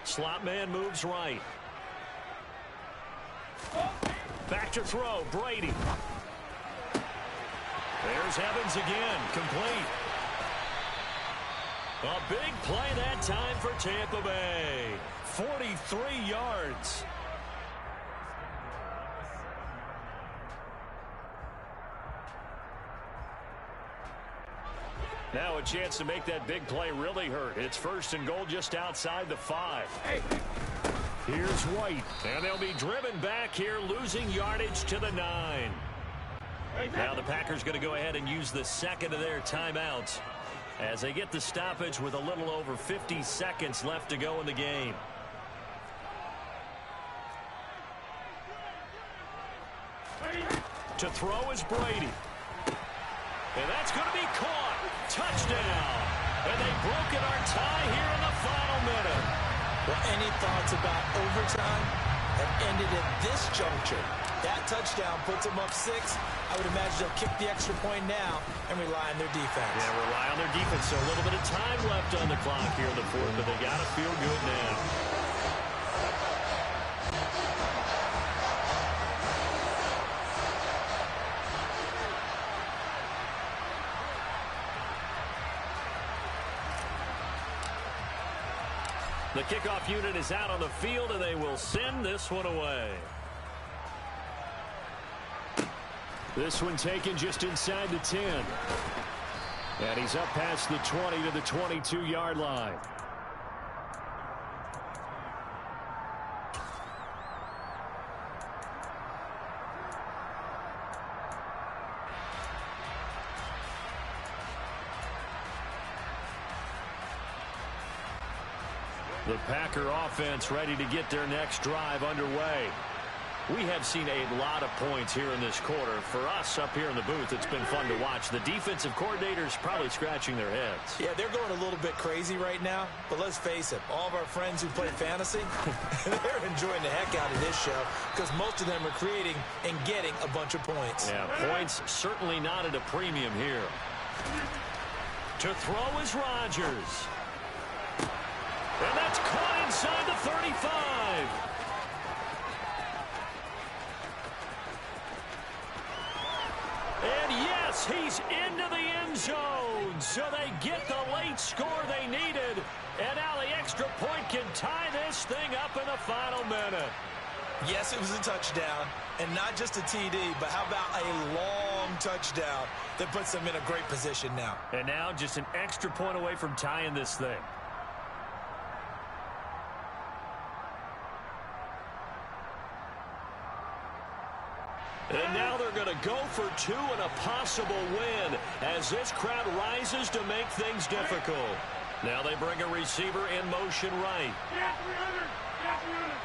Slot man moves right. Back to throw, Brady. There's Evans again, complete. A big play that time for Tampa Bay. 43 yards. Now a chance to make that big play really hurt. It's first and goal just outside the 5. Here's White, and they'll be driven back here, losing yardage to the 9. Now the Packers going to go ahead and use the second of their timeouts as they get the stoppage with a little over 50 seconds left to go in the game. To throw is Brady. And that's going to be caught. Touchdown. And they've broken our tie here in the final minute. Well, any thoughts about overtime have ended at this juncture. That touchdown puts them up 6. I would imagine they'll kick the extra point now and rely on their defense. Yeah, rely on their defense. So a little bit of time left on the clock here in the fourth, but they got to feel good now. The kickoff unit is out on the field, and they will send this one away. This one taken just inside the 10. And he's up past the 20 to the 22-yard line. The Packer offense ready to get their next drive underway. We have seen a lot of points here in this quarter. For us up here in the booth, it's been fun to watch. The defensive coordinators probably scratching their heads. Yeah, they're going a little bit crazy right now. But let's face it, all of our friends who play fantasy, they're enjoying the heck out of this show because most of them are creating and getting a bunch of points. Yeah, points certainly not at a premium here. To throw is Rodgers. And that's caught inside the 35. And yes, he's into the end zone. So they get the late score they needed. And now the extra point can tie this thing up in the final minute. Yes, it was a touchdown. And not just a TD, but how about a long touchdown that puts them in a great position now. And now just an extra point away from tying this thing. And now they're going to go for 2 and a possible win as this crowd rises to make things difficult. Now they bring a receiver in motion right. Yeah, 300. Yeah, 300.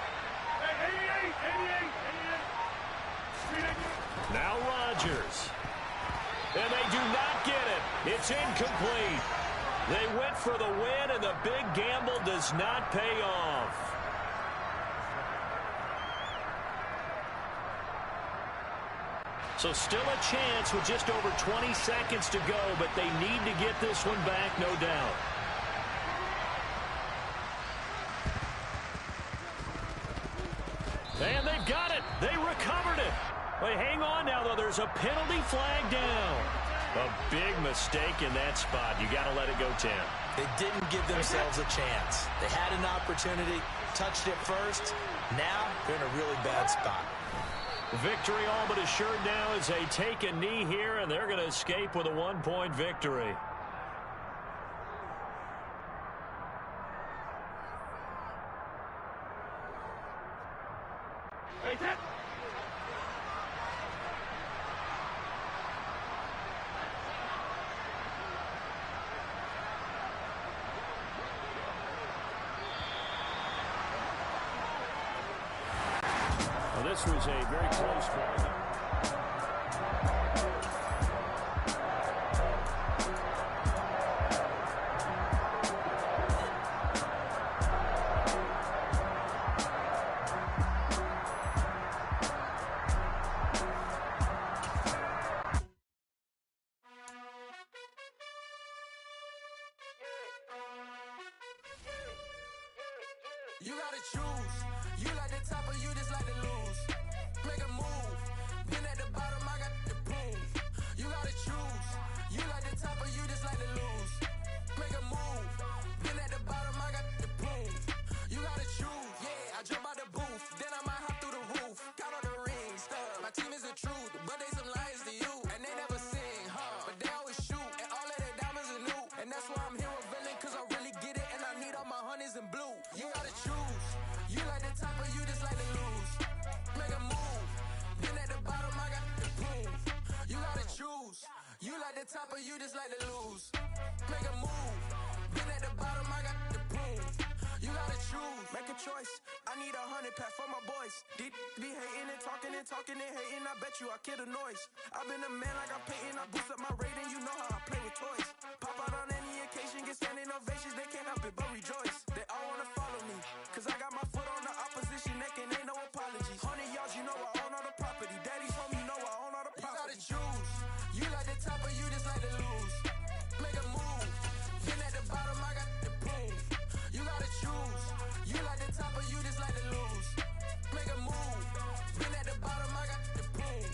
Hey, 88. Now Rodgers. And they do not get it. It's incomplete. They went for the win, and the big gamble does not pay off. So still a chance with just over 20 seconds to go, but they need to get this one back, no doubt. And they've got it. They recovered it. Wait, hang on now, though. There's a penalty flag down. A big mistake in that spot. You got to let it go, Tim. They didn't give themselves a chance. They had an opportunity, touched it first. Now they're in a really bad spot. Victory all but assured now as they take a knee here, and they're going to escape with a 1-point victory. This was a very close one. You gotta choose. You like the top or you just like to lose. Make a move. Been at the bottom, I got the prove. You gotta choose. You like the top or you just like to lose. Make a move. Been at the bottom, I got the prove. You gotta choose. Yeah, I jump out the booth, then I might hop through the roof. Count on the rings, stuff. My team is the truth, but they some liars to you. And they never sing, huh? But they always shoot, and all of their diamonds are new. And that's why I'm here with Villain, cause I really get it, and I need all my honeys in blue. You gotta choose. You like the top or you just like to lose. Make a move. Been at the bottom, I got the proof. You gotta choose. You like the top or you just like to lose. Make a move. Been at the bottom, I got the proof. You gotta choose. Make a choice. I need 100 pack for my boys. Be hating and talking and hating. I bet you I kill the noise. I've been a man like I'm Peyton. I boost up my rating. You know how I play with toys. Pop out on any occasion, get standing ovations. They can't help it but rejoice. They all wanna follow me, cause I got my foot on the opposition neck and ain't no apologies. 100 yards, you know I own all the property. Daddy's home, you know I own all the property. You gotta choose. You like the top or you just like to lose. Make a move. Been at the bottom, I got the proof. You gotta choose. You like the top or you just like to lose. Make a move. Been at the bottom, I got the proof.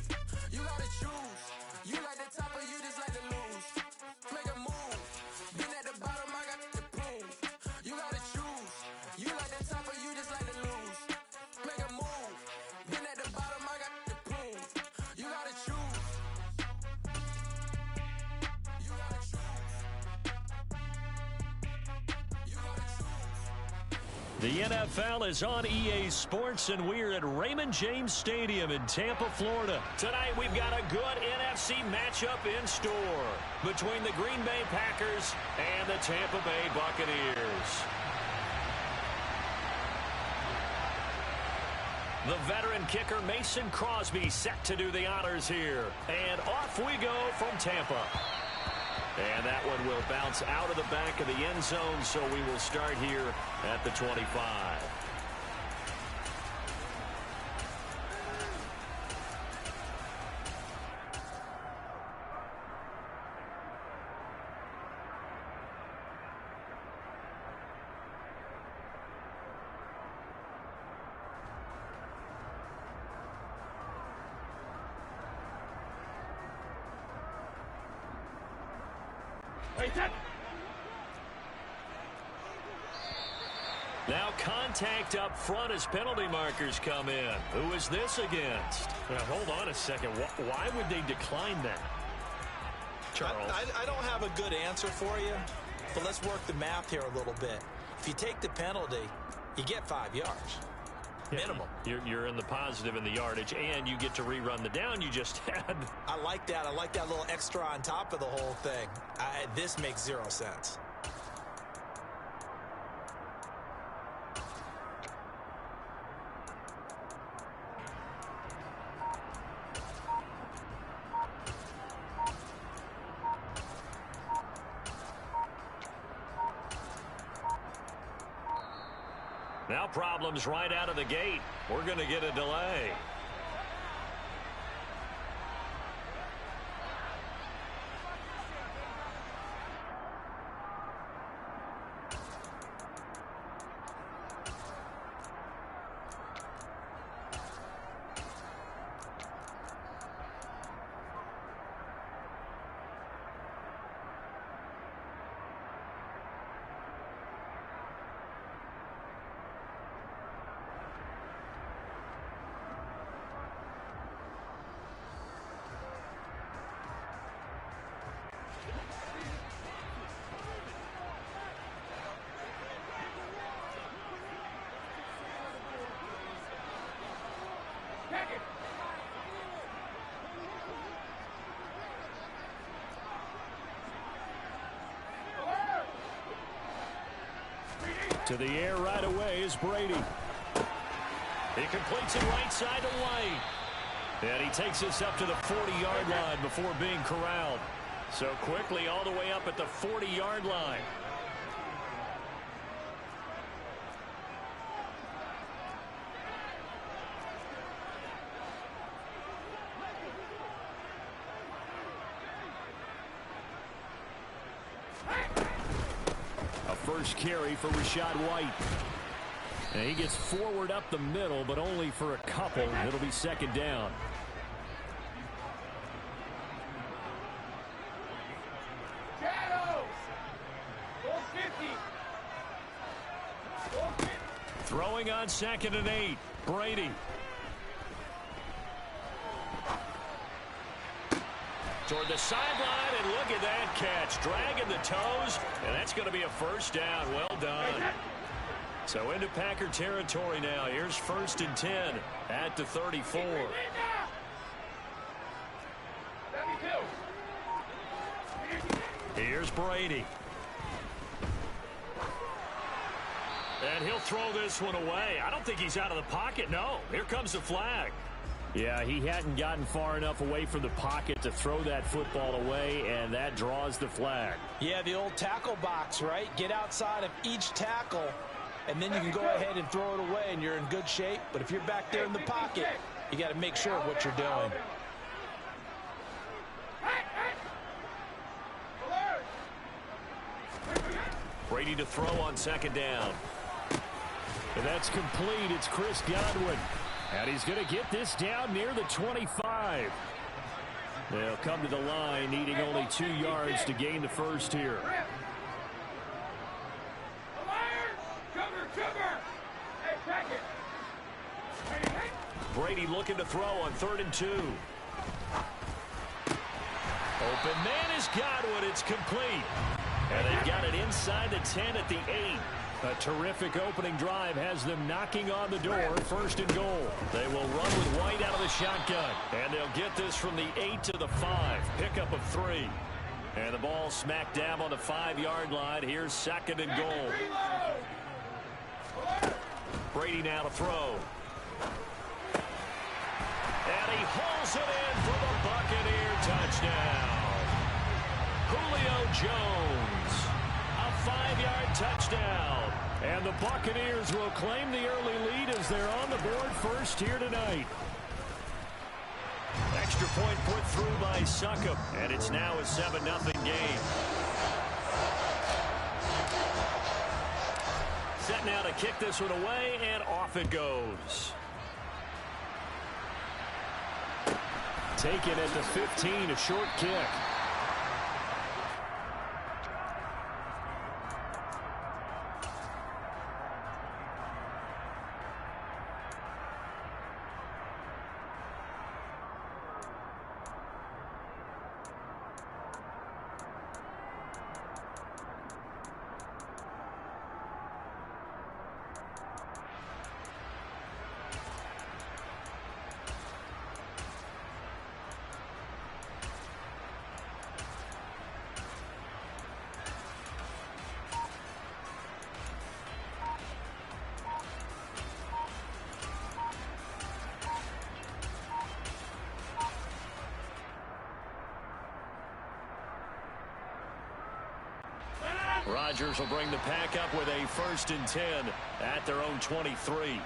You gotta choose. You like the top or you just like to lose. Make a move. Been at the bottom, I got the proof. You gotta choose. You like the top or you just like to lose. Make a move. Been at the bottom, I got the proof. You gotta choose. You gotta choose. You gotta choose. The NFL is on EA Sports, and we're at Raymond James Stadium in Tampa, Florida. Tonight, we've got a good NFC matchup in store between the Green Bay Packers and the Tampa Bay Buccaneers. The veteran kicker Mason Crosby set to do the honors here. And off we go from Tampa. And that one will bounce out of the back of the end zone, so we will start here at the 25. Now contact up front as penalty markers come in. Who is this against? Now, hold on a second. Why would they decline that? Charles? I don't have a good answer for you, but let's work the math here a little bit. If you take the penalty, you get 5 yards. Minimum. You're in the positive in the yardage, and you get to rerun the down you just had. I like that. I like that little extra on top of the whole thing. This makes 0 sense. Now problems right out of the gate. We're going to get a delay. To the air right away is Brady. He completes it right side to White. And he takes this up to the 40-yard line before being corralled. So quickly all the way up at the 40-yard line. A first carry for Rachaad White. And he gets forward up the middle, but only for a couple. It'll be second down. Throwing on 2nd and 8. Brady. Toward the sideline, and look at that catch. Dragging the toes, and that's going to be a first down. Well done. So into Packer territory now. Here's 1st and 10 at the 34. Here's Brady. And he'll throw this one away. I don't think he's out of the pocket. No, here comes the flag. Yeah, he hadn't gotten far enough away from the pocket to throw that football away, and that draws the flag. Yeah, the old tackle box, right? Get outside of each tackle, and then you can go ahead and throw it away, and you're in good shape. But if you're back there in the pocket, you got to make sure of what you're doing. Brady to throw on 2nd down. And that's complete. It's Chris Godwin. And he's going to get this down near the 25. They'll come to the line, needing only 2 yards to gain the first here. Brady looking to throw on 3rd and 2. Open man is Godwin. It's complete. And they've got it inside the 10 at the 8. A terrific opening drive has them knocking on the door. 1st and goal. They will run with White out of the shotgun. And they'll get this from the 8 to the 5. Pickup of 3. And the ball smack dab on the 5-yard line. Here's 2nd and goal. Brady now to throw. And he hauls it in for the Buccaneer touchdown. Julio Jones. A 5-yard touchdown. And the Buccaneers will claim the early lead as they're on the board first here tonight. Extra point put through by Succop. And it's now a 7-0 game. Set now to kick this one away, and off it goes. Taken at the 15, a short kick. Rodgers will bring the Pack up with a 1st and 10 at their own 23.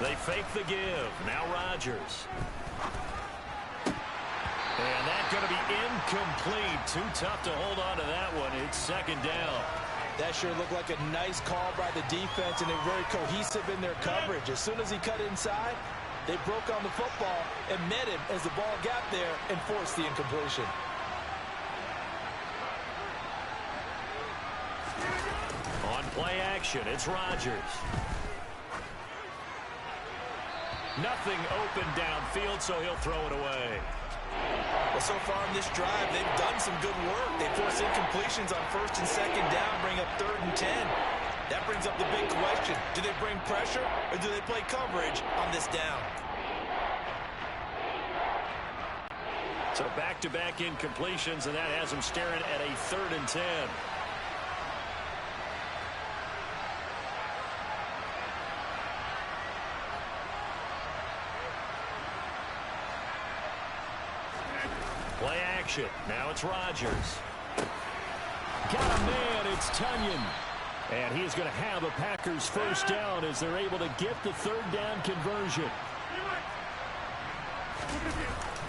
They fake the give. Now Rodgers. And that's going to be incomplete. Too tough to hold on to that one. It's 2nd down. That sure looked like a nice call by the defense, and they're very cohesive in their coverage. As soon as he cut inside, they broke on the football and met him as the ball got there and forced the incompletion. On play action, it's Rodgers. Nothing open downfield, so he'll throw it away. Well, so far in this drive, they've done some good work. They force incompletions on 1st and 2nd down, bring up 3rd and 10. That brings up the big question. Do they bring pressure or do they play coverage on this down? So back-to-back incompletions, and that has him staring at a 3rd and 10. Play action. Now it's Rodgers. Got a man. It's Tunyon. And he is going to have a Packers first down as they're able to get the 3rd down conversion.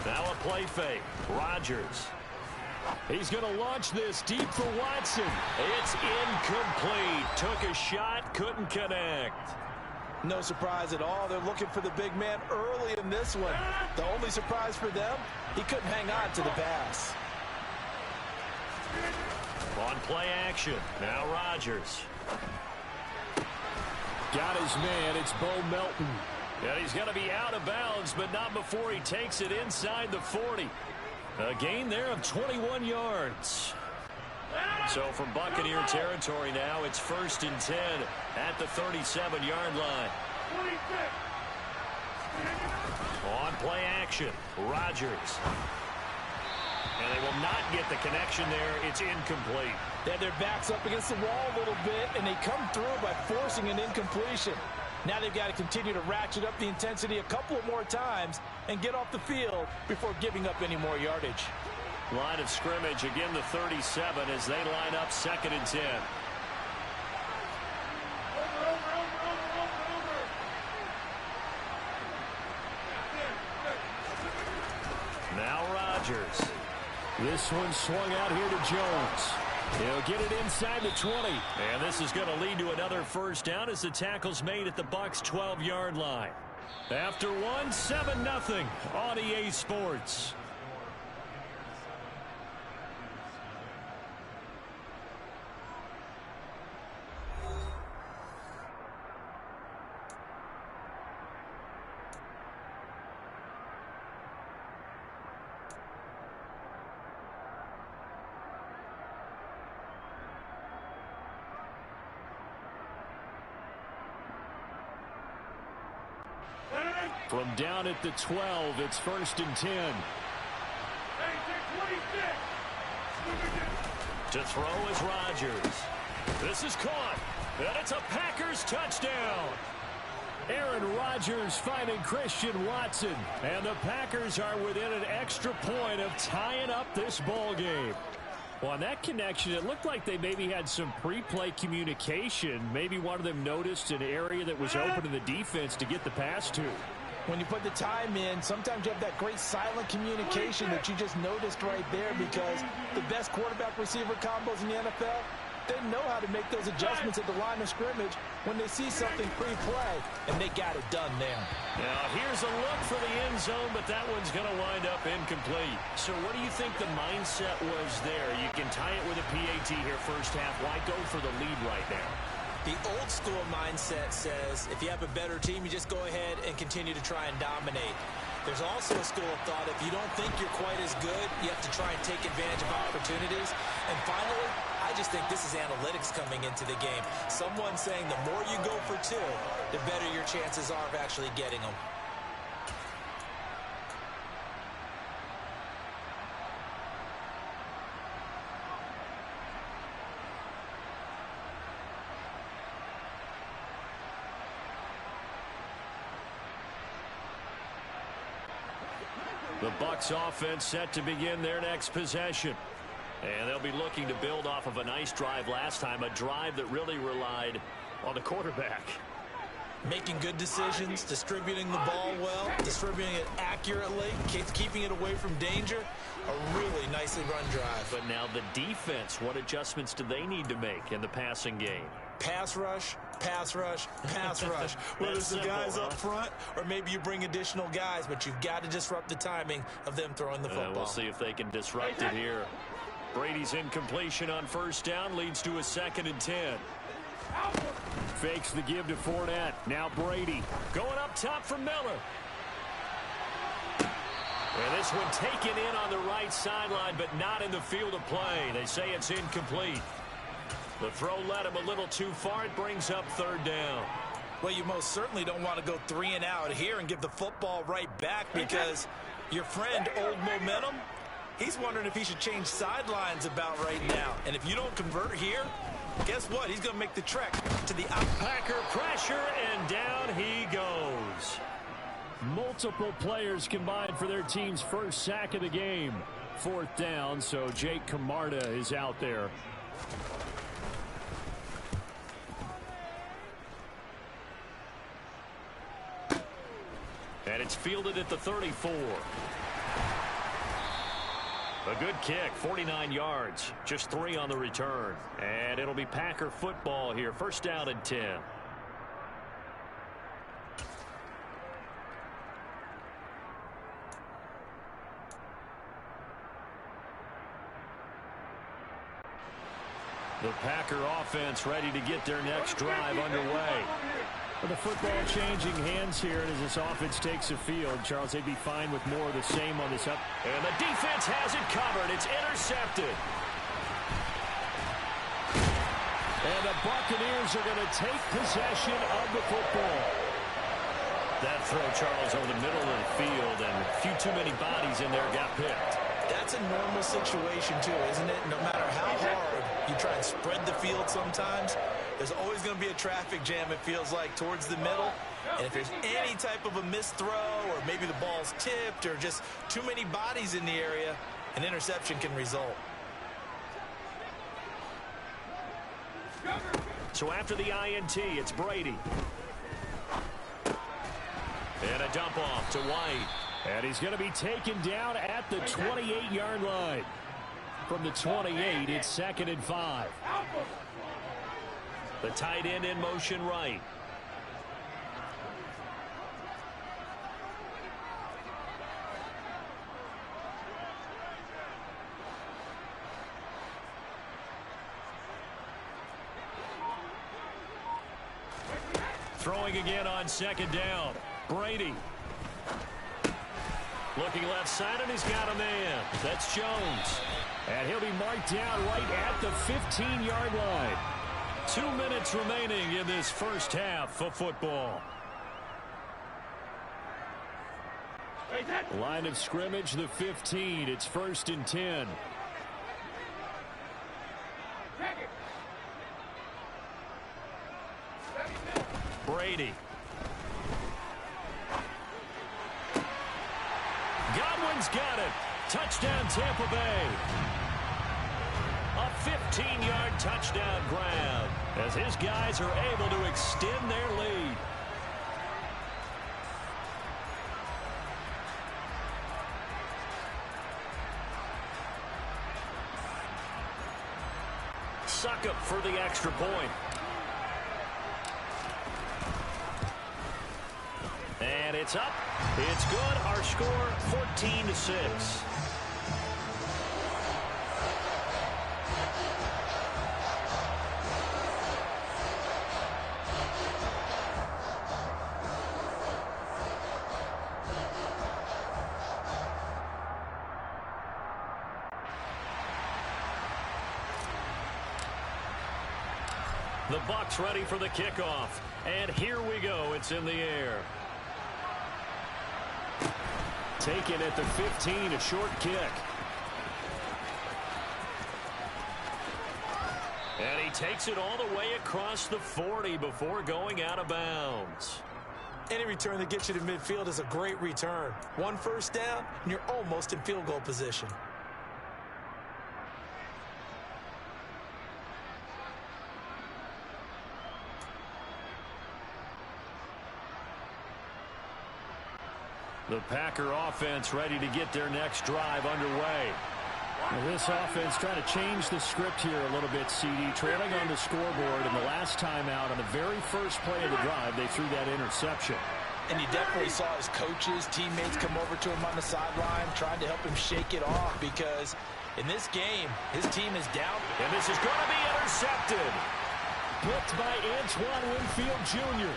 Now a play fake. Rodgers. He's going to launch this deep for Watson. It's incomplete. Took a shot, couldn't connect. No surprise at all. They're looking for the big man early in this one. The only surprise for them, he couldn't hang on to the pass. On play action. Now Rodgers. Got his man. It's Bo Melton. And he's going to be out of bounds, but not before he takes it inside the 40. A gain there of 21 yards. So from Buccaneer territory now, it's 1st and 10 at the 37-yard line. On play action, Rodgers. And they will not get the connection there. It's incomplete. They have their backs up against the wall a little bit, and they come through by forcing an incompletion. Now they've got to continue to ratchet up the intensity a couple of more times and get off the field before giving up any more yardage. Line of scrimmage, again the 37 as they line up 2nd and 10. Now Rodgers. This one swung out here to Jones. He'll get it inside the 20. And this is going to lead to another first down as the tackle's made at the Bucs' 12-yard line. After one, 7-0 on EA Sports. From down at the 12, it's 1st and 10. To throw is Rodgers. This is caught, and it's a Packers touchdown. Aaron Rodgers finding Christian Watson, and the Packers are within an extra point of tying up this ball game. Well, on that connection, it looked like they maybe had some pre-play communication. Maybe one of them noticed an area that was open in the defense to get the pass to. When you put the time in, sometimes you have that great silent communication that you just noticed right there, because the best quarterback-receiver combos in the NFL, they know how to make those adjustments at the line of scrimmage when they see something pre-play, and they got it done there. Now, here's a look for the end zone, but that one's going to wind up incomplete. So what do you think the mindset was there? You can tie it with a PAT here first half. Why go for the lead right now? The old school mindset says if you have a better team, you just go ahead and continue to try and dominate. There's also a school of thought, if you don't think you're quite as good, you have to try and take advantage of opportunities. And finally, I just think this is analytics coming into the game. Someone saying the more you go for two, the better your chances are of actually getting them. The Bucs offense set to begin their next possession. And they'll be looking to build off of a nice drive last time, a drive that really relied on the quarterback. Making good decisions, distributing the ball well, distributing it accurately, keeping it away from danger. A really nicely run drive. But now the defense, what adjustments do they need to make in the passing game? Pass rush, pass rush, pass rush. Whether it's the guys up front or maybe you bring additional guys, but you've got to disrupt the timing of them throwing the football. We'll see if they can disrupt it here. Brady's incompletion on first down leads to a 2nd and 10. Fakes the give to Fournette. Now Brady going up top for Miller. And this one taken in on the right sideline, but not in the field of play. They say it's incomplete. The throw led him a little too far. It brings up third down. Well, you most certainly don't want to go 3 and out here and give the football right back, because your friend, Old Momentum, he's wondering if he should change sidelines about right now. And if you don't convert here, guess what? He's going to make the trek to the out. Packer pressure, and down he goes. Multiple players combined for their team's first sack of the game. 4th down, so Jake Camarda is out there. And it's fielded at the 34. A good kick, 49 yards, just 3 on the return. And it'll be Packer football here, 1st down and 10. The Packer offense ready to get their next drive underway. With the football changing hands here, and as this offense takes the field, Charles, they'd be fine with more of the same on this up. And the defense has it covered. It's intercepted. And the Buccaneers are going to take possession of the football. That throw, Charles, over the middle of the field, and a few too many bodies in there got picked. That's a normal situation, too, isn't it? No matter how hard you try and spread the field sometimes, there's always going to be a traffic jam, it feels like, towards the middle. And if there's any type of a missed throw, or maybe the ball's tipped, or just too many bodies in the area, an interception can result. So after the INT, it's Brady. And a dump off to White. And he's going to be taken down at the 28-yard line. From the 28, it's 2nd and 5. The tight end in motion right. Throwing again on 2nd down. Brady. Looking left side, and he's got a man. That's Jones. And he'll be marked down right at the 15-yard line. 2 minutes remaining in this first half of football. Line of scrimmage, the 15. It's 1st and 10. Brady. Godwin's got it. Touchdown, Tampa Bay. A 15-yard touchdown grab as his guys are able to extend their lead. Succop for the extra point. And it's up. It's good. Our score, 14-6. The Bucs ready for the kickoff. And here we go. It's in the air. Taken at the 15, a short kick. And he takes it all the way across the 40 before going out of bounds. Any return that gets you to midfield is a great return. 1 first down, and you're almost in field goal position. The Packer offense ready to get their next drive underway. Well, this offense trying to change the script here a little bit, CD. Trailing on the scoreboard, and the last time out on the very first play of the drive, they threw that interception. And you definitely saw his coaches, teammates come over to him on the sideline, trying to help him shake it off, because in this game, his team is down. And this is going to be intercepted. picked by Antoine Winfield Jr.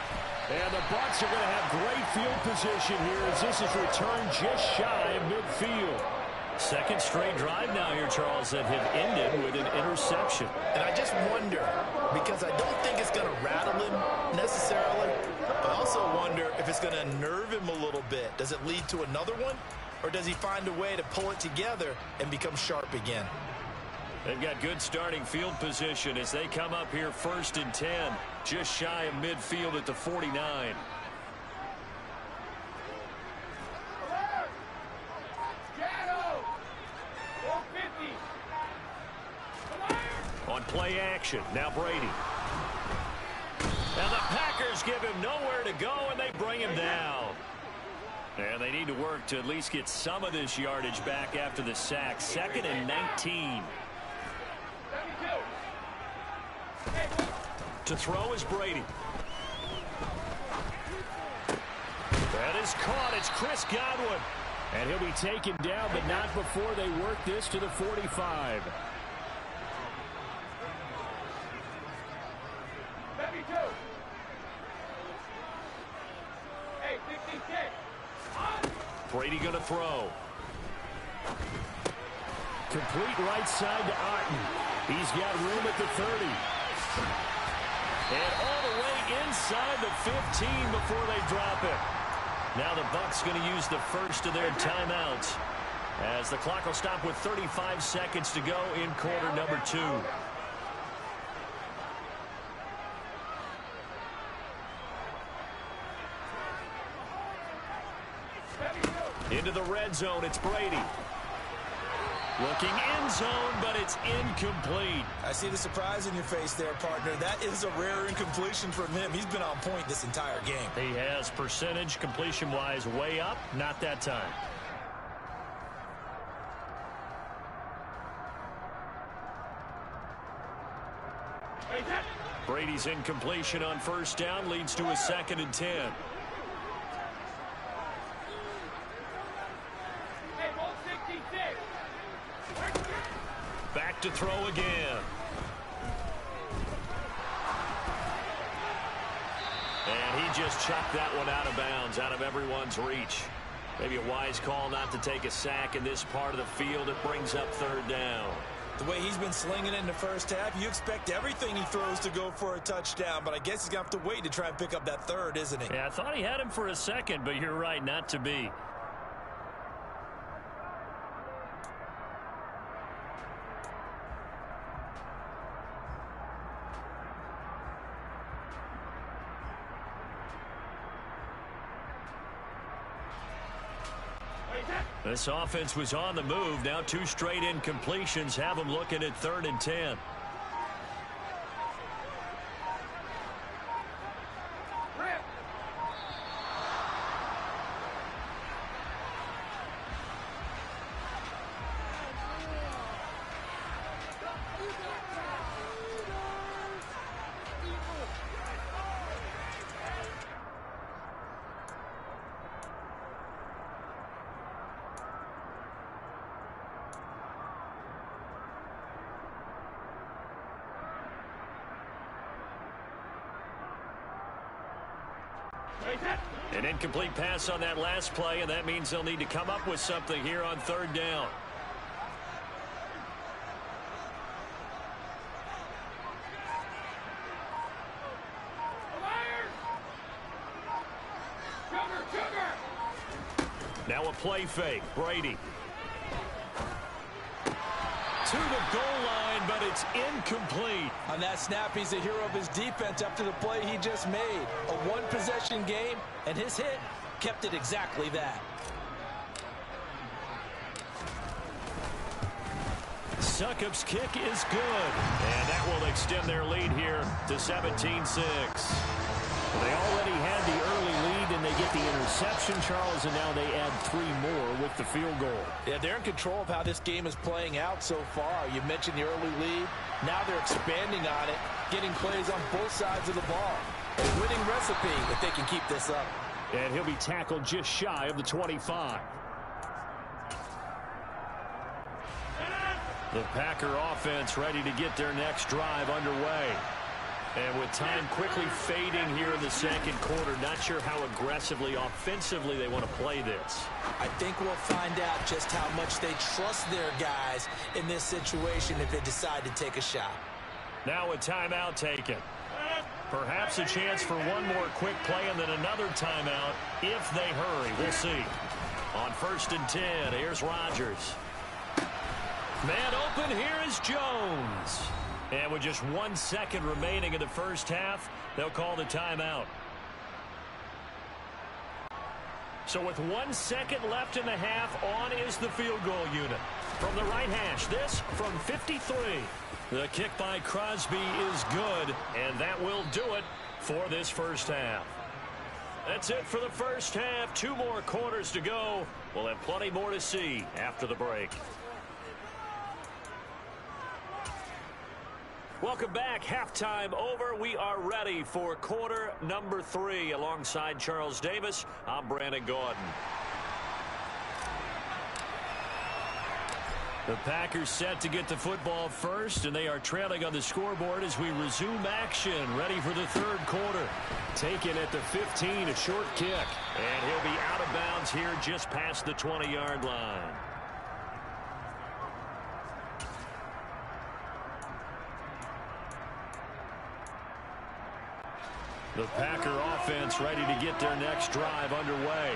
And the Bucs are going to have great field position here as this is returned just shy of midfield. Second straight drive now here, Charles, that have ended with an interception. And I just wonder, because I don't think it's going to rattle him necessarily, but I also wonder if it's going to unnerve him a little bit. Does it lead to another one, or does he find a way to pull it together and become sharp again? They've got good starting field position as they come up here 1st and 10, just shy of midfield at the 49. On play action, now Brady. And the Packers give him nowhere to go, and they bring him down. And they need to work to at least get some of this yardage back after the sack. 2nd and 19. To throw is Brady. That is caught. It's Chris Godwin. And he'll be taken down, but not before they work this to the 45. Brady going to throw. Complete right side to Otton. He's got room at the 30. And all the way inside the 15 before they drop it. Now the Bucs going to use the first of their timeouts as the clock will stop with 35 seconds to go in quarter number 2. Into the red zone, it's Brady. Looking end zone, but it's incomplete. I see the surprise in your face there, partner. That is a rare incompletion from him. He's been on point this entire game. He has percentage completion-wise way up, not that time. Brady's incompletion on first down leads to a 2nd and 10. Back to throw again. And he just chucked that one out of bounds, out of everyone's reach. Maybe a wise call not to take a sack in this part of the field. It brings up 3rd down. The way he's been slinging it in the first half, you expect everything he throws to go for a touchdown, but I guess he's going to have to wait to try and pick up that 3rd, isn't he? Yeah, I thought he had him for a second, but you're right, not to be. This offense was on the move. Now 2 straight incompletions have them looking at 3rd and 10. An incomplete pass on that last play, and that means they'll need to come up with something here on 3rd down. Now a play fake. Brady. To the goal line, but it's incomplete. On that snap, he's a hero of his defense after the play he just made. A one-possession game, and his hit kept it exactly that. Succop's kick is good, and that will extend their lead here to 17-6. They already had the early lead, and they get the interception, Charles, and now they add 3 more with the field goal. Yeah, they're in control of how this game is playing out so far. You mentioned the early lead. Now they're expanding on it, getting plays on both sides of the ball. A winning recipe if they can keep this up. And he'll be tackled just shy of the 25. The Packer offense ready to get their next drive underway. And with time quickly fading here in the second quarter, not sure how aggressively, offensively they want to play this. I think we'll find out just how much they trust their guys in this situation if they decide to take a shot. Now a timeout taken. Perhaps a chance for one more quick play and then another timeout if they hurry. We'll see. On 1st and 10, here's Rodgers. Man open, here is Jones. And with just 1 second remaining in the first half, they'll call the timeout. So with 1 second left in the half, on is the field goal unit. From the right hash, this from 53. The kick by Crosby is good, and that will do it for this first half. That's it for the first half. 2 more quarters to go. We'll have plenty more to see after the break. Welcome back. Halftime over. We are ready for quarter number 3. Alongside Charles Davis, I'm Brandon Gaudin. The Packers set to get the football first, and they are trailing on the scoreboard as we resume action, ready for the third quarter. Taken at the 15, a short kick. And he'll be out of bounds here just past the 20-yard line. The Packer offense ready to get their next drive underway.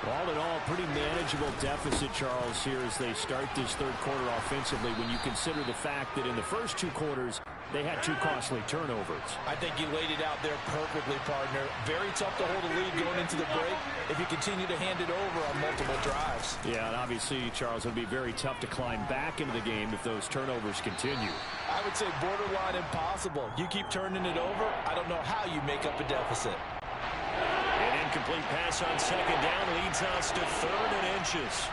All in all, pretty manageable deficit, Charles, here as they start this third quarter offensively when you consider the fact that in the first 2 quarters, they had 2 costly turnovers. I think you laid it out there perfectly, partner. Very tough to hold a lead going into the break if you continue to hand it over on multiple drives. Yeah, and obviously, Charles, it would be very tough to climb back into the game if those turnovers continue. I would say borderline impossible. You keep turning it over, I don't know how you make up a deficit. An incomplete pass on second down leads us to 3rd and inches.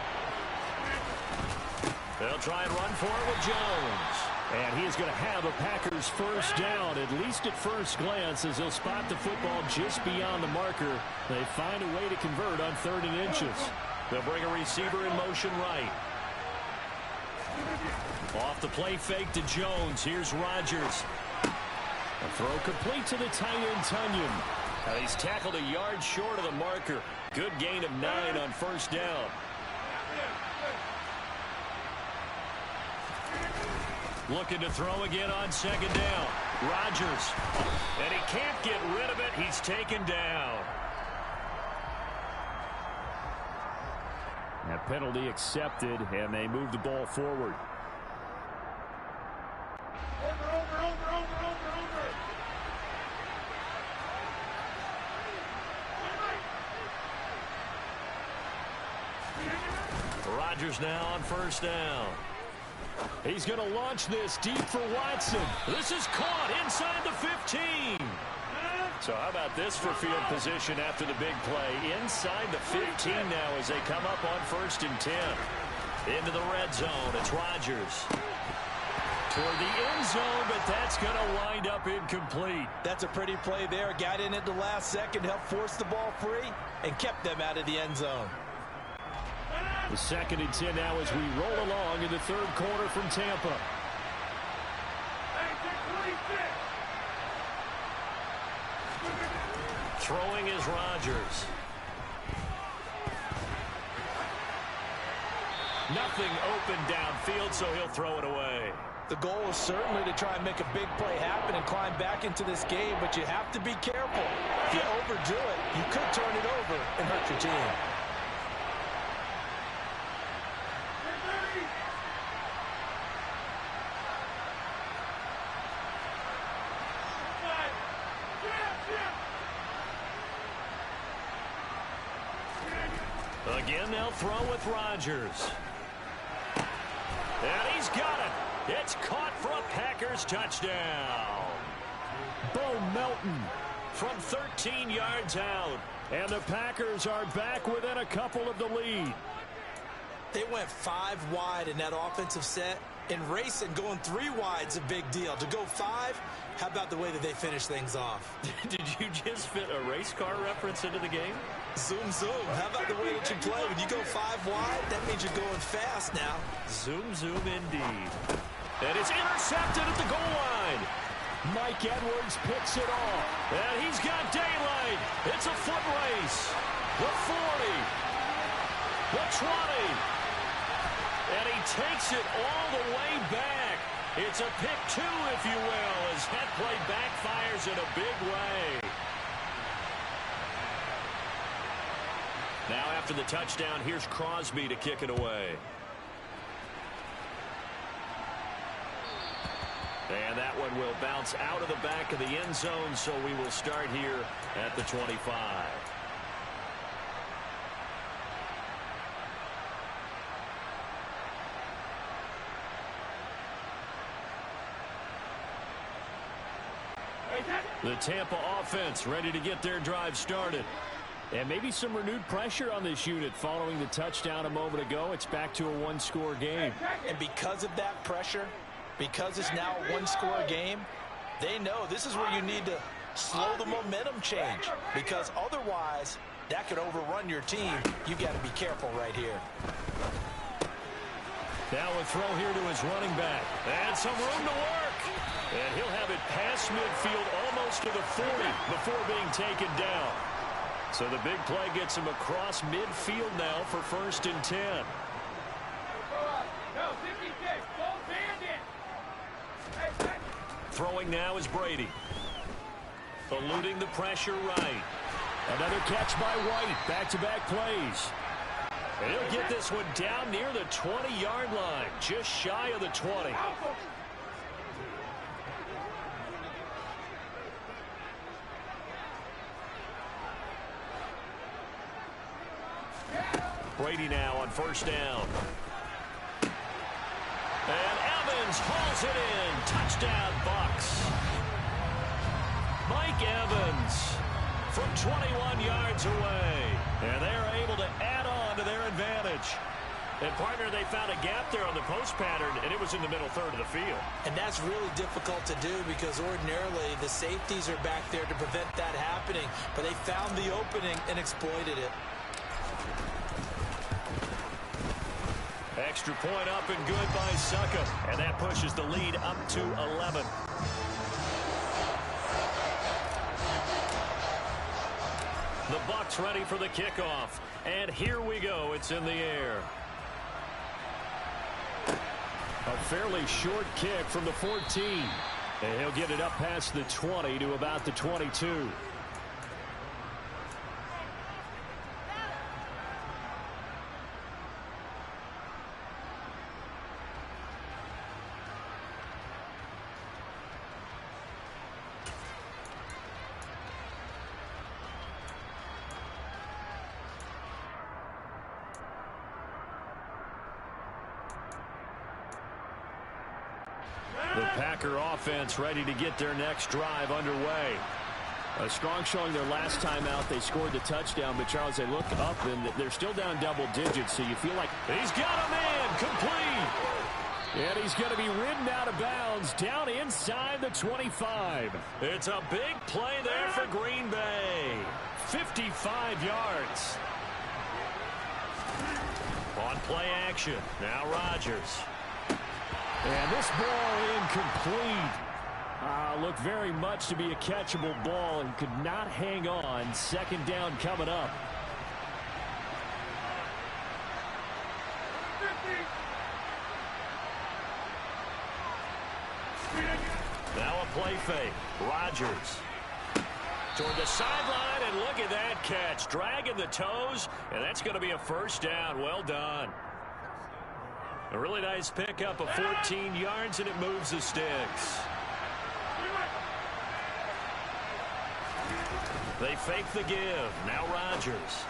They'll try and run for it with Jones. And he is going to have a Packers first down, at least at first glance, as he'll spot the football just beyond the marker. They find a way to convert on 3rd and inches. They'll bring a receiver in motion right. Off the play fake to Jones. Here's Rodgers. A throw complete to the tight end, Tunyon. He's tackled a yard short of the marker. Good gain of 9 on first down. Looking to throw again on second down. Rodgers. And he can't get rid of it. He's taken down. That penalty accepted, and they move the ball forward. Rodgers now on first down. He's going to launch this deep for Watson. This is caught inside the 15. So how about this for field position after the big play? Inside the 15 now as they come up on 1st and 10. Into the red zone. It's Rodgers. Toward the end zone, but that's going to wind up incomplete. That's a pretty play there. Got in at the last second, helped force the ball free, and kept them out of the end zone. The 2nd and 10 now as we roll along in the third quarter from Tampa. Throwing is Rodgers. Nothing open downfield, so he'll throw it away. The goal is certainly to try and make a big play happen and climb back into this game, but you have to be careful. If you overdo it, you could turn it over and hurt your team. Again, they'll throw with Rodgers. And he's got it. It's caught for a Packers touchdown. Bo Melton from 13 yards out. And the Packers are back within a couple of the lead. They went 5 wide in that offensive set. And racing going 3 wide's a big deal. To go 5, how about the way that they finish things off? Did you just fit a race car reference into the game? Zoom, zoom. How about the way that you play? When you go 5 wide, that means you're going fast now. Zoom, zoom indeed. And it's intercepted at the goal line. Mike Edwards picks it off. And he's got daylight. It's a foot race. The 40. The 20. And he takes it all the way back. It's a pick 2, if you will, as that play backfires in a big way. Now after the touchdown, here's Crosby to kick it away. And that one will bounce out of the back of the end zone, so we will start here at the 25. The Tampa offense ready to get their drive started. And maybe some renewed pressure on this unit following the touchdown a moment ago. It's back to a one-score game. And because of that pressure, because it's now a one-score game, they know this is where you need to slow the momentum change, because otherwise that could overrun your team. You've got to be careful right here. Now a throw here to his running back. And some room to work. And he'll have it past midfield almost to the 40 before being taken down. So the big play gets him across midfield now for 1st and 10. Throwing now is Brady. Eluding the pressure right. Another catch by White. Back-to-back plays. And he'll get this one down near the 20-yard line, just shy of the 20. Brady now on 1st down. And Evans hauls it in. Touchdown, Bucs. Mike Evans from 21 yards away. And they're able to add on to their advantage. And, partner, they found a gap there on the post pattern, and it was in the middle third of the field. And that's really difficult to do because ordinarily the safeties are back there to prevent that happening. But they found the opening and exploited it. Extra point up and good by Succop. And that pushes the lead up to 11. The Bucs ready for the kickoff. And here we go. It's in the air. A fairly short kick from the 14. And he'll get it up past the 20 to about the 22. The Packer offense ready to get their next drive underway. A strong showing their last time out. They scored the touchdown, but, Charles, they look up, and they're still down double digits, so you feel like he's got a man complete. And he's going to be ridden out of bounds down inside the 25. It's a big play there for Green Bay. 55 yards. On play action. Now Rodgers. And this ball incomplete. Looked very much to be a catchable ball and could not hang on. 2nd down coming up. Now a play fake. Rodgers toward the sideline, and look at that catch. Dragging the toes, and that's going to be a 1st down. Well done. A really nice pickup of 14 yards, and it moves the sticks. They fake the give. Now Rodgers.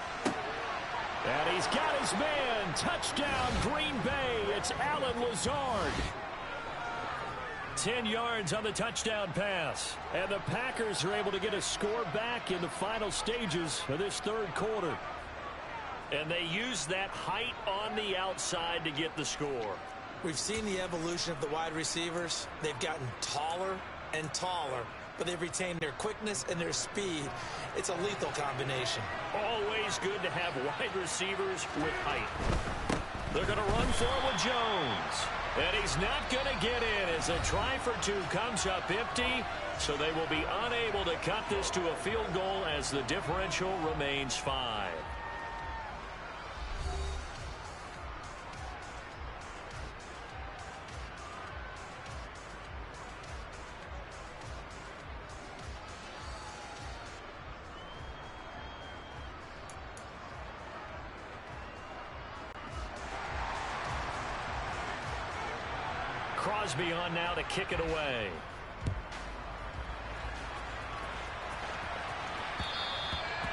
And he's got his man. Touchdown, Green Bay. It's Allen Lazard. 10 yards on the touchdown pass. And the Packers are able to get a score back in the final stages of this 3rd quarter. And they use that height on the outside to get the score. We've seen the evolution of the wide receivers. They've gotten taller and taller, but they've retained their quickness and their speed. It's a lethal combination. Always good to have wide receivers with height. They're going to run for it with Jones. And he's not going to get in as a try for two comes up empty. So they will be unable to cut this to a field goal as the differential remains 5. Crosby on now to kick it away.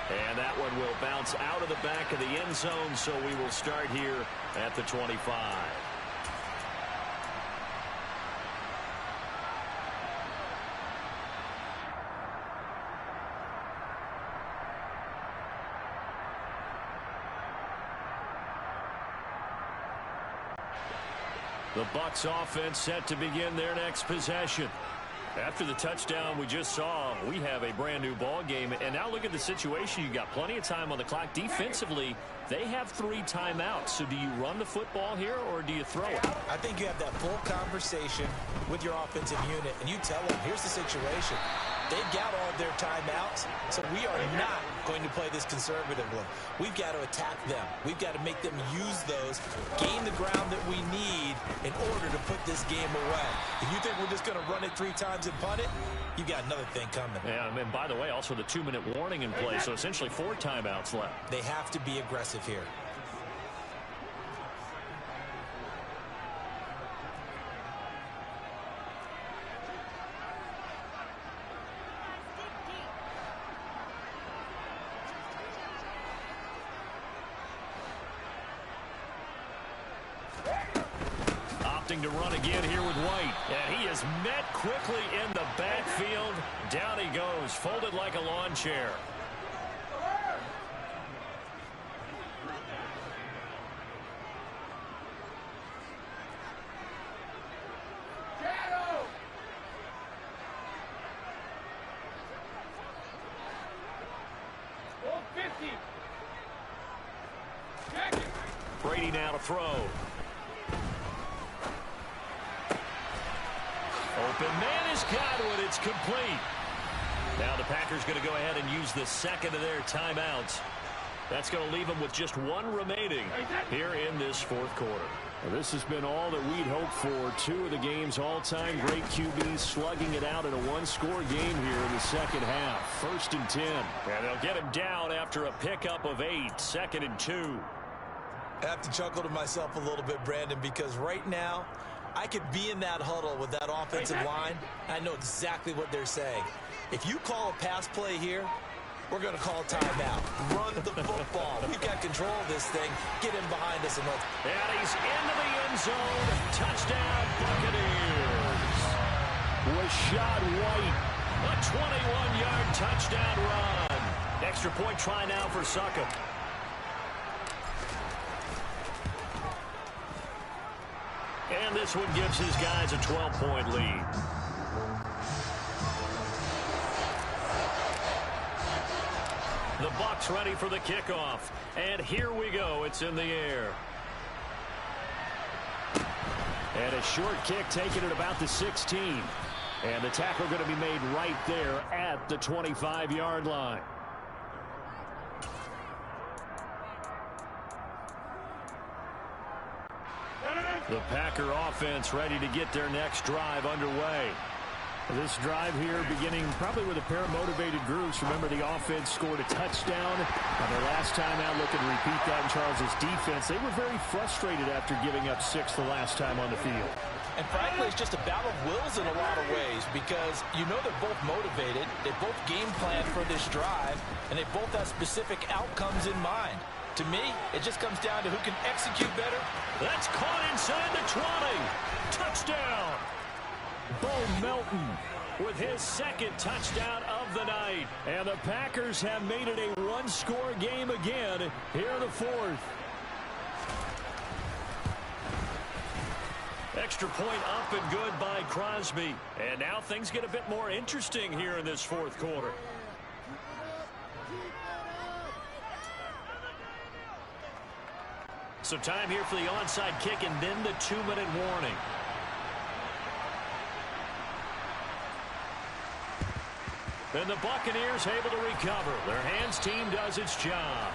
And that one will bounce out of the back of the end zone, so we will start here at the 25. The Bucs offense set to begin their next possession. After the touchdown we just saw, we have a brand new ball game. And now look at the situation. You got plenty of time on the clock. Defensively, they have 3 timeouts. So do you run the football here or do you throw it? I think you have that full conversation with your offensive unit, and you tell them, here's the situation. They've got all of their timeouts, so we are not going to play this conservatively. We've got to attack them. We've got to make them use those, gain the ground that we need in order to put this game away. If you think we're just going to run it 3 times and punt it, you've got another thing coming. Yeah, and by the way, also the 2-minute warning in play, so essentially 4 timeouts left. They have to be aggressive here. To run again here with White. And he is met quickly in the backfield. Down he goes, folded like a lawn chair. Brady now to throw. Open man is Godwin. It's complete. Now the Packers going to go ahead and use the second of their timeouts. That's going to leave them with just 1 remaining here in this 4th quarter. Well, this has been all that we'd hoped for. 2 of the game's all-time great QBs slugging it out in a 1-score game here in the second half. 1st and 10. And they'll get him down after a pickup of 8. 2nd and 2. I have to chuckle to myself a little bit, Brandon, because right now I could be in that huddle with that offensive line. I know exactly what they're saying. If you call a pass play here, we're going to call a timeout. Run the football. We've got control of this thing. Get in behind us and let's. And he's into the end zone. Touchdown, Buccaneers. Rashad White, a 21-yard touchdown run. Extra point try now for Succop. And this one gives his guys a 12-point lead. The Bucs ready for the kickoff. And here we go. It's in the air. And a short kick taken at about the 16. And the tackle going to be made right there at the 25-yard line. The Packer offense ready to get their next drive underway. This drive here beginning probably with a pair of motivated groups. Remember, the offense scored a touchdown on their last time out. Looking to repeat that in Charles's defense. They were very frustrated after giving up 6 the last time on the field. And frankly, it's just a battle of wills in a lot of ways because you know they're both motivated. They both game plan for this drive, and they both have specific outcomes in mind. To me, it just comes down to who can execute better. That's caught inside the 20. Touchdown. Bo Melton with his 2nd touchdown of the night. And the Packers have made it a 1-score game again here in the 4th. Extra point up and good by Crosby. And now things get a bit more interesting here in this 4th quarter. So time here for the onside kick and then the 2-minute warning. And the Buccaneers able to recover. Their hands team does its job.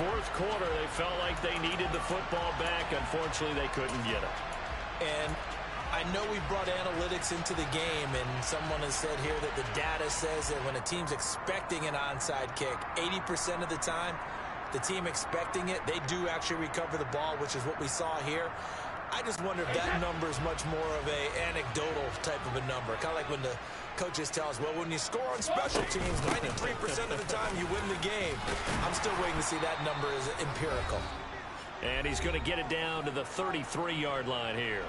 Fourth quarter, they felt like they needed the football back. Unfortunately, they couldn't get it. And I know we brought analytics into the game, and someone has said here that the data says that when a team's expecting an onside kick, 80% of the time, the team expecting it, they do actually recover the ball, which is what we saw here. I just wonder if that number is much more of a anecdotal type of a number. Kind of like when the coaches tell us, well, when you score on special teams, 93% of the time you win the game. I'm still waiting to see that number is empirical. And he's going to get it down to the 33-yard line here.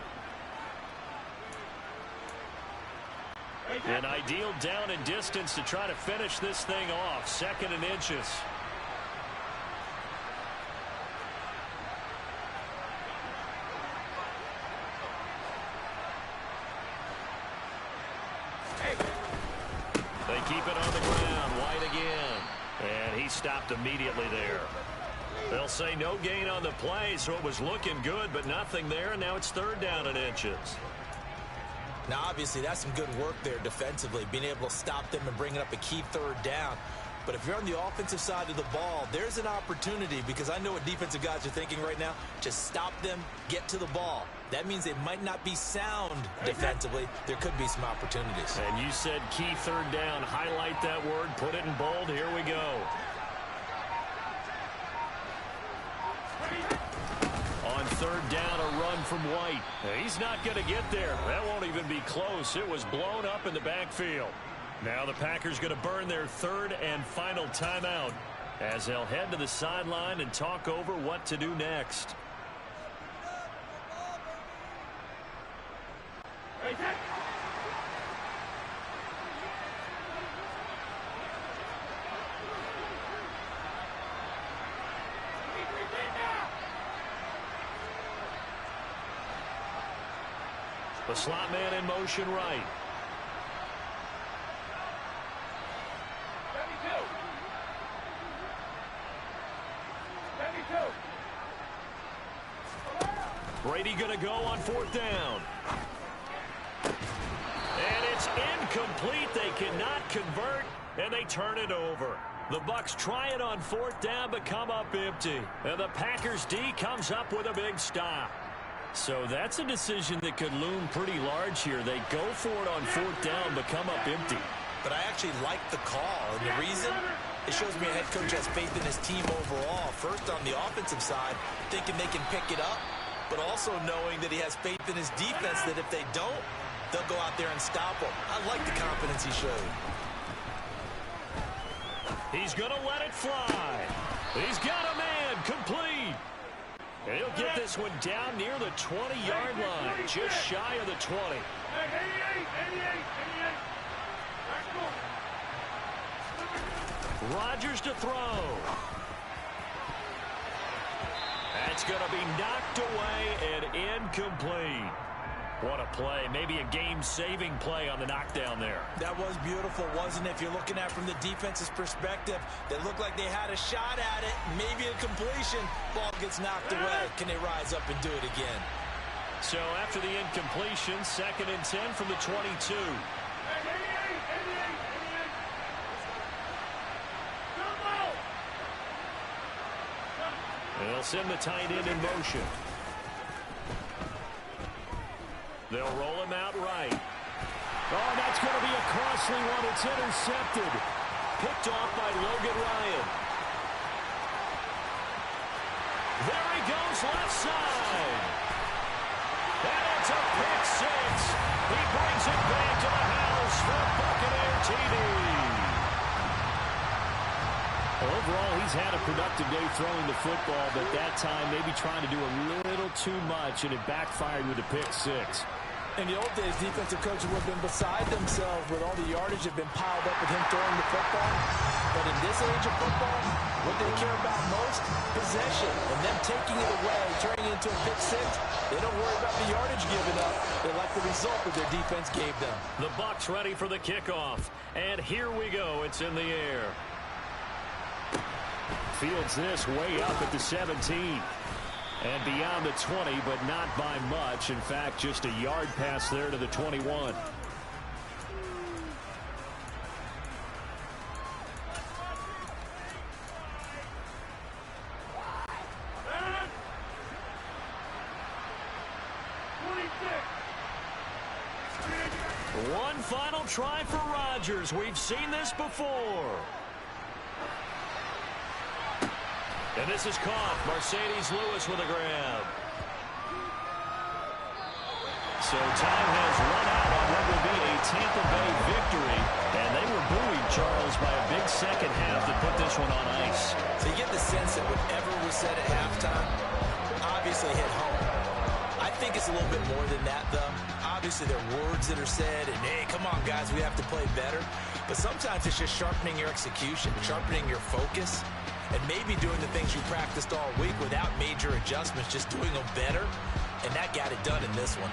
An ideal down and distance to try to finish this thing off. 2nd and inches. They keep it on the ground. White again. And he stopped immediately there. They'll say no gain on the play, so it was looking good, but nothing there, and now it's 3rd down and inches. Now, obviously, that's some good work there defensively, being able to stop them and bringing up a key 3rd down. But if you're on the offensive side of the ball, there's an opportunity, because I know what defensive guys are thinking right now. Just stop them, get to the ball. That means they might not be sound defensively. There could be some opportunities. And you said key 3rd down. Highlight that word, put it in bold. Here we go. On 3rd down, a run from White. He's not going to get there. That won't even be close. It was blown up in the backfield. Now the Packers going to burn their 3rd and final timeout as they'll head to the sideline and talk over what to do next. The slot man in motion right. Brady going to go on 4th down. And it's incomplete. They cannot convert, and they turn it over. The Bucs try it on 4th down, but come up empty. And the Packers D comes up with a big stop. So that's a decision that could loom pretty large here. They go for it on 4th down, but come up empty. But I actually like the call, and the reason, it shows me a head coach has faith in his team overall. First, on the offensive side, thinking they can pick it up, but also knowing that he has faith in his defense that if they don't, they'll go out there and stop him. I like the confidence he showed. He's going to let it fly. He's got a man complete. And he'll get this one down near the 20-yard line, just shy of the 20. Rodgers to throw. That's going to be knocked away and incomplete. What a play. Maybe a game-saving play on the knockdown there. That was beautiful, wasn't it? If you're looking at it from the defense's perspective, they looked like they had a shot at it. Maybe a completion. Ball gets knocked away. Can they rise up and do it again? So after the incompletion, 2nd and 10 from the 22. They'll send the tight end in motion. They'll roll him out right. Oh, that's going to be a costly one. It's intercepted. Picked off by Logan Ryan. There he goes, left side. And it's a pick 6. He brings it back to the house for Buccaneer TD. Overall, he's had a productive day throwing the football, but that time maybe trying to do a little too much, and it backfired with a pick 6. In the old days, defensive coaches would have been beside themselves with all the yardage that have been piled up with him throwing the football. But in this age of football, what they care about most, possession, and them taking it away, turning it into a pick 6. They don't worry about the yardage given up. They like the result that their defense gave them. The Bucs ready for the kickoff, and here we go. It's in the air. Fields this way up at the 17. And beyond the 20, but not by much. In fact, just a yard pass there to the 21. One final try for Rodgers. We've seen this before. And this is caught. Mercedes Lewis with a grab. So time has run out on what will be a Tampa Bay victory. And they were buoyed, Charles, by a big second half that put this one on ice. So you get the sense that whatever was said at halftime obviously hit home. I think it's a little bit more than that, though. Obviously, there are words that are said, and, hey, come on, guys, we have to play better. But sometimes it's just sharpening your execution, sharpening your focus, and maybe doing the things you practiced all week without major adjustments, just doing them better, and that got it done in this one.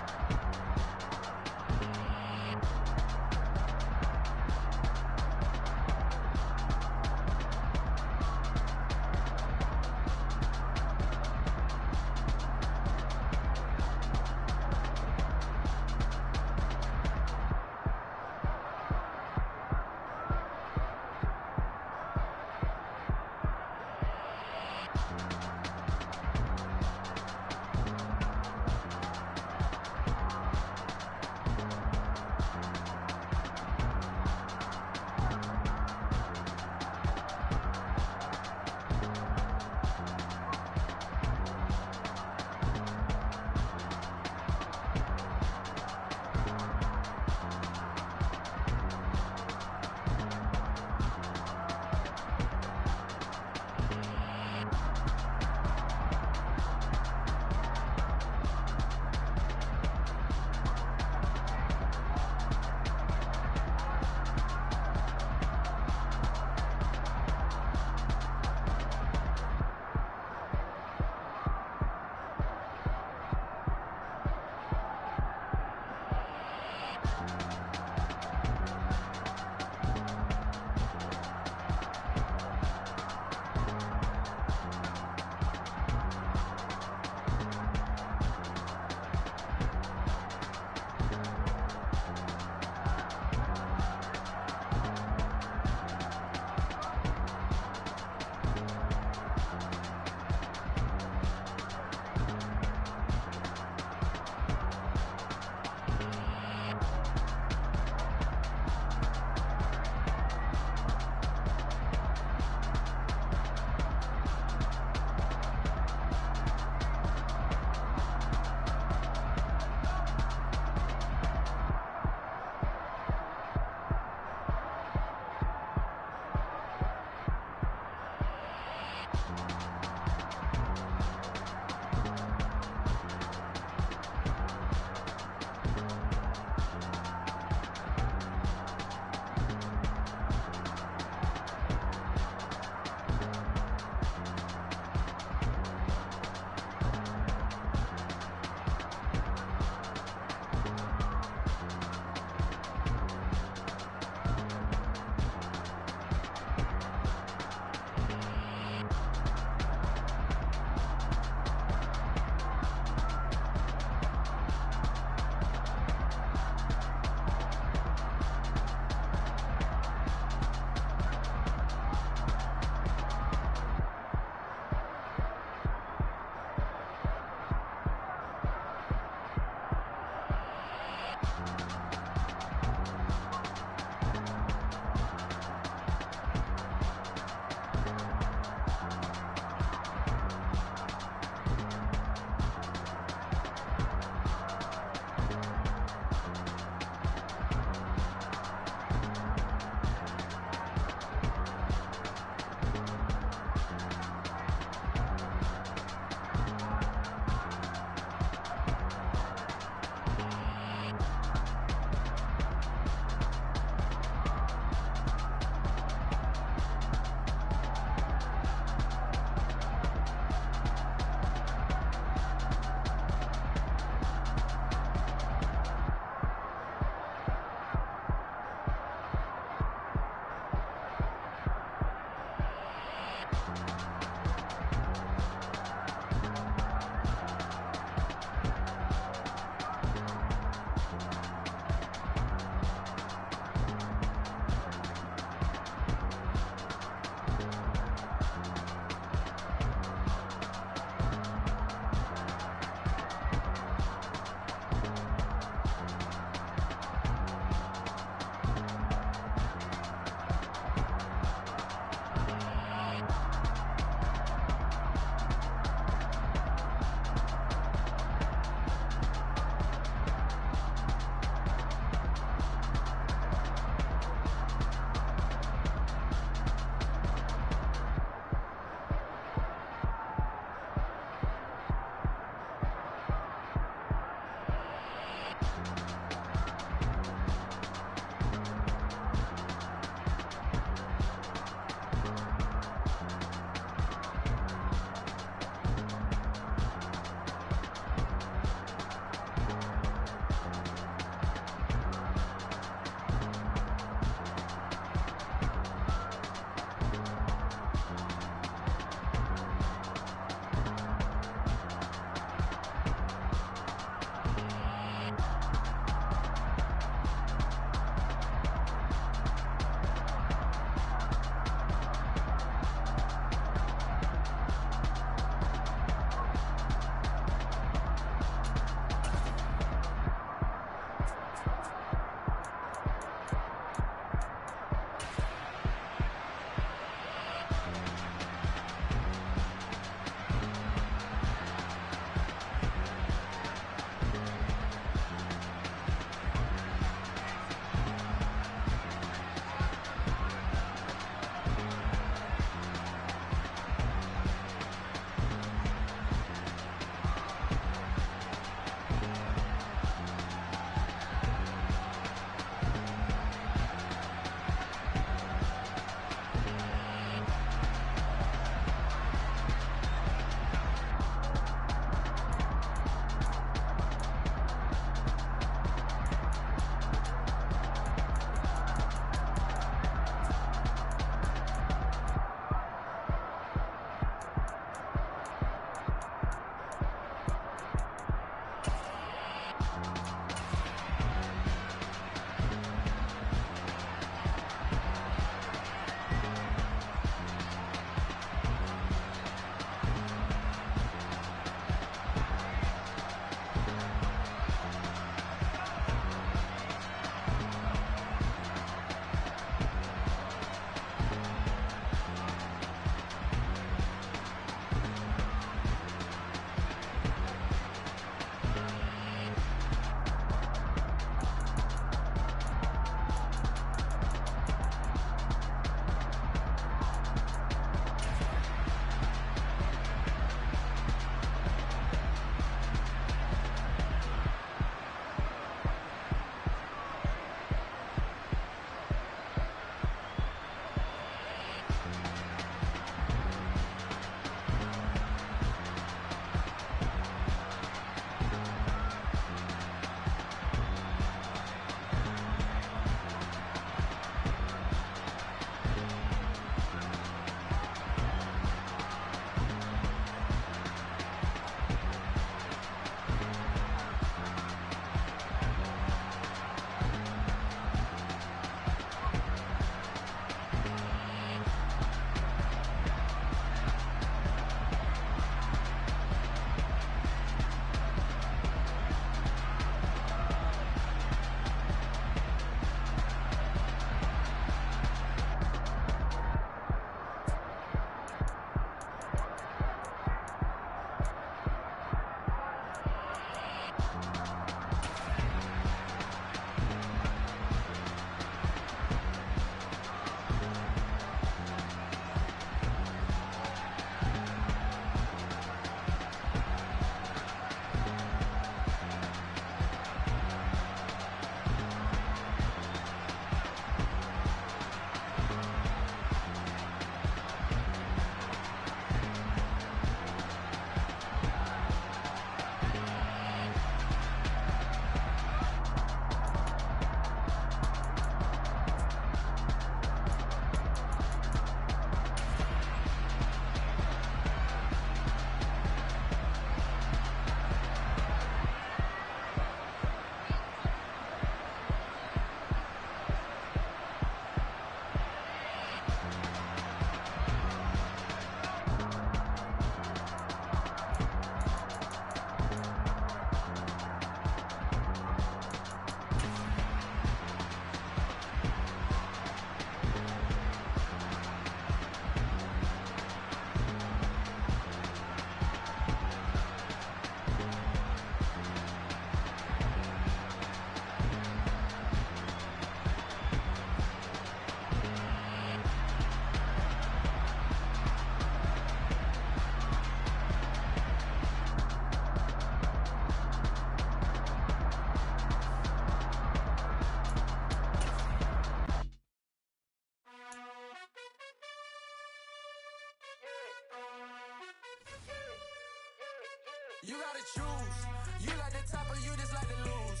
You gotta choose. You like the top or you just like to lose.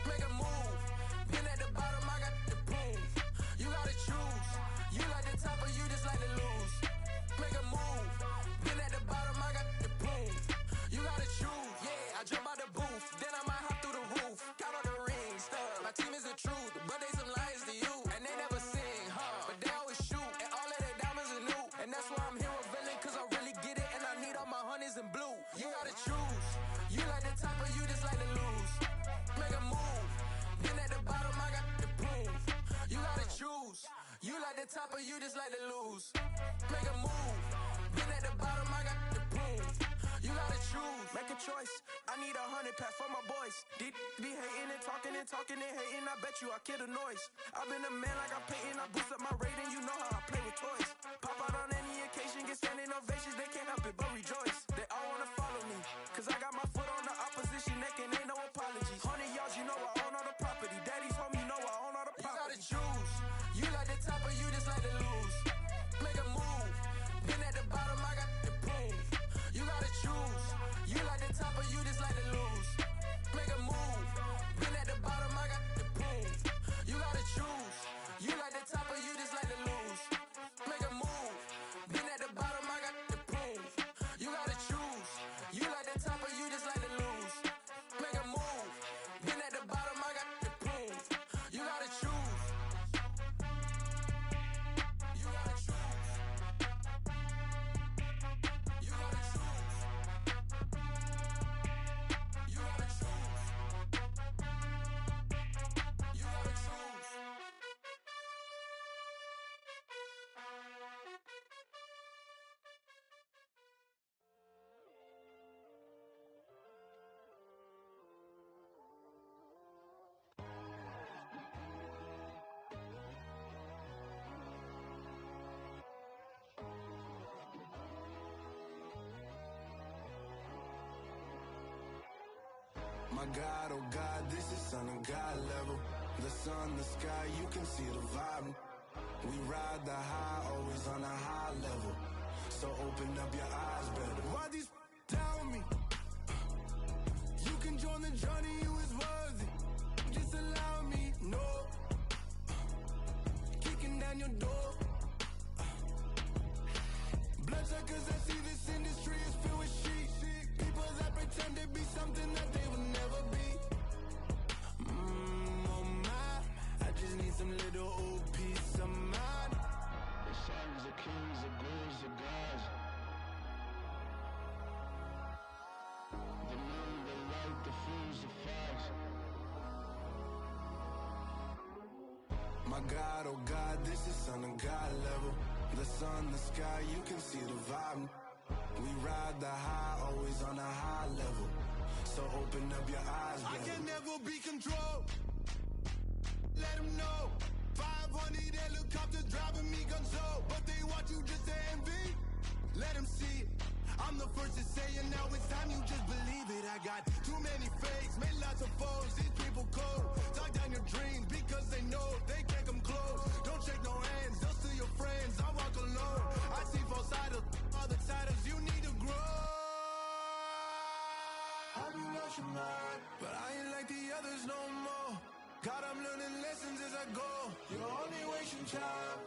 Make a move. Been at the bottom, I got the proof. You gotta choose. You like the top or you just like to lose. Make a move. Been at the bottom, I got the proof. You gotta choose. Yeah, I jump out the booth, then I might hop through the roof. Count all the rings, stuff. My team is the truth, but they some liars to you. And they never sing, but they always shoot. And all of their diamonds are new. And that's why I'm here with Villain, cause I really get it. And I need all my honeys in blue. You gotta choose. You like the top or you just like to lose. Make a move. Been at the bottom, I got the proof. You gotta choose. You like the top or you just like to lose. Make a move. Been at the bottom, I got the proof. You gotta choose. Make a choice. I need 100 pack for my boys. Be hating and talking and hating. I bet you I kill the noise. I've been a man like I'm painting. I boost up my rating. You know how I play with toys. Pop out on any occasion, get standing ovations. They can't help it but rejoice. They all wanna follow me, cause I got my foot on the opposition neck and ain't no apologies. 100 yards, you know I own all the property. Daddy's home, you know I own all the property. You gotta choose. You like the top or you just like to lose. Make a move. Been at the bottom, I got the proof. You gotta choose. You like the top or you just like to lose. Make a move. Been at the bottom, I got the proof. You gotta choose. You like the top or you just like to lose. Make a move. Been at the bottom, I got the proof. You gotta choose. You like the top or you just like to lose. Make a move. Been at the bottom, I got the proof. You gotta choose. You gotta choose. You gotta choose. You gotta choose. You gotta choose. My God, oh God, this is Son of God level. The sun, the sky, you can see the vibe. We ride the high, always on a high level. So open up your eyes better. Why these tell me? You can join the journey, you is worthy. Just allow me, no. Kicking down your door. Bloodsuckers that see this industry is filled with sheep. People that pretend to be something that they will never be. Oh my, I just need some little old peace of mind. The sons of kings, the ghouls, the gods. The moon, the light, the fools, the facts. My God, oh God, this is Son of God level. The sun, the sky, you can see the vibe. We ride the high, always on a high level. So open up your eyes, baby. I can never be controlled. Let them know. 500 helicopters driving me gonzo. But they want you just to envy. Let them see it. I'm the first to say it, now it's time you just believe it. I got too many fakes, made lots of foes. These people cold. Talk down your dreams because they know they can't come close. Don't shake no hands, they'll steal your friends. I walk alone. I see false idols, other titles, you need to grow. I've been watching mine, but I ain't like the others no more. God, I'm learning lessons as I go. You're only wasting time.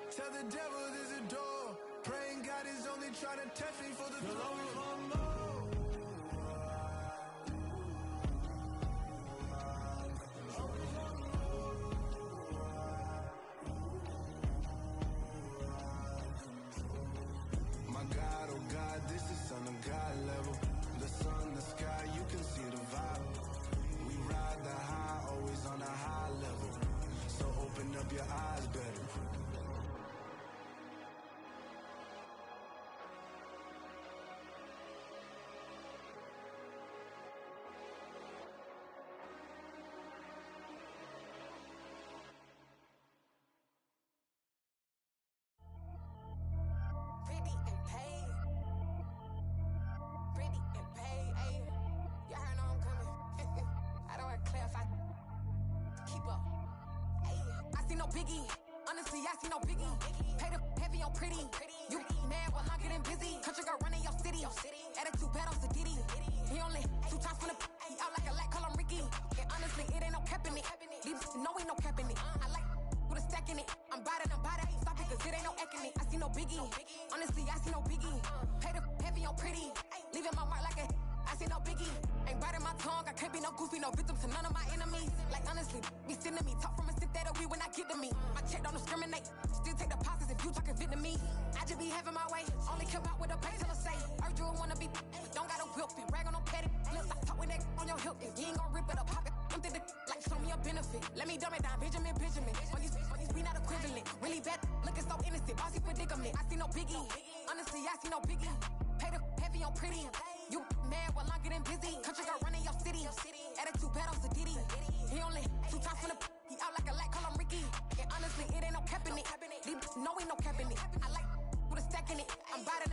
Tell the devil there's a door. Praying God is only trying to test me for the throne. My God, oh God, this is Son of God level. The sun, the sky, you can see the vibe. We ride the high, always on a high level. So open up your eyes better. Pretty and paid. Pretty and paid, ayy. Y'all heard I'm coming. I don't want to clarify. Keep up. Ayy. I see no biggie. Honestly, I see no biggie. Pay the heavy on pretty. You mad, well, I'm getting busy. Country girl running your city. Attitude bad on Sadiddy. He only 2 times from the he out like a light, call him Ricky. And honestly, it ain't no cap in it. These no ain't no cap in it. I like with a stack in it. I'm bad. Stop it, cause it ain't no eck in it. I see no biggie. Honestly, I see no biggie. Pay the heavy on pretty. Leaving my mark like a I see no biggie. Ain't biting my tongue. I can't be no goofy, no victim to none of my enemies. Like honestly, be sending me talk from a stick that'll be when I get to me. My check don't discriminate. Still take deposits if you talking Vietnamese. I just be having my way. Only come out with a pay till I say. Urge you wanna be, don't gotta whip it. Rag on no petty. Look, I talk with that on your hip. If you ain't gon' rip it up, pop it. Empty the like show me a benefit. Let me dumb it down, Benjamin. All these we not equivalent. Really bad, looking so innocent. Bossy predicament. I see no biggie. Honestly, I see no biggie. Pay the heavy on pretty. You mad while I'm getting busy. Country girl running your city. Attitude bad on Diddy. He only 2 times from the he out like a light, call him Ricky. And honestly, it ain't no cap in it. No ain't no cap in it. I like with a stack in it. I'm bad.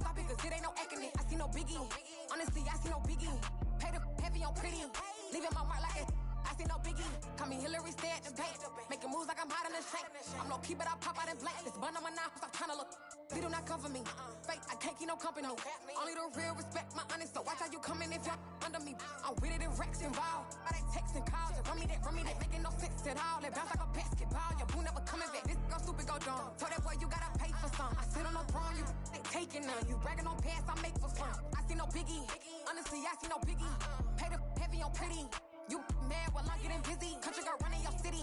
Stop it, cause it ain't no eck in it. I see no biggie. Honestly, I see no biggie. Pay the heavy on pretty. Leaving my mark like it. I see no biggie. Call me Hillary, stay at the bank. Making moves like I'm hot in the shank. I'm no keep it, I pop out in blank. This bun on my knife, I'm trying to look. They do not cover me. Fake, I can't keep no company. Only the real respect my honest. So watch how you coming if you're under me. I'm with it and Rex involved. By that text and calls. Run me that. Making no sense at all. They bounce like a basketball. Your boo never coming back. This go stupid, go dumb. Told that boy you gotta pay for some. I sit on no throne, you they taking none. You bragging on pants, I make for fun. I see no biggie. Honestly, I see no biggie. Pay the heavy on pretty. You mad while I'm getting busy. Country girl running your city.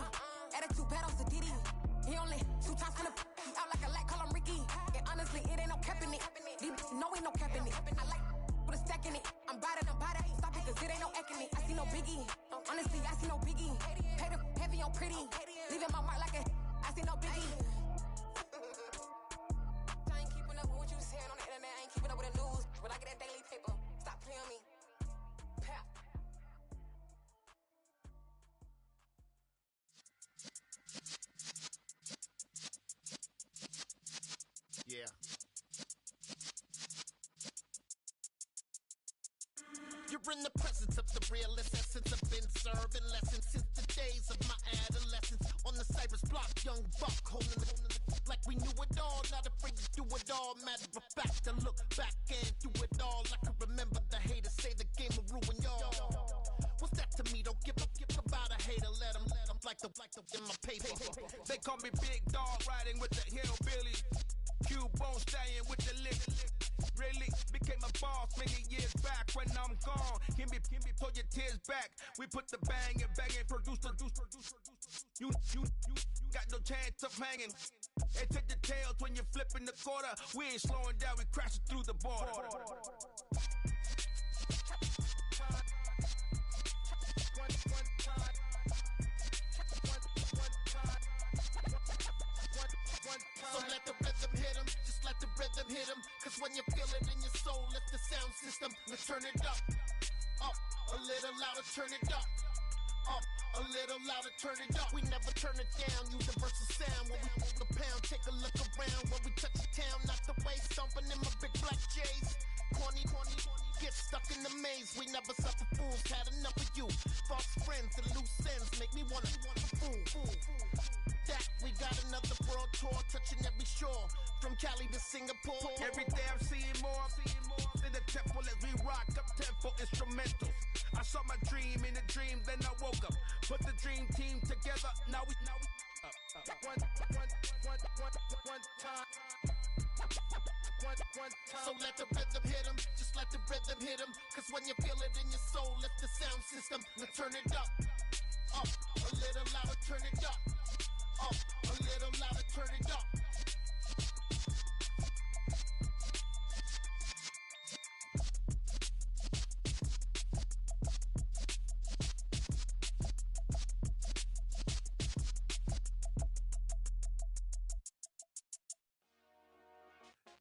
Attitude bad on Diddy. He only 2 times from the he out like a light, call him Ricky. And honestly, it ain't no cap in it. No ain't no cap in it. I like with a stack in it. I'm bad. Stop it, cause it ain't no eck in it. I see no biggie. Honestly, I see no biggie. Pay the heavy on pretty. Leaving my mark like a I see no biggie. I ain't keeping up with what you saying on the internet. I ain't keeping up with the news. But I get that daily paper. Stop playing on me. Pap. Yeah. You're in the presence of the realest essence. I've been serving lessons since the days of my adolescence. On the Cypress block, young buck holding the like we knew it all. Not afraid to do it all. Matter of fact, to look back and do it all. I can remember the haters say the game will ruin y'all. What's that to me? Don't give about a hater. Let them like the in my paper. They call me Big Dog, riding with the hillbilly. Q-Bone staying with the lick. Really became a boss many years back. When I'm gone, can be pull your tears back. We put the bang and produce. You got no chance of hanging. And take the tails when you're flipping the quarter. We ain't slowing down, we crashing through the border. So let the rhythm hit him, just let the rhythm hit him. Cause when you feel it in your soul, lift the sound system. Let's turn it up, a little louder, turn it up, a little louder, turn it up. We never turn it down, universal sound. When we move the pound, take a look around. When we touch the town, not the way, stomping in my big black J's. Corny, get stuck in the maze. We never suffer fools, had enough of you. False friends and loose ends make me wanna fool. That we got another world tour, touching every shore, from Cali to Singapore. Every day I'm seeing more in the temple as we rock up tempo instrumentals. I saw my dream in a dream, then I woke up. Put the dream team together. Now we one time. So let the rhythm hit him, just let the rhythm hit him. Cause when you feel it in your soul, lift the sound system. Now turn it up, a little louder, turn it up. A little louder, turn it up.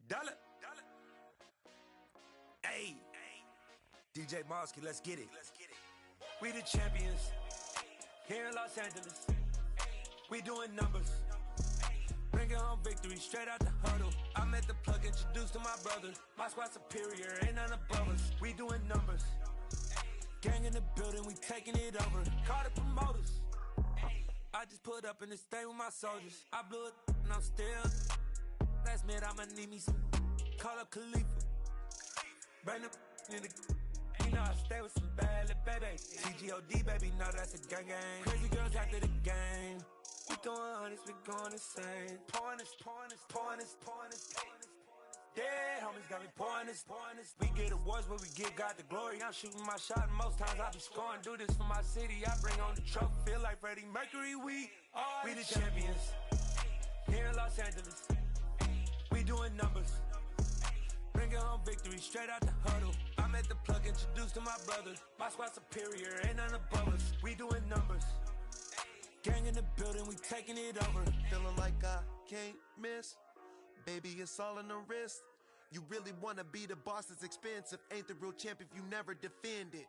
Dollar. Hey, DJ Mosky, let's get it. We the champions here in Los Angeles. We doing numbers, bringing home victory straight out the huddle. I met the plug, introduced to my brothers. My squad superior, ain't none above us. We doing numbers, gang in the building, we taking it over. Call the promoters. I just put up in this thing with my soldiers. I blew it and I'm still. Last minute I'ma need me some. Call up Khalifa, bring the in the. know I stay with some bad little baby. TGOD, baby, know that's a gang gang. Crazy girls after the game. We throwing hundreds, we going insane. Pouring this. Dead homies got me pouring this. We get awards where we give God the glory. I'm shooting my shot and most times I be scoring. Do this for my city, I bring on the trophy. Feel like Freddie Mercury, we the champions. Here in Los Angeles, we doing numbers. Bringing home victory straight out the huddle. I'm at the plug, introduced to my brothers. My squad superior, ain't none above us. We doing numbers. Gang in the building, we taking it over. Feeling like I can't miss. Baby, it's all in the wrist. You really wanna be the boss, it's expensive. Ain't the real champ if you never defend it.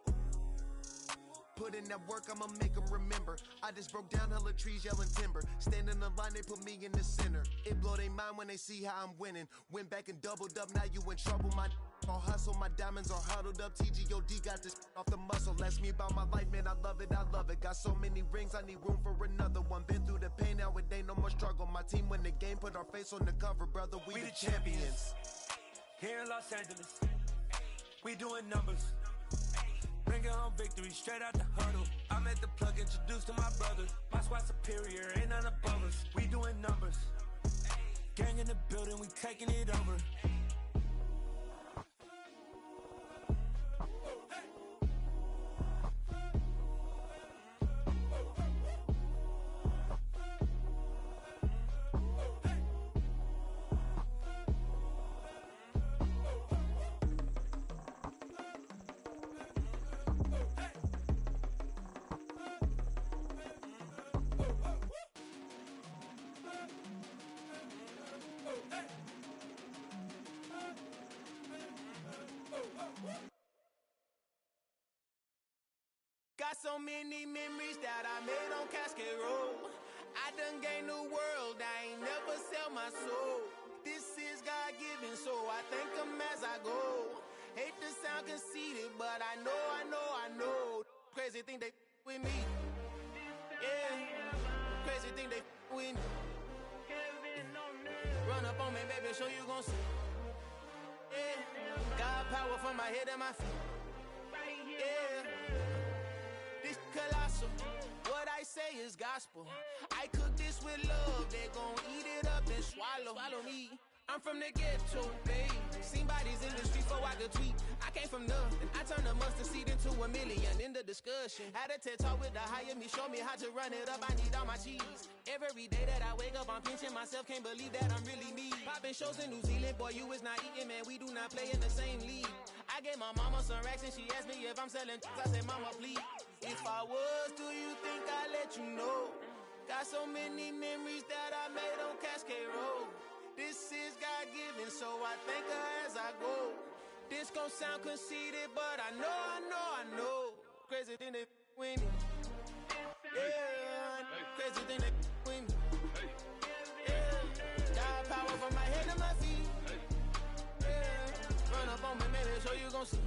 Put in that work, I'ma make them remember. I just broke down hella trees, yelling timber. Stand in the line, they put me in the center. It blow their mind when they see how I'm winning. Went back and doubled up, now you in trouble. My all hustle, my diamonds are huddled up. TGOD got this off the muscle. Ask me about my life, man, I love it. Got so many rings, I need room for another one. Been through the pain, now it ain't no more struggle. My team win the game, put our face on the cover, brother. We the champions. Here in Los Angeles, we doing numbers. Bringing home victory straight out the huddle. I'm at the plug, introduced to my brothers. My squad superior, ain't none above us. We doing numbers. Gang in the building, we taking it over. Got so many memories that I made on Cascade Road. I done gained the world, I ain't never sell my soul. This is God-given, so I thank him as I go. Hate to sound conceited, but I know. Crazy thing they with me. Yeah, crazy thing they with me. Run up on me, baby, show you gon' see. Yeah, God power from my head and my feet. Yeah. This colossal, what I say is gospel. I cook this with love, they gon' eat it up and swallow me. I'm from the ghetto, babe. Seen bodies in the street before I could tweet. I came from nothing, I turned a mustard seed into a million. In the discussion, had a TED talk with the higher me, show me how to run it up, I need all my cheese. Every day that I wake up, I'm pinching myself, can't believe that I'm really me. Popping shows in New Zealand, boy, you is not eating, man, we do not play in the same league. I gave my mama some racks and she asked me if I'm selling I said, mama, please. If I was, do you think I'd let you know? Got so many memories that I made on Cascade Road. This is God-given, so I thank her as I go. This gon' sound conceited, but I know. Crazy thing they with me. Yeah, crazy thing they with me. Yeah, got power from my head to my feet. Yeah, run up on me, maybe so you gon' see.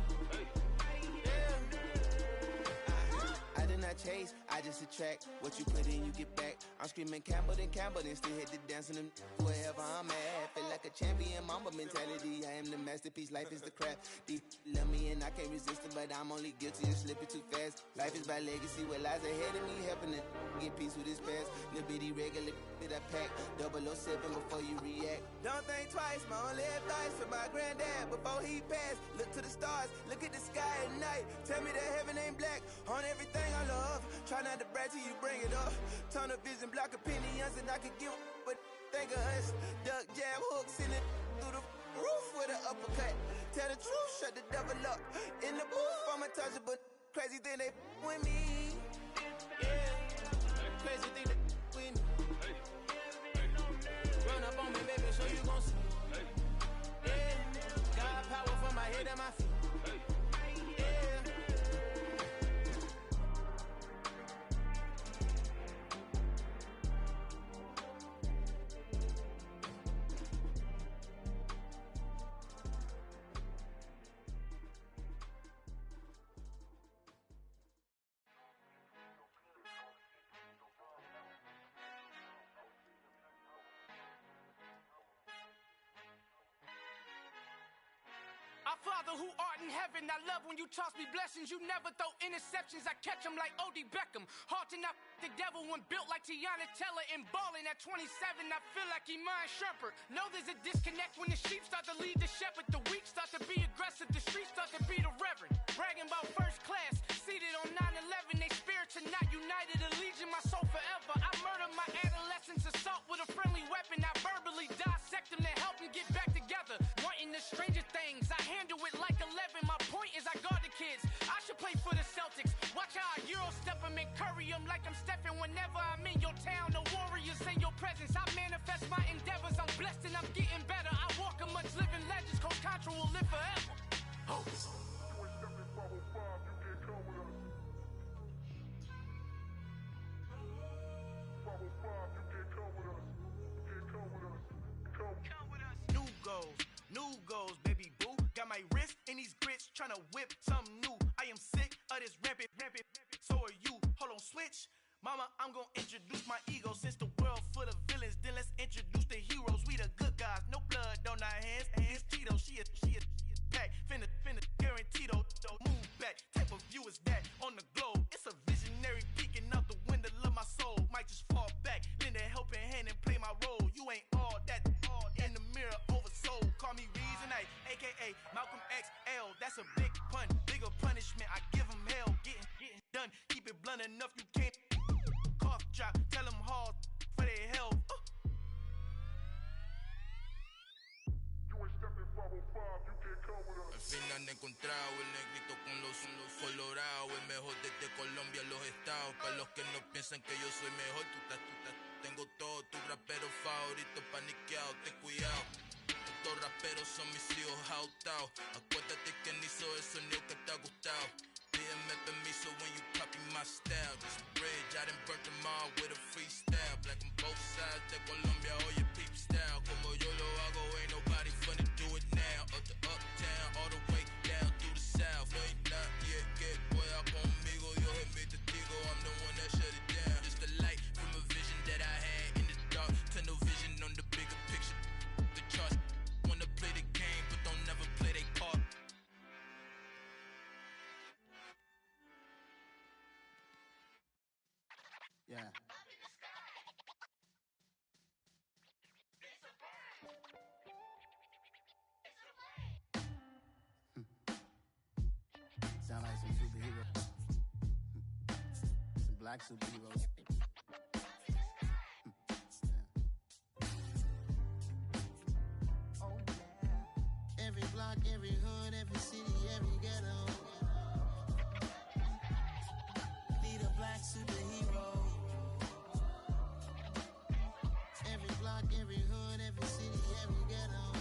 I did not chase, I just attract. What you put in, you get back. I'm screaming Campbell, then still hit the dance and them wherever I'm at. Feel like a champion, mama mentality. I am the masterpiece, life is the crap. Deep love me and I can't resist it, but I'm only guilty of slipping too fast. Life is by legacy, what lies ahead of me, helping it get peace with his past. Little bitty regular that I pack, 007 before you react. Don't think twice, my only advice for my granddad before he passed. Look to the stars, look at the sky at night. Tell me that heaven ain't black on everything I love. Try not to brag till you bring it up. Tunnel vision, block opinions, and I could give but think of us. Duck jab hooks in it through the roof with an uppercut. Tell the truth, shut the devil up. In the booth, I'm untouchable. Crazy thing they with me. Yeah, crazy thing they with me. Run up on me, baby, so you gon' see. Yeah, got power from my head and my feet. Father who art in heaven, I love when you toss me blessings. You never throw interceptions, I catch them like O.D. Beckham. Hard to not the devil when built like Tiana Teller and balling at 27. I feel like Iman Shumpert. Know there's a disconnect when the sheep start to lead the shepherd. The weak start to be aggressive, the streets start to be the reverend. Bragging about first class, seated on 9/11. They spirits are not united, a legion, my soul forever. I murder my adolescence, assault with a friendly weapon. I verbally dissect them to help them get back together. Wanting the stranger things, I handle it like 11. My point is I guard the kids. I should play for the Celtics. Watch how I Euro step them and curry them like I'm Stephen. Whenever I'm in your town, the Warriors in your presence. I manifest my endeavors. I'm blessed and I'm getting better. I walk amongst living legends. Coach Contra will live forever. Oh. New goals, baby boo. Got my wrist in these grits, tryna whip something new. I am sick of this rampant. So are you. Hold on, switch. Mama, I'm gonna introduce my ego. Since the world full of villains, then let's introduce the heroes. We the good guys, no blood on our hands. Hands Tito, she is pack. Finna, guaranteed. Move back. Type of view is that on the globe? It's a visionary peeking out the window of my soul. Might just fall back, lend a helping hand and play my role. You ain't all that. In the mirror, oversold. Call me Reason A, aka Malcolm XL. That's a big pun, bigger punishment. I give him hell, getting done. Keep it blunt enough, you can't. Cough drop, tell them hard for their health. Al fin han encontrado el negrito con los colorados. El mejor desde Colombia, los estados. Para los que no piensan que yo soy mejor, tú estás. Tengo todo, tu rapero favorito paniqueado, ten cuidado. Estos raperos son mis hijos jautados. Acuérdate que ni hizo el sonido que te ha gustado. Pídeme permiso when you copy my style. This bridge, I done burnt them all with a freestyle. Black on both sides de Colombia, oye peep style. Como yo lo hago, ain't nobody finna do it now. Up to uptown, all the way down through the south. No hay nadie que pueda conmigo, Dios es mi testigo. I'm the one that shut it down. Just the light from a vision that I had in the dark. Tunnel vision on the bigger picture. The charts wanna play the game, but don't never play their part. Yeah. Sound like some superheroes. Some black superheroes. Oh, yeah. Every block, every hood, every city, every ghetto. Need a black superhero. Every block, every hood, every city, every ghetto.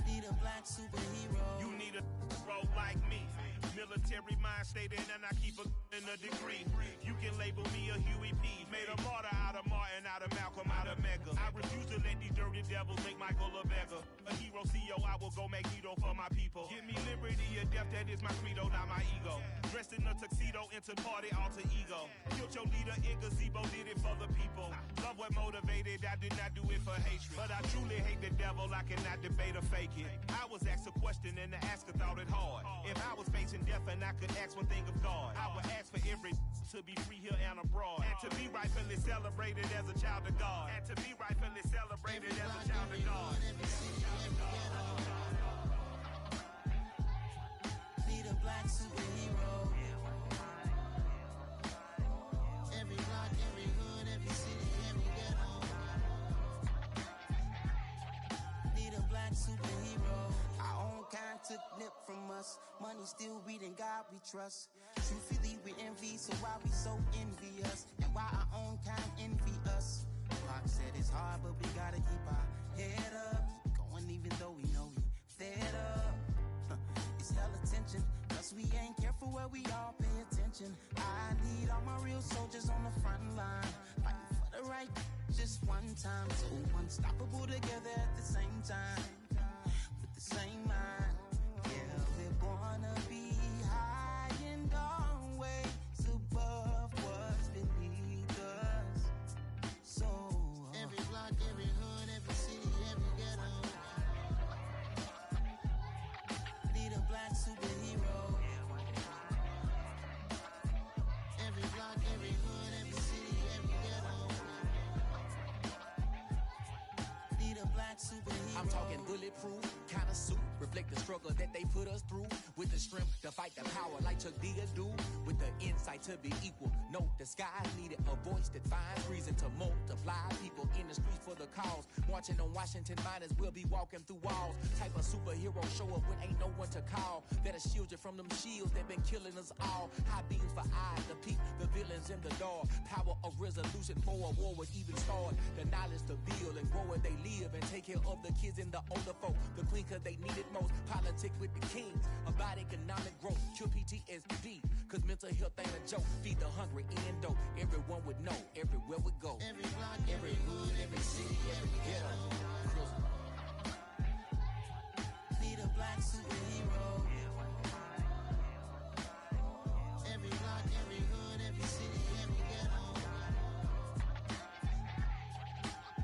Need a black superhero. You need a hero like me. Military mind stated, and I keep in a degree. You can label me a Huey P. Made a martyr out of Martin, out of Malcolm, out of Mega. I refuse to let these dirty devils make Michael a beggar. A hero CEO, I will go Magneto for my people. Give me liberty or death, that is my credo, not my ego. Dressed in a tuxedo, into party, alter ego. Killed your leader in gazebo, did it for the people. Love what motivated, I did not do it for hatred. But I truly hate the devil, I cannot debate or fake it. I was asked a question and the asker thought it hard. If I was facing death and I could ask one thing of God, I would ask for every to be free here and abroad. And to be rightfully celebrated as a child of God. And to be rightfully celebrated as a child of God. Need a black superhero. Every block, every hood, every city, every ghetto. Need a black superhero. Our own kind took nip from us. Money still reading God we trust. Truthfully we envy, so why we so envious? And why our own kind envy us? Pac said it's hard, but we gotta keep our head up. Going even though we know we fed up. It's hell attention, cause we ain't careful where we all pay attention. I need all my real soldiers on the front line, fighting for the right just one time. So unstoppable together at the same time, with the same mind. Yeah, we're gonna be high and always above what's beneath us. So every block, every hood, every city, every ghetto. talking bulletproof kind of suit. Reflect the struggle that they put us through. With the strength to fight the power like Chuck D do. With the insight to be equal. Note the skies needed a voice that finds reason to multiply. People in the streets for the cause. Marching on Washington, might as well be walking through walls. Type of superhero show up when ain't no one to call. That'll shield you from them shields that been killing us all. High beams for eyes to peep the villains in the door. Power of resolution for a war would even start. The knowledge to build and grow where they live and take care of the kids and the older folk. The queen cause they need it most. Politic with the kings about economic growth. Cure PTSD cause mental health ain't a joke. Feed the hungry and dope. Everyone would know everywhere we go. Every block, every hood, every city, every ghetto. Need a black superhero. Every block, every hood, every city, every ghetto.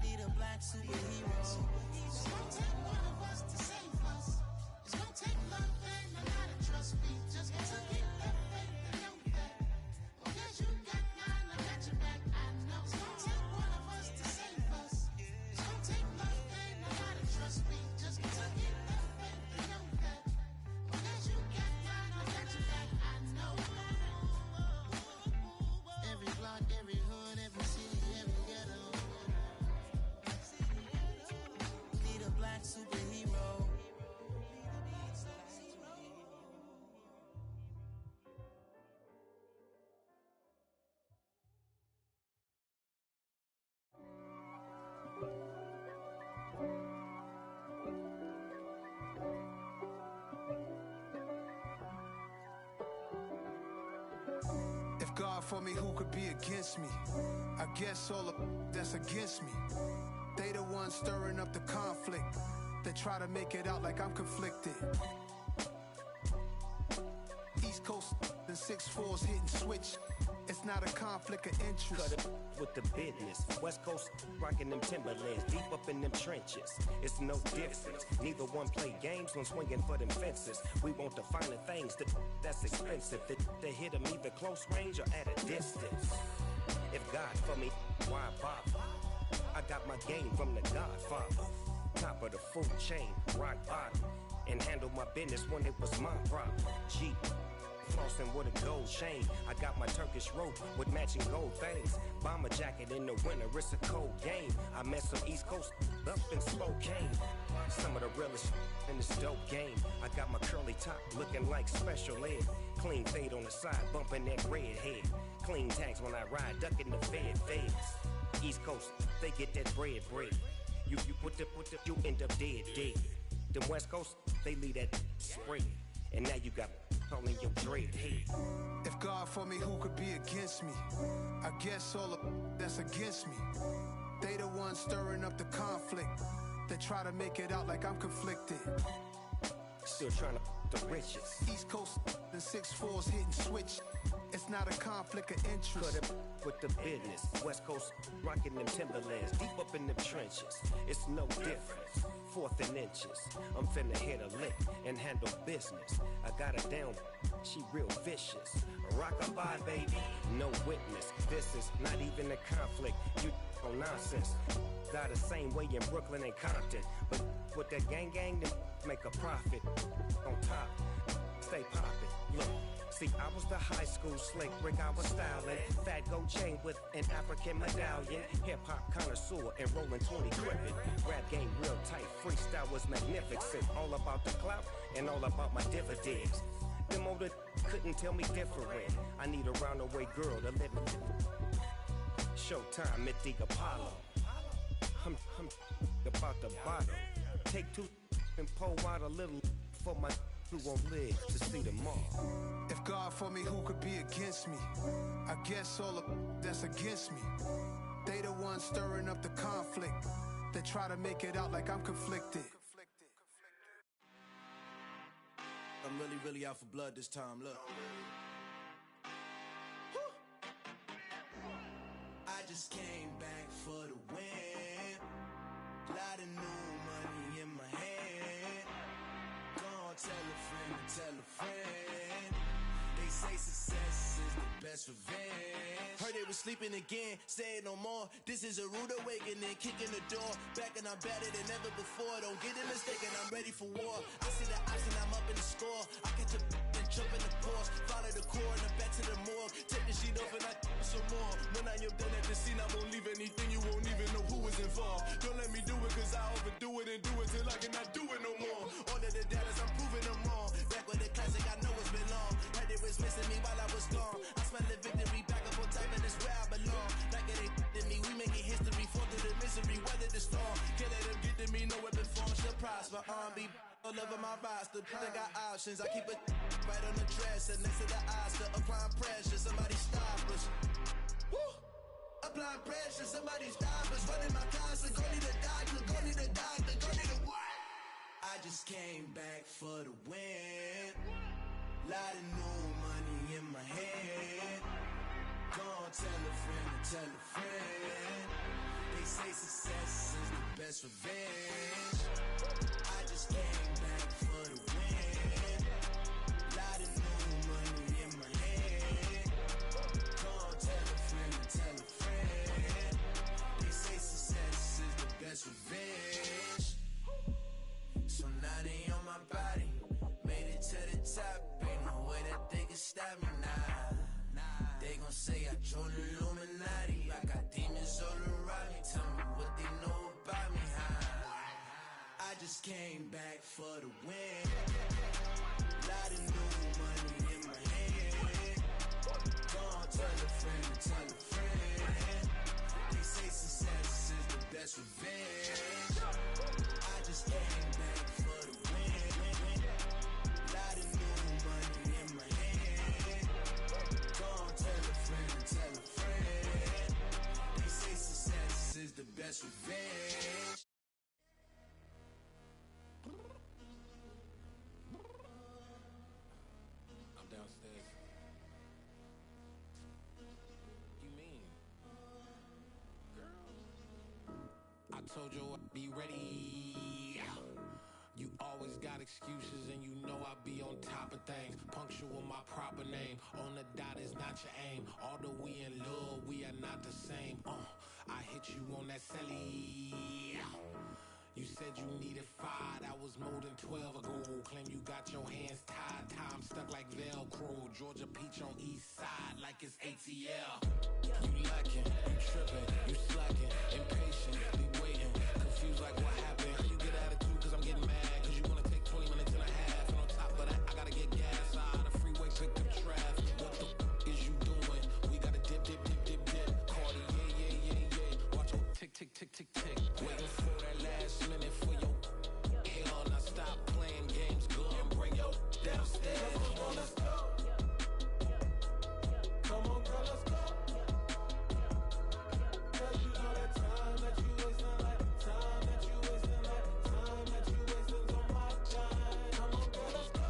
Need a black superhero. It's gonna take one of us to save us. It's gonna take love and a lot of trust. We just got to get that faith and know that. Because you got mine, I got your back. I know it's gonna take one of us to save us. It's gonna take love and a lot of trust. We just got to get that faith and know that. Because you got mine, I got your back. I know. Every block, every hood, every city, every ghetto. Need a black superhero. If God for me, who could be against me? I guess all of that's against me. They the ones stirring up the conflict. They try to make it out like I'm conflicted. East Coast and 6'4's hitting switch. It's not a conflict of interest. Cut it with the business. West Coast rocking them Timberlands, deep up in them trenches. It's no difference. Neither one play games when swinging for them fences. We want the finer things that's expensive. They hit them either close range or at a distance. If God for me, why bother? I got my game from the Godfather. Top of the food chain, rock bottom. And handle my business when it was my problem. Jeep. Flossing with a gold chain. I got my Turkish rope with matching gold things. Bomber jacket in the winter, it's a cold game. I met some East Coast up in Spokane. Some of the realest in this dope game. I got my curly top looking like special ed. Clean fade on the side, bumping that red head. Clean tags when I ride, ducking the feds. East Coast, they get that bread. You put the, you end up dead. Them West Coast, they leave that spread. And now you got calling your dread head. If God for me, who could be against me? I guess all of that's against me. They the ones stirring up the conflict. They try to make it out like I'm conflicted. Still trying to the riches. East Coast and 6'4's hitting switch. It's not a conflict of interest. Cut it with the business. West Coast rocking them Timberlands, deep up in them trenches. It's no difference. 4th and inches. I'm finna hit a lick and handle business. I got her down, she real vicious. Rockabye, baby, no witness. This is not even a conflict. You on nonsense. Got the same way in Brooklyn and Compton. But with that gang, then make a profit. On top, stay poppin'. Look. See, I was the high school slick Rick, I was styling. Fat gold chain with an African medallion. Hip-hop connoisseur and rolling 20 crippin'. Rap game real tight, freestyle was magnificent. All about the clout and all about my dividends. Them older couldn't tell me different. I need a roundaway girl to live in. Showtime, Mythic Apollo. I'm about the bottom. Take 2 and pour out a little for my who won't live to see them all. If God for me, who could be against me? I guess all of that's against me. They the ones stirring up the conflict. They try to make it out like I'm conflicted. I'm really out for blood this time, look. I just came back for the win. Lot of new money in my hand. Gonna tell a friend to tell a friend. They say success is the best revenge. Heard they was sleeping again, say it no more. This is a rude awakening, kicking the door. Back and I'm better than ever before. Don't get it mistaken, I'm ready for war. I see the option, I'm up in the score. I catch a and jump in the course. Follow the core and then back to the morgue. Take the sheet off and I some more. When I am done at the scene, I won't leave anything. You won't even know who was involved. Don't let me do it, cause I overdo it and do it till I cannot do it no more. All of the doubters, I'm proving them wrong. Back with the classic, I know it's been long. Heard it was missing me while I was gone. I smell the victory back up on top, and it's where I belong. Like it ain't to me, we making history. Fall through the misery, weather the storm. Can't let them get to me, no weapon form shall prosper. R&B all over my roster, I got options. I keep it right on the dresser, next to the Oscar. Applying pressure, somebody stop us. Woo! Applying pressure, somebody stop us. Running my closet, go need a doctor, go need a doctor, go need a what? I just came back for the win. Lot of new money in my head. Gonna tell a friend to tell a friend. They say success is the best revenge. I just came back for the win. Lot of new money in my head. Gonna tell a friend to tell a friend. They say success is the best revenge. So now they on my body. Made it to the top. Ain't no way that they can stop me now. They gon' say I joined the Illuminati. I got demons all around me. Tell me what they know about me, huh? I just came back for the win. Lot of new money in my hand. Gonna tell a friend to tell a friend. They say success is the best revenge. I just came back for the win. Lot of new money in my hand. Gonna tell a friend to tell a friend. They say success is the best revenge. I'm downstairs. You mean? Girl. I told you I'd be ready. You always got excuses and you know I be on top of things. Punctual my proper name. On the dot is not your aim. Although we in love, we are not the same. I hit you on that celly. You said you needed 5, that was more than 12 ago. Claim you got your hands tied, time stuck like Velcro. Georgia Peach on east side like it's ATL. You lacking, you tripping, you slacking, impatient, be waiting, confused like what happened. You get attitude cause I'm getting mad, cause you wanna take 20 minutes and a half. And on top of that, I gotta get gas out of the freeway, pick up traffic. What the is you doing? We gotta dip, dip, dip, dip, dip. Cardi, yeah. Watch your tick, tick, tick, tick, tick. Waiting for that last minute for your hell. Now stop playing games, go and bring your downstairs. Come on, let's go. Come on, girl, let's go. Cause you know that time that you wasting, like time that you wasting, like time that you wasting on my time. Come on, girl, let's go.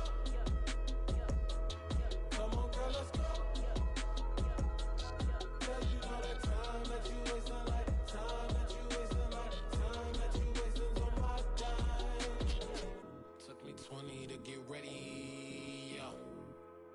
Come on, girl, let's go. Cause you know that time that you wasting, like time that you wasting, like time that you wasting on my time. Took me 20 to get ready, yo.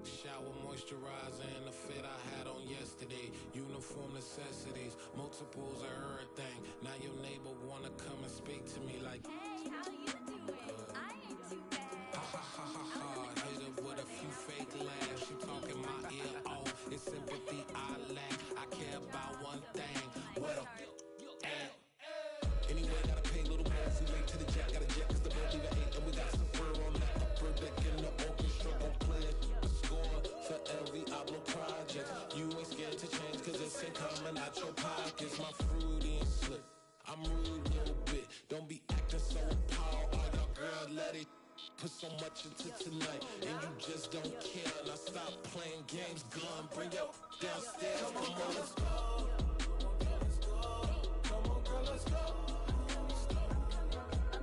Shower, moisturizer, and the fit I had on yesterday. Uniform necessities, multiples of everything. Now your neighbor wanna come and speak to me like, hey, how you doing? I ain't too bad. Ha ha ha ha ha. Hit her with a few fake laughs. She talking my ear off. It's sympathy I lack. I care about one thing. Well, anyway, gotta pay a little more. If we late to the jet, gotta jet cause the boat leave at 8. And we got some fur on the upper deck in the orchestra. Gon' play a score for every Ablo project. You ain't scared to change cause it's ain't coming out your pockets. My fruity and slip. I'm rude a little bit. Don't be acting so appalled. Oh, your girl, let it put so much into tonight. And you just don't care. Now stop playing games, gun. Bring your downstairs. Come on, let's go. Come on, girl, let's go.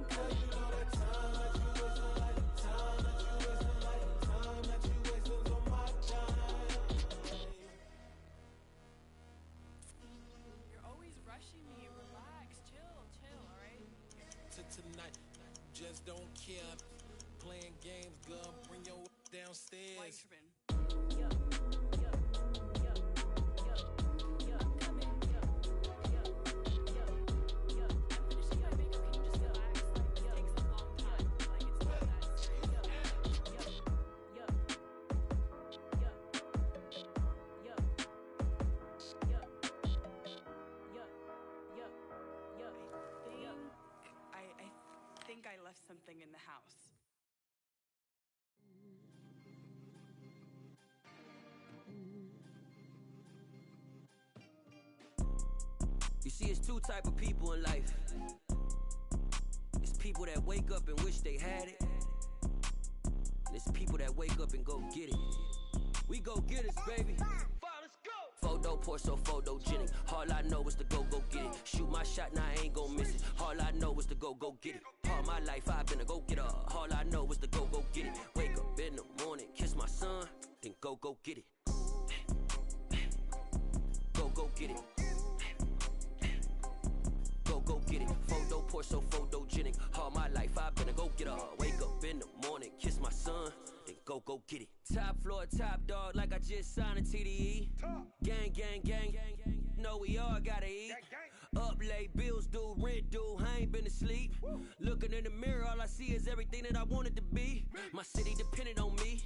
Cause you know that time that you wasting, like time that you wasting, like time that you wasting on my time. You're always rushing me. Relax, chill, alright? To tonight, just don't care. Playing games, gun. Bring your downstairs. Why you tripping? think I left something in the house. You see, it's two type of people in life. It's people that wake up and wish they had it. And it's people that wake up and go get it. We go get it, baby. Photo poor, so photogenic. All I know is to go get it. Shoot my shot, now I ain't gon' miss it. All I know is to go get it. All my life I've been a go-getter. All I know is to go get it. Wake up in the morning, kiss my son, then go get it. Go get it. Go get it. Photo poor, so photogenic. All my life I've been a go-getter. Wake up in the morning, kiss my son, then go get it. Top floor, top dog, like I just signed a TDE. Gang, gang, gang, gang, gang. Know we all gotta eat. Up late, bills due, rent due, I ain't been asleep. Looking in the mirror, all I see is everything that I wanted to be. My city depended on me,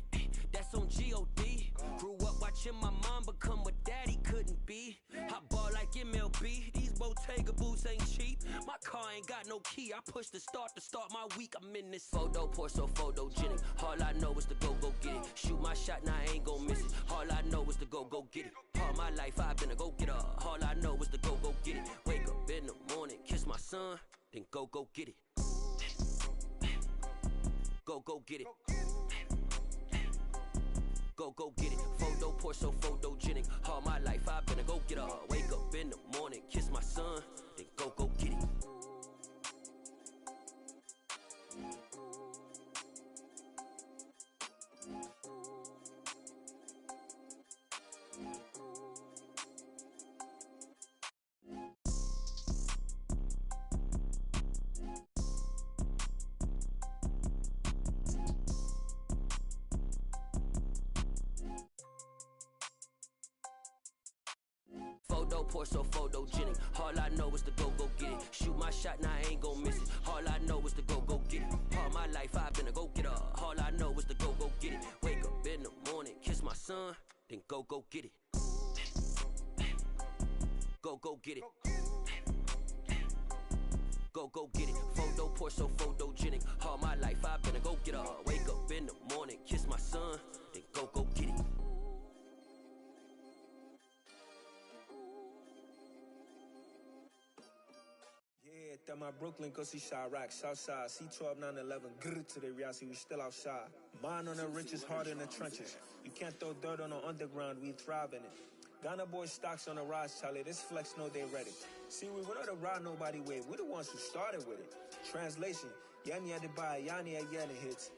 that's on G.O.D. Grew up watching my mom become what daddy couldn't be. I ball like MLB, these Bottega boots ain't cheap. My car ain't got no key, I push the start to start my week. I'm in this photo poor, so photogenic. All I know is to go get it. Shoot my shot, now I ain't gon' miss it. All I know is to go get it. All my life I've been a go-getter. All I know is to go get it. Wake up in the morning, kiss my son, then go get it. Go get it. Go get it. Photo poor, so photogenic. All my life I've been a go-getter. Wake up in the morning, kiss my son, then go get it. Photo poor, so photogenic. All I know is to go get it. Shoot my shot, now I ain't gon' miss it. All I know is to go get it. All my life I've been a go-getter. All I know is to go get it. Wake up in the morning, kiss my son, then go get it. Go get it. Go get it. Photo poor, so photogenic. All my life I've been a go-getter. Wake up in the morning, kiss my son, then go get it. Yeah, that my Brooklyn, go see Chirac, Southside, C12, 911, grrr to the reality, we still outside. Mine on the riches, hard in the trenches. You can't throw dirt on the underground, we thrive in it. Ghana boys stocks on the rise, Charlie, this flex know they ready. See, we were not to ride nobody way, we the ones who started with it. Translation, Yanni had to buy, Yanni had Yanni hits.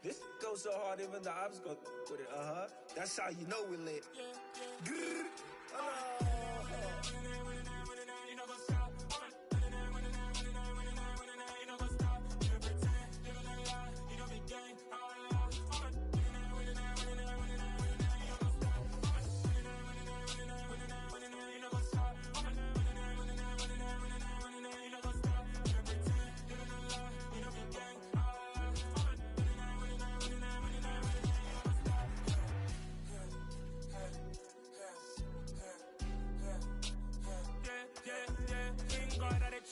This goes so hard, even the ops go with it, That's how you know we lit. Grrr,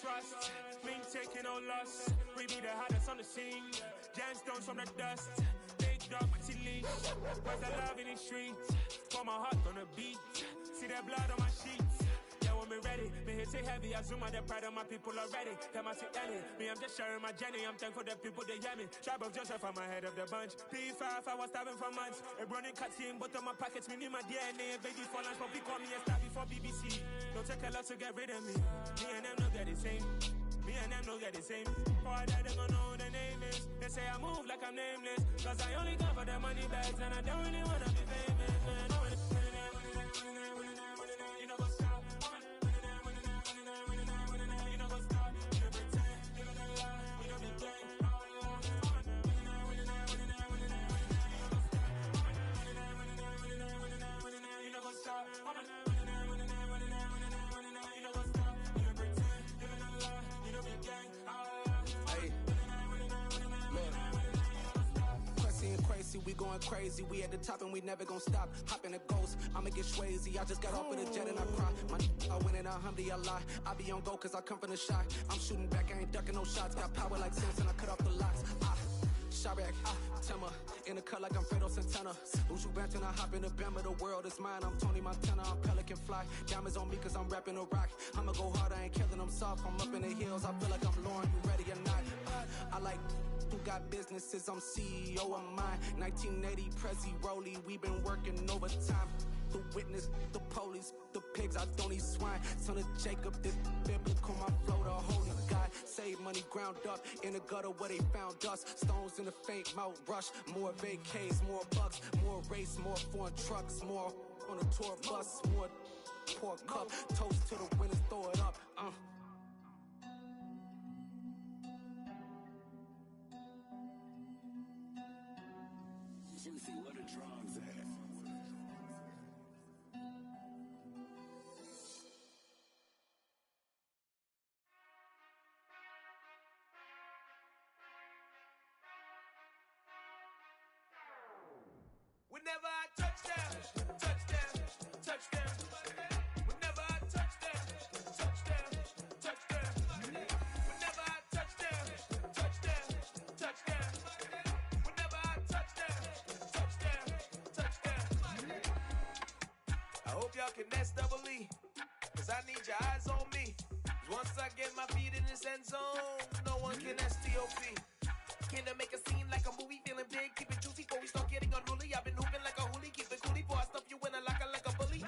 trust, me taking no loss. We be the hottest on the scene. Gemstones from the dust. Big dog, Maxi Leash. Where's the love in the streets? For my heart on the beat. See that blood on my sheets. Yeah, when me ready, me hit it heavy. I zoom out the pride of my people already. Tell my sick Ellie, me I'm just sharing my journey. I'm thankful the people they hear me. Tribe of Joseph, I'm ahead of the bunch. P5, I was starving for months. A running cutscene, but on my pockets, me need my DNA. Baby for lunch, but we call me a star before BBC. Don't take a lot to get rid of me. Me and them know they're the same. Me and them know they're the same. For that, they gon' know who the name is. They say I move like I'm nameless. Cause I only come for the money bags and I don't really wanna be famous. Man, you know what's up. You know what's up. You pretend, you don't lie, you don't be gang. You know what's up. going crazy. We at the top and we never gonna stop. Hop in a ghost, I'ma get Swayze. I just got off of the jet and I cry. I win in a Humvee, I lie. I be on go cause I come from the shot. I'm shooting back, I ain't ducking no shots. Got power like Samson, I cut off the locks. Sharek, Timmer, in the cut like I'm Fredo Santana. Uju Banton, I hop in the Bama, the world is mine. I'm Tony Montana, I'm Pelican Fly. Diamonds on me cause I'm rapping a rock. I'ma go hard, I ain't killing them soft. I'm up in the hills, I feel like I'm Lauren, you ready or not? I like who got businesses, I'm CEO of mine. 1980 Prezi Rolly, we been working overtime. The witness, the police, the pigs, I don't eat swine. Son of Jacob, this biblical, my flow, the holy God. Save money ground up in the gutter where they found us. Stones in the faint mouth rush. More vacays, more bucks, more race, more foreign trucks, more on a tour bus, more pour cup. Toast to the winners, throw it up. Juicy, what a drums at. Whenever I touchdown, touchdown, touchdown. Whenever I touchdown, touchdown, touchdown. Whenever I touchdown, touchdown, touchdown. Whenever I touchdown, touchdown, touchdown. I hope y'all can S-double-E, cause I need your eyes on me. Once I get my feet in this end zone, no one can S-T-O-P. Can I make a scene like a movie, feeling big, keep it juicy before we start getting unruly. I've been hooping like a hoolie, keep it coolie before I stuff you in a locker like a bully.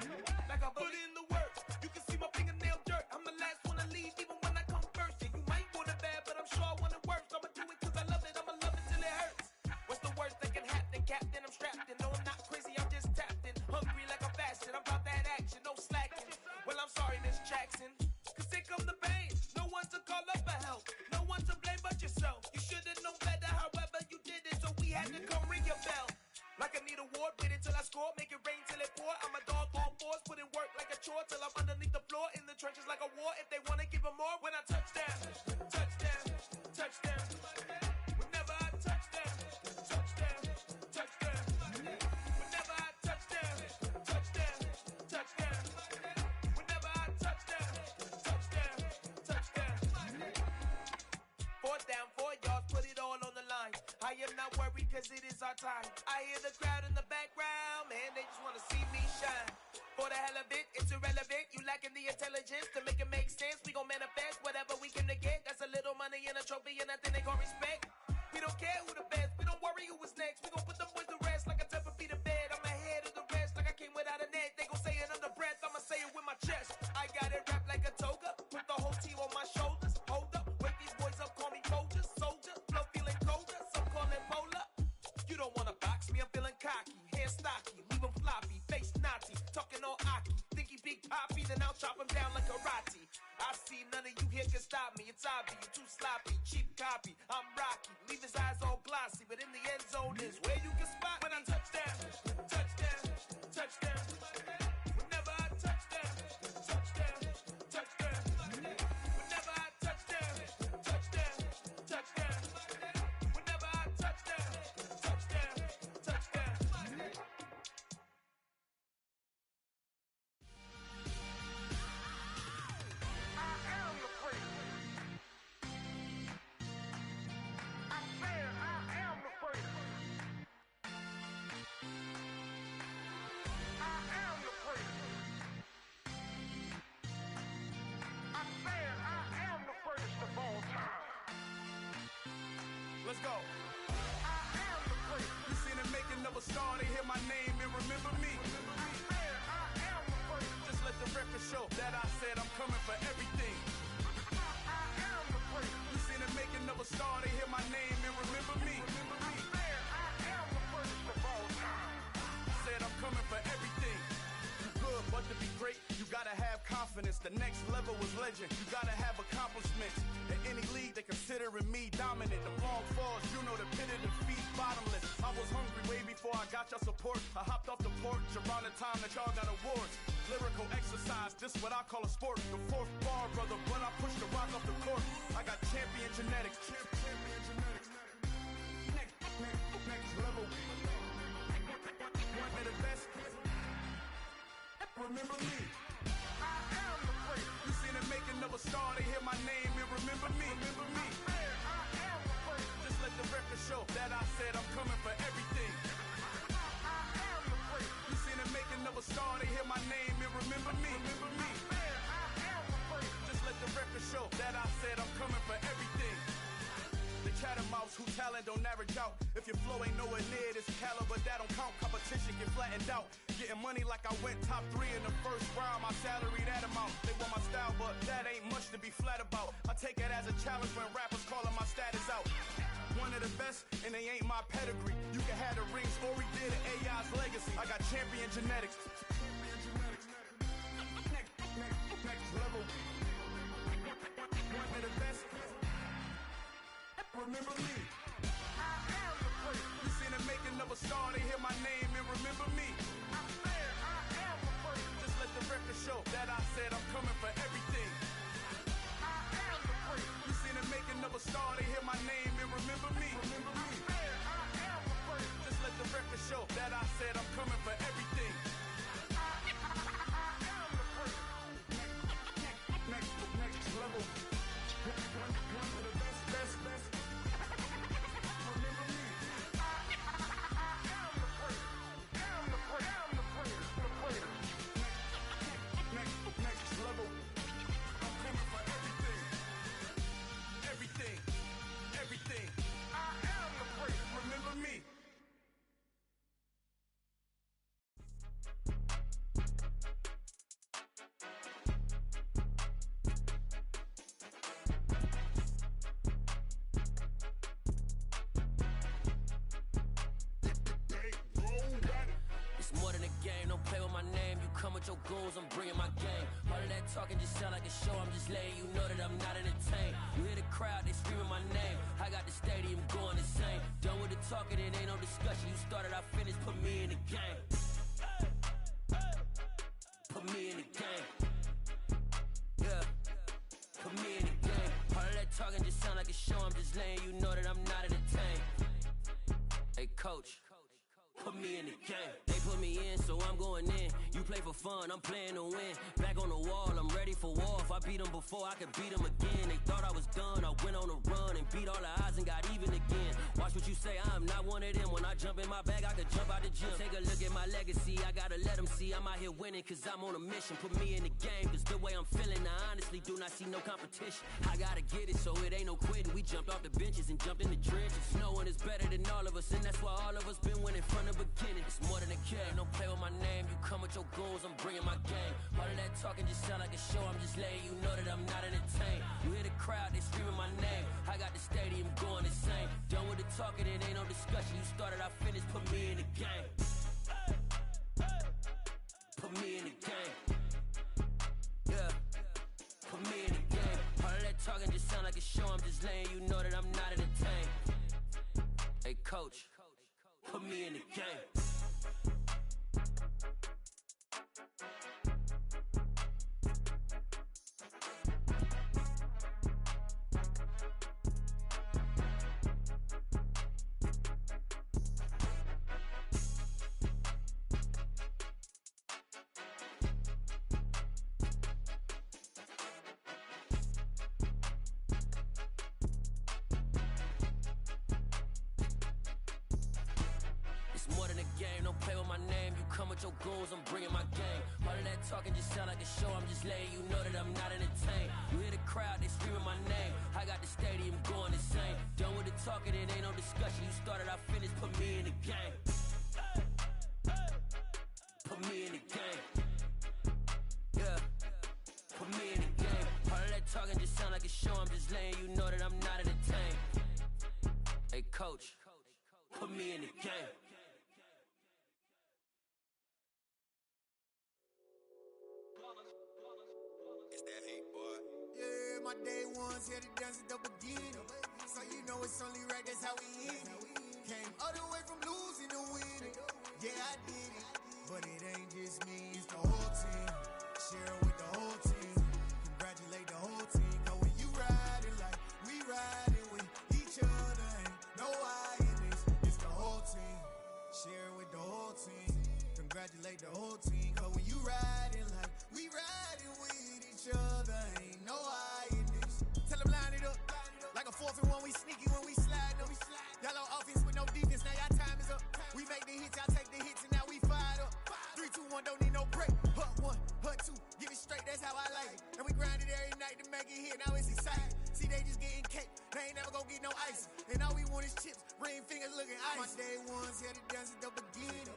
Like a bully. Put in the work, you can see my fingernail dirt. I'm the last one to leave, even when I come first. Yeah, you might want it bad, but I'm sure I want it worse. I'ma do it cause I love it, I'ma love it till it hurts. What's the worst that can happen, Captain? I'm strapped in, no I'm not crazy, I'm just tapped in. Hungry like a fashion, I'm about that action, no slacking. Well, I'm sorry, Miss Jackson, cause here come the pain. No one to call up for help, no one to blame but yourself. You should've known better, however you did it, so we had to come ring your bell. Like I need a award, wait until I score, make it rain till it pour. I'm a dog on fours, put in work like a chore till I'm underneath the floor, in the trenches like a war. If they wanna give them more, when I touchdown, touchdown, touchdown. Whenever I touchdown, touchdown, touchdown. Whenever I touchdown, touchdown, touchdown. Whenever I touchdown, touchdown, touchdown. 4th down, 4 yards, put it all on the line. I am not worried cause it is our time. I hear the crowd in the background, man, they just wanna see me shine. For the hell of it, it's irrelevant. You lacking the intelligence to make it make sense. We gon' manifest whatever we came to get. That's a little money and a trophy and nothing they gon' respect. We don't care who the best, we don't worry who was next. We gon' put them boys to rest like a Tempur-Pedic to bed. I'm ahead of the rest like I came without a net. They gon' say it under breath, I'ma say it with my chest. I got it wrapped like a toga, put the whole team on my shoulders. Hold up, wake these boys up, call me Folger, soldier. Flow feeling colder, some call it polar. You don't wanna box me, I'm feeling cocky. Hair stocky, leave him floppy, face naughty. Talking all aki, think he big poppy, then I'll chop him down like karate. I see none of you here can stop me. It's obvious, you too sloppy, cheap copy. I'm Rocky, leave his eyes all glossy, but in the end zone is where you can spot when I touchdown, touchdown, touchdown. Whenever I touchdown, touchdown, touchdown. Whenever I touchdown, touchdown, touchdown. Whenever I touchdown, touchdown, touchdown. Let's go. You seen it making of a star, they hear my name and remember me. Just let the record show that I said I'm coming for everything. You seen it making of a star, they hear my name and remember me. Said I'm coming for everything. You good, but to be great, you gotta have confidence. The next level was legend. You gotta have accomplishments. In any league, they considering me dominant. The long falls, you know the pit of defeat, bottomless. I was hungry way before I got your support. I hopped off the porch around the time that y'all got awards. Lyrical exercise, this what I call a sport. The 4th bar, brother, when I push the rock off the court. I got champion genetics. Next level. who talent don't average out. If your flow ain't nowhere near this caliber, that don't count. Competition get flattened out. Getting money like I went top 3 in the first round. My salary that amount. They want my style, but that ain't much to be flat about. I take it as a challenge when rappers calling my status out. One of the best, and they ain't my pedigree. You can have the rings, or we did it, AI's legacy. I got champion genetics. Next level. One of the best. Remember me. I am the first. You seen the making of a star, they hear my name and remember me. I swear I am the first. Just let the record show that I said I'm coming for everything. I am the first. You seen the making of a star, they hear my name and remember me. Remember me. I swear I am the first. Just let the record show that I said I'm coming for everything. I am the first. Next level. One of the best. Remember me. I am the first. Am the first. Next level. I'm coming for everything. Everything. I am the first. Remember me. Your goons, I'm bringing my game. All of that talking just sound like a show. I'm just letting you know that I'm not entertained. You hear the crowd, they screaming my name. I got the stadium going insane. Done with the talking, it ain't no discussion. You started, I finished, put me in the game. Put me in the game. Yeah. Put me in the game. All of that talking just sound like a show. I'm just letting you know that I'm not entertained. Hey, coach. Put me in the game. They put me in, so I'm going in. You play for fun, I'm playing to win. Back on the wall, I'm ready for war. If I beat them before, I could beat them again. They thought I was done, I went on a run and beat all the odds and got even again. Watch what you say, I'm not one of them. When I jump in my bag, I could jump out the gym. Take a look at my legacy, I gotta let them see I'm out here winning, cause I'm on a mission. Put me in the game, cause the way I'm feeling, I honestly do not see no competition. I gotta get it, so it ain't no quitting. We jumped off the benches and jumped in the trenches. No one is better than all of us, and that's why all of us been winning from the beginning. It's more than a game, don't play with my name. You come with your goons, I'm bringing my game. All of that talking just sound like a show. I'm just letting you know that I'm not entertained. You hear the crowd, they screaming my name. I got the stadium going insane. Done with the talking, it ain't no discussion. You started, I finished, put me in the game. Put me in the game. Yeah. Put me in the game. All of that talking just sound like a show. I'm just letting you know that I'm not entertained. Hey, coach. Put me in the game. Your goals, I'm bringing my game. All of that talking just sound like a show. I'm just letting you know that I'm not entertained. You hear the crowd, they screaming my name. I got the stadium going insane. Done with the talking, it ain't no discussion. You started, I finished, put me in the game. Put me in the game. Yeah. Put me in the game. All of that talking just sound like a show. I'm just letting you know that I'm not entertained. Hey, coach. Put me in the game. Yeah, my day ones here to dance at the beginning. So you know it's only right, that's how we end it. Came all the way from losing to winning. Yeah, I did it. But it ain't just me, it's the whole team. Share it with the whole team. Congratulate the whole team. Cause when you riding like we riding with each other, ain't no I in this. It's the whole team. Share it with the whole team. Congratulate the whole team. Cause when you riding like we riding with each other, ain't no I in this. Tell them line it up. Like a 4th and 1, we sneaky when we slide up. Y'all on offense with no defense, now y'all time is up. We make the hits, y'all take the hits, and now we fired up. 3, 2, 1, don't need no break. Hut 1, hut 2, give it straight, that's how I like it. And we grind it every night to make it hit, now it's exciting. See, they just getting cake, they ain't never gonna get no ice. And all we want is ice chips, ring fingers looking ice. My day ones had to dance at the beginning,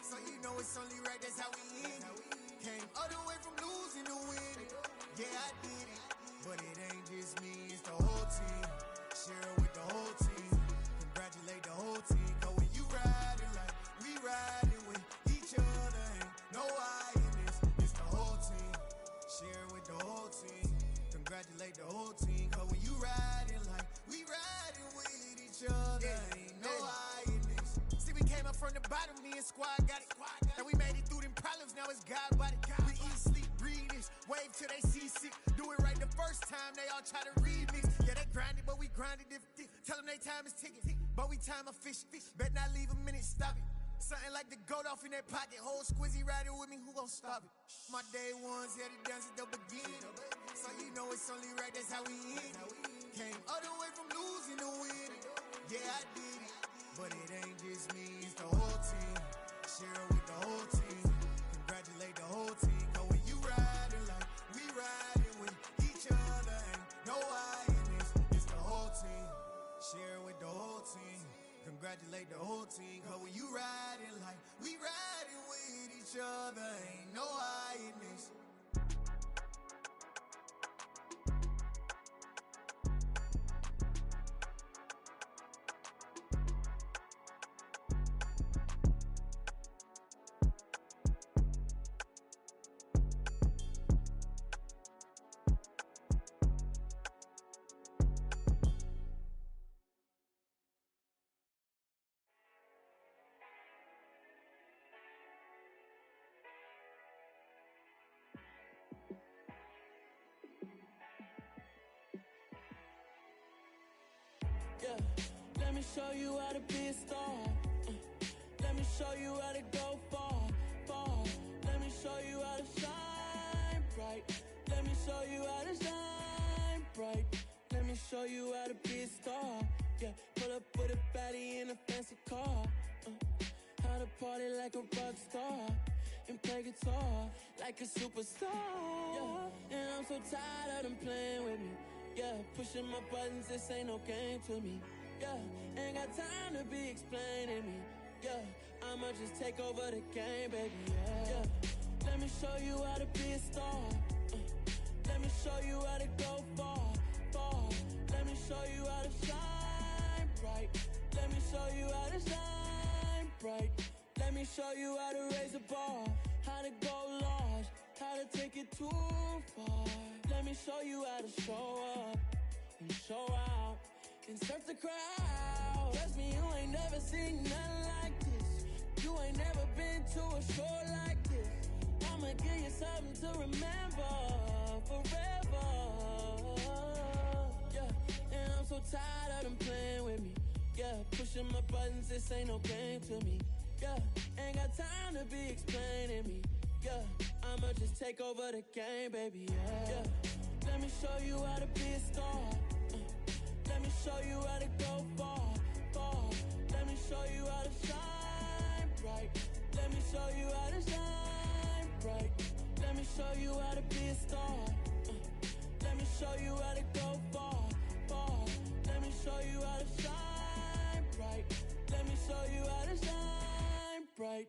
so you know it's only right, that's how we end it. Came all the way from losing to winning. Yeah, I did it, but it ain't just me, it's the whole team. Share it with the whole team. Congratulate the whole team. Cause when you riding like we riding with each other, ain't no I in this. It's the whole team. Share it with the whole team. Congratulate the whole team. Cause when you riding like we riding with each other, ain't no I in this. See, we came up from the bottom, me and squad got it. And we made it through them problems, now it's God body. We eat, sleep, breathe this. Wave till they see sick. Do it right the first time, they all try to remix. Yeah, they grinded, but we grinded if tell them they time is ticking. But we time a fish. Bet not leave a minute, stop it. Something like the goat off in that pocket. Whole squizzy riding with me, who gon' stop it? My day ones had to dance at the beginning. So you know it's only right, that's how we end it. Came all the way from losing to winning. Yeah, I did it, but it ain't just me, it's the whole team. Share it with the whole team. Congratulate the whole team. Cause when you riding like we riding with each other, ain't no I in this. It's the whole team. Share it with the whole team. Congratulate the whole team. Cause when you riding like we riding with each other, ain't no I in this. Yeah, let me show you how to be a star. Let me show you how to go far. Let me show you how to shine bright. Let me show you how to shine bright. Let me show you how to be a star. Yeah, pull up with a baddie in a fancy car. How to party like a rock star and play guitar like a superstar. Yeah, and I'm so tired of them playing with me. Yeah, pushing my buttons, this ain't no game to me. Yeah, ain't got time to be explaining me. Yeah, I'ma just take over the game, baby. Yeah, let me show you how to be a star. Let me show you how to go far. Let me show you how to shine bright. Let me show you how to shine bright. Let me show you how to raise a bar, how to go large, how to take it too far. Let me show you how to show up and show out and surf the crowd. Trust me, you ain't never seen nothing like this. You ain't never been to a show like this. I'ma give you something to remember forever. Yeah, and I'm so tired of them playing with me. Yeah, pushing my buttons, this ain't no game to me. Yeah, ain't got time to be explaining me. Yeah, I'ma just take over the game, baby. Yeah, let me show you how to be a star. Let me show you how to go far. Let me show you how to shine bright. Let me show you how to shine bright. Let me show you how to be a star. Let me show you how to go far. Let me show you how to shine bright. Let me show you how to shine bright.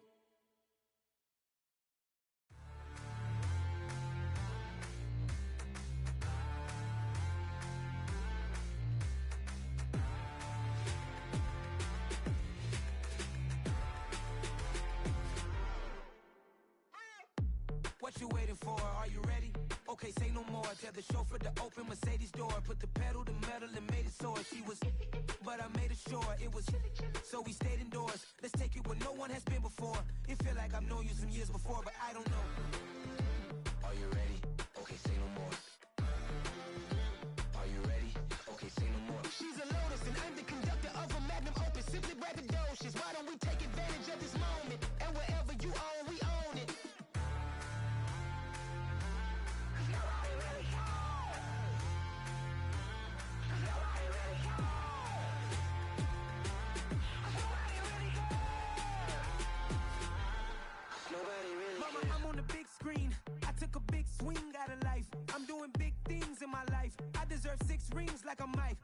What you waiting for? Are you ready? Okay, say no more. Tell the chauffeur to open Mercedes door. Put the pedal to metal and made it soar. She was, but I made it sure it was. So we stayed indoors. Let's take it where no one has been before. It feel like I've known you some years before, but I don't know. Are you ready? Okay, say no more. Are you ready? Okay, say no more. She's a Lotus and I'm the conductor of a Magnum Opus. Simply braggadocious. Why don't we take advantage of this moment? And wherever you own, we own it. Mama, I'm on the big screen. I took a big swing out of life. I'm doing big things in my life. I deserve 6 rings like a Mike.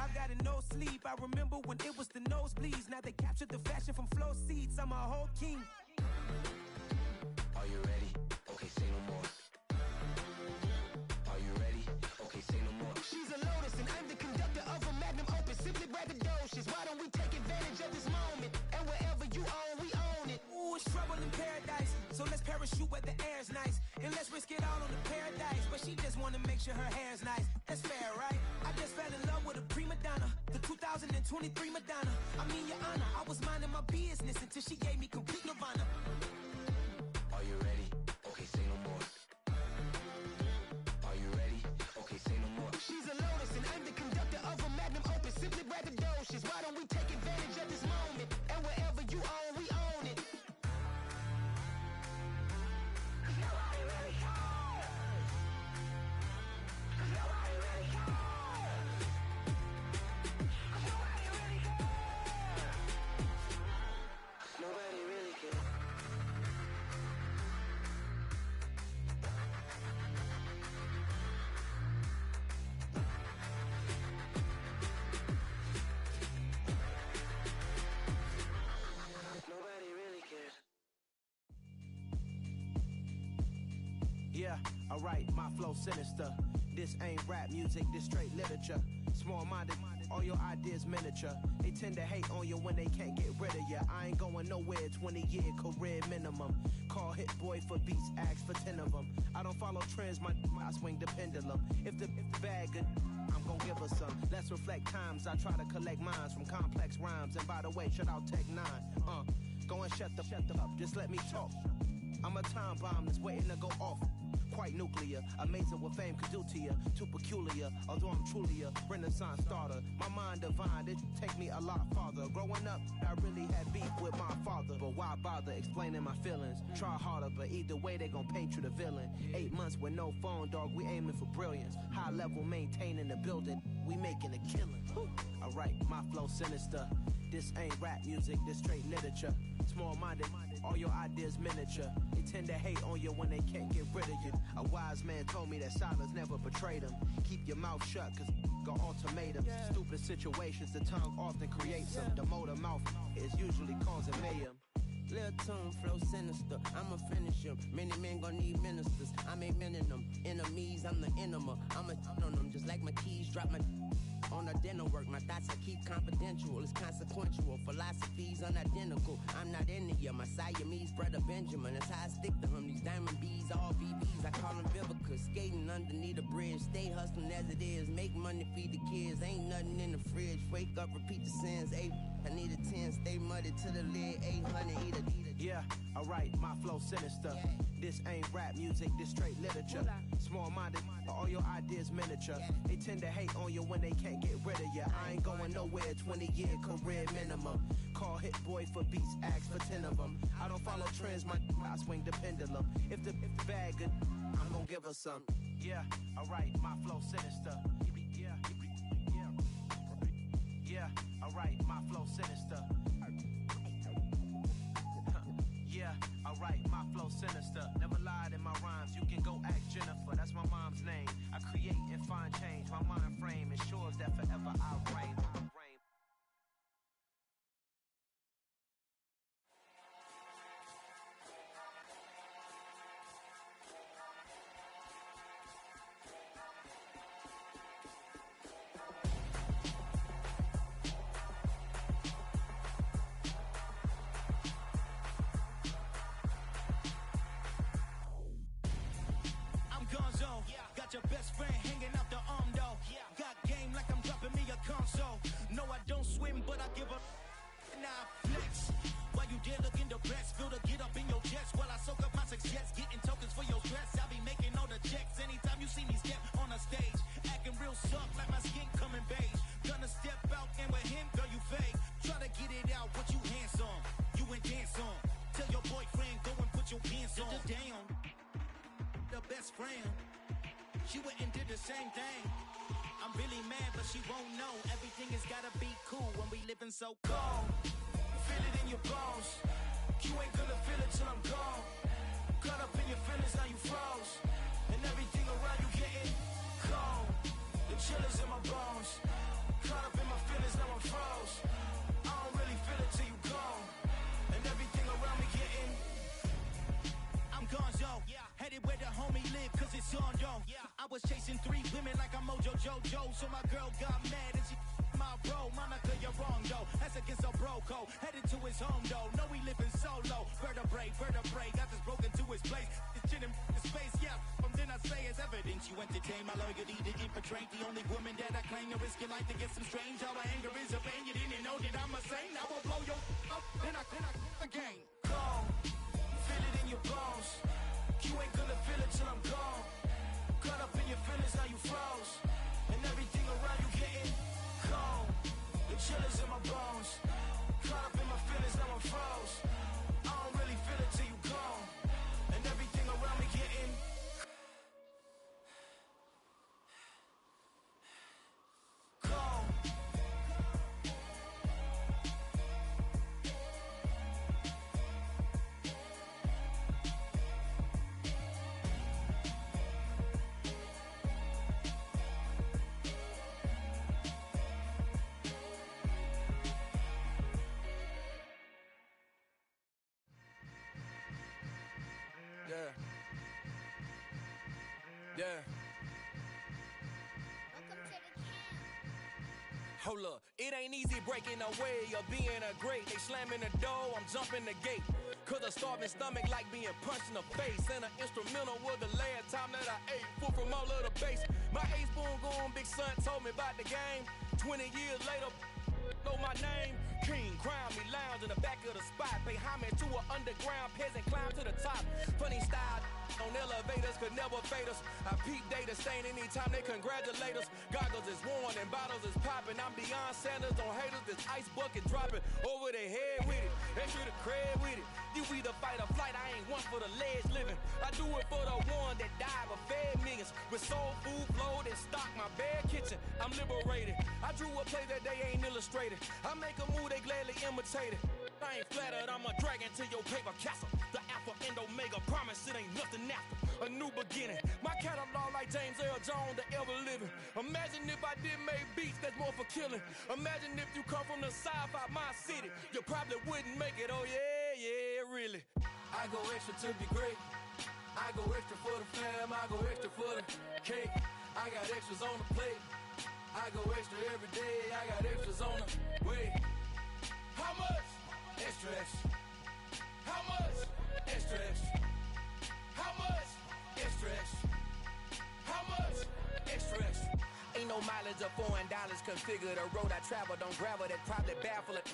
I've gotta know sleep. I remember when it was the nosebleeds. Now they captured the fashion from flow seats. I'm a whole king. Are you ready? Okay, say no more. Are you ready? Okay, say no more. She's a lotus and I'm the conductor of a magnum opus. Simply braggadocious. Why don't we take advantage of this moment? And wherever you own, we own it. Ooh, it's trouble in paradise. So let's parachute where the air's nice. And let's risk it all on the paradise. But she just wanna make sure her hair's nice. That's fair, right? I just fell in love with a prima donna. The 2023 Madonna. I mean, your honor, I was minding my business until she gave me complete nirvana. Are you ready? Okay, say no more. Are you ready? Okay, say no more. She's a lotus and I'm the conductor of a magnum opus. Simply braggadocious. Why don't we take advantage of this moment? And wherever you own, we own it. Nobody really cares. Nobody really cares. Nobody really cares. Nobody really cares. Nobody really cares. Yeah, alright, my flow sinister. This ain't rap music, this straight literature. Small-minded, all your ideas miniature. They tend to hate on you when they can't get rid of you. I ain't going nowhere, 20-year career minimum. Call Hit Boy for beats, ask for 10 of them. I don't follow trends, I swing the pendulum. If the bag good, I'm gon' give her some. Let's reflect times, I try to collect minds from complex rhymes. And by the way, shout out Tech 9. Go and shut the up, just let me talk. I'm a time bomb that's waiting to go off. Quite nuclear, amazing what fame could do to you. Too peculiar, although I'm truly a renaissance starter. My mind divine, it take me a lot farther. Growing up, I really had beef with my father. But why bother explaining my feelings? Try harder, but either way they gon' paint you the villain. 8 months with no phone, dog, we aiming for brilliance. High level maintaining the building, we making a killing. Alright, my flow sinister. This ain't rap music, this straight literature. Small-minded, all your ideas miniature. They tend to hate on you when they can't get rid of you. A wise man told me that silence never betrayed him. Keep your mouth shut, cause got ultimatums. Stupid situations, the tongue often creates them. The motor mouth is usually causing mayhem. Lil' tune, flow sinister, I'ma finish him. Many men gon' need ministers, I'm aiming them. Enemies, I'm the enema. I'ma on them, just like my keys, drop my on a dinner work. My thoughts I keep confidential, it's consequential. Philosophies unidentical, I'm not into ya. My Siamese brother Benjamin, that's how I stick to him. These diamond bees, all BBs, I call them Vivica. Skating underneath a bridge, stay hustling as it is. Make money, feed the kids, ain't nothing in the fridge. Wake up, repeat the sins, I need a 10, stay muddy to the lid, 800, eat a. Yeah, alright, my flow sinister. This ain't rap music, this straight literature. Small-minded, all your ideas miniature. They tend to hate on you when they can't get rid of you. I ain't going nowhere, 20-year career minimum. Call Hit Boy for beats, ask for 10 of them. I don't follow trends, I swing the pendulum. If the bag good, I'm gon' give her some. Yeah, alright, my flow sinister. Yeah, alright, my flow sinister. Yeah, alright, my flow sinister. Never lied in my rhymes, you can go ask Jennifer, that's my mom's name. I create and find change, my mind frame ensures that forever I'll reign. Your best friend hanging out the arm though. Got game like I'm dropping me a console. No, I don't swim, but I give a nah flex. While you there looking depressed, feel the get up in your chest while I soak up my success, getting tokens for your stress. I be making all the checks anytime you see me step on a stage, acting real soft like my skin coming beige. Gonna step out and with him, girl, you fake. Try to get it out, what you handsome, you ain't dance on. Tell your boyfriend go and put your pants on. Down, the best friend. She went and did the same thing. I'm really mad, but she won't know. Everything has gotta be cool when we living so cold. Feel it in your bones. You ain't gonna feel it till I'm gone. Caught up in your feelings, now you froze. And everything around you getting cold. The chill is in my bones. Caught up in my feelings, now I'm go. Headed to his home though, know he living solo. Vertebrae, got this broken to his place. This shit in his face, yeah. From then I say it's evidence you entertain my loyalty to infiltrate. The only woman that I claim to risk your life to get some strange. All my anger is a pain, you didn't know that I'm a saint. I will blow your up, then I again. Gone, feel it in your bones. You ain't gonna feel it till I'm gone. Caught up in your feelings, now you froze. And everything around you getting cold. The chillers in my bones. Caught up in my feelings, now I'm froze. I don't really feel it till you gone. And everything around me getting cold. Yeah. Hold up, it ain't easy breaking away or being a great. They slamming the door, I'm jumping the gate. Cause a starving stomach like being punched in the face. And an instrumental was the last time that I ate. Food from all of the bass. My ace boom goon big son told me about the game. 20 years later, know my name. King, crown me, lounge in the back of the spot. Pay homage to an underground peasant, climb to the top. Funny style on elevators could never fade us. I peep data stain anytime they congratulate us. Goggles is worn and bottles is popping. I'm Deion Sanders on haters, this ice bucket dropping over their head with it. Extra the cred with it. You either fight or flight, I ain't one for the ledge living. I do it for the one that died but fed millions. With soul food flowed and stock my bad kitchen. I'm liberated. I drew a play that they ain't illustrated. I make a move, they gladly imitate it. I ain't flattered, I'm a dragon to your paper castle. The Alpha and Omega, promise it ain't nothing after. A new beginning. My catalog like James Earl Jones, the ever living. Imagine if I did make beats that's more for killing. Imagine if you come from the south out my city. You probably wouldn't make it, oh yeah, really. I go extra to be great. I go extra for the fam, I go extra for the cake. I got extras on the plate. I go extra every day, I got extras on the way. How much? Extra, extra. How much? Extra, extra. How much? Extra, extra. How much? Extra, extra. Ain't no mileage of $4 configure the road I travel. Don't gravel, that probably baffle it.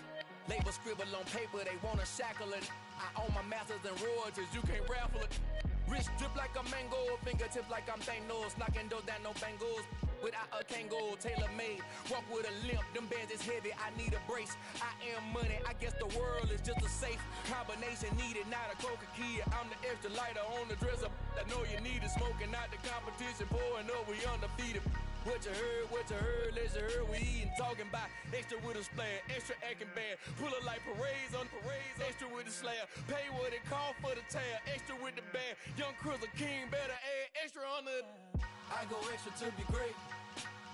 Label scribble on paper, they wanna shackle it. I own my masters and royalties, you can't raffle it. Wrist drip like a mango, fingertips like I'm Thanos. Knocking doors down, no bangles. Without a Kango, tailor-made. Walk with a limp, them bands is heavy, I need a brace. I am money, I guess the world is just a safe combination needed, not a coca key. I'm the extra lighter on the dresser. I know you need it, smoking out the competition, pouring up, we undefeated. What you heard, let's heard, we eating, talking about extra with a splash, extra acting bad. Pull it like parades on parades, extra with the slab. Pay what it cost for the tab, extra with the band. Young Cruiser King, better add extra on the. I go extra to be great.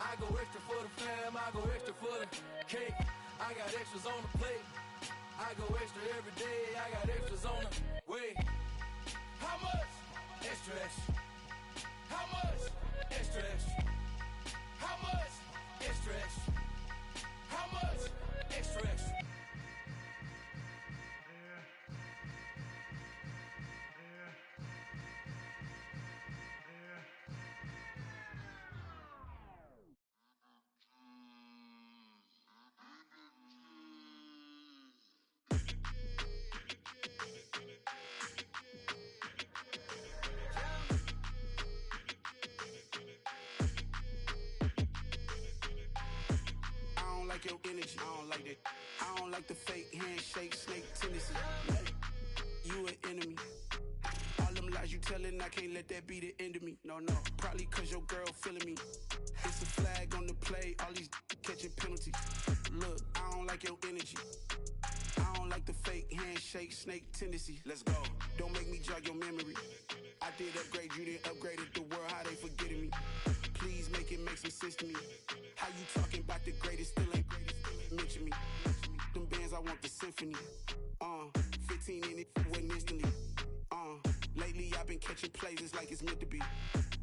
I go extra for the fam, I go extra for the cake. I got extras on the plate. I go extra every day, I got extras on the way. How much? Extra, extra. How much? Extra, extra. How much? Extra, extra. How much? Extra, extra. Your energy, I don't like that. I don't like the fake handshake, snake tendency. You an enemy. All them lies you telling, I can't let that be the end of me. No, probably cause your girl feeling me. It's a flag on the play, all these catching penalties. Look, I don't like your energy. I don't like the fake handshake, snake tendency. Let's go. Don't make me jog your memory. I did upgrade, you didn't upgrade it. The world, how they forgetting me. Please make it make some sense to me. How you talking about the greatest, still ain't greatest, mention me. Them bands, I want the symphony. 15 in it, wasn't instantly. Lately I've been catching plays, it's like it's meant to be.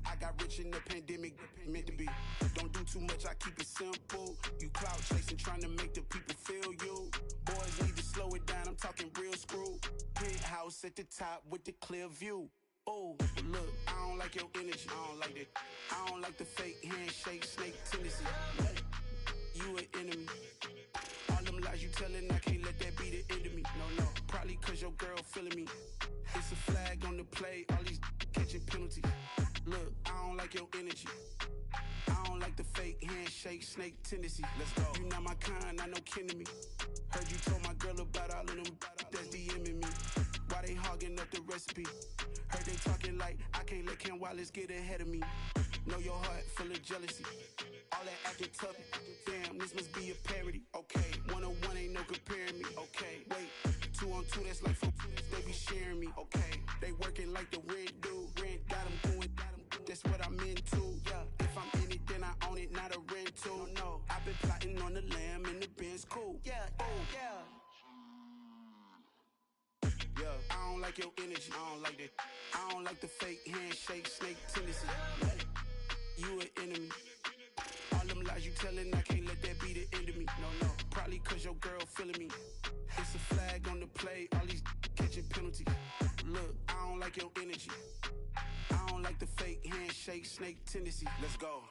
I got rich in the pandemic, meant to be. Don't do too much, I keep it simple. You clout chasing, trying to make the people feel you. Boys need to house at the top with the clear view. Oh, look, I don't like your energy. I don't like that. I don't like the fake handshake, snake tendency. You an enemy. All them lies you telling, I can't let that be the end of me. No, probably cause your girl feeling me. It's a flag on the play, all these catching penalties. Look, I don't like your energy. I don't like the fake handshake, snake tendency. Let's go. You not my kind, I know kin to me. Heard you told my girl about all of them that's DMing me. Why they hogging up the recipe? Heard they talking like I can't let Ken Wallace get ahead of me. Know your heart full of jealousy. All that acting tough. Damn, this must be a parody. Okay, 1-on-1 ain't no comparing me. Okay, wait, 2-on-2 that's like 4. They be sharing me. Okay, they working like the rent do. Rent got them going. That's what I'm into. Yeah, if I'm in it, then I own it, not a rental. No, I've been plotting on the lamb and the Benz cool. Yeah, yeah. I don't like your energy. I don't like that. I don't like the fake handshake, snake tendency. You an enemy. All them lies you telling, I can't let that be the end of me. No, probably cause your girl feeling me. It's a flag on the play, all these catching penalties. Look, I don't like your energy. I don't like the fake handshake, snake tendency. Let's go.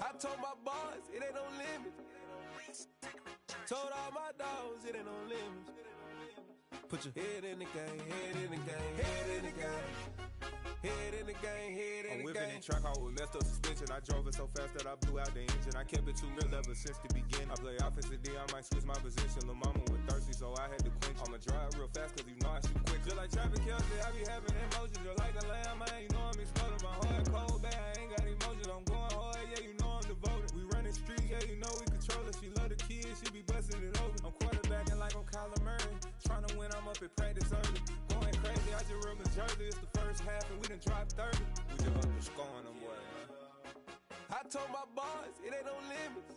I told my boys, it ain't no limits. Told all my dogs, it ain't no limits. Put your head in the game, head in the game, head in the game. Head in the game, head in the game. I'm whipping in track, I was messed up suspension. I drove it so fast that I blew out the engine. I kept it too real ever since the beginning. I play offensive D, I might switch my position. Lil' mama was thirsty, so I had to quench. I'ma drive real fast, cause you know I shoot quick. Just like traffic Kelsey, I be having emotions. Just like a lamb, man, you know I'm exploding. My heart cold, bad, I ain't got emotions. I'm going hard, yeah, you know I'm devoted. We running streets, yeah, you know we control it. She love the kids, she be busting it open. I'm quarterbacking like I'm Kyler Murray. Trying to win, I'm up at practice early. Going crazy, I just run the jersey. It's the first half and we done dropped 30. We just up to scoring them, boy, man. I told my boys, it ain't no limits.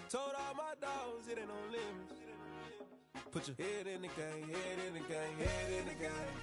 Told all my dogs, it ain't no limits. Put your head in the game, head in the game, head in the game.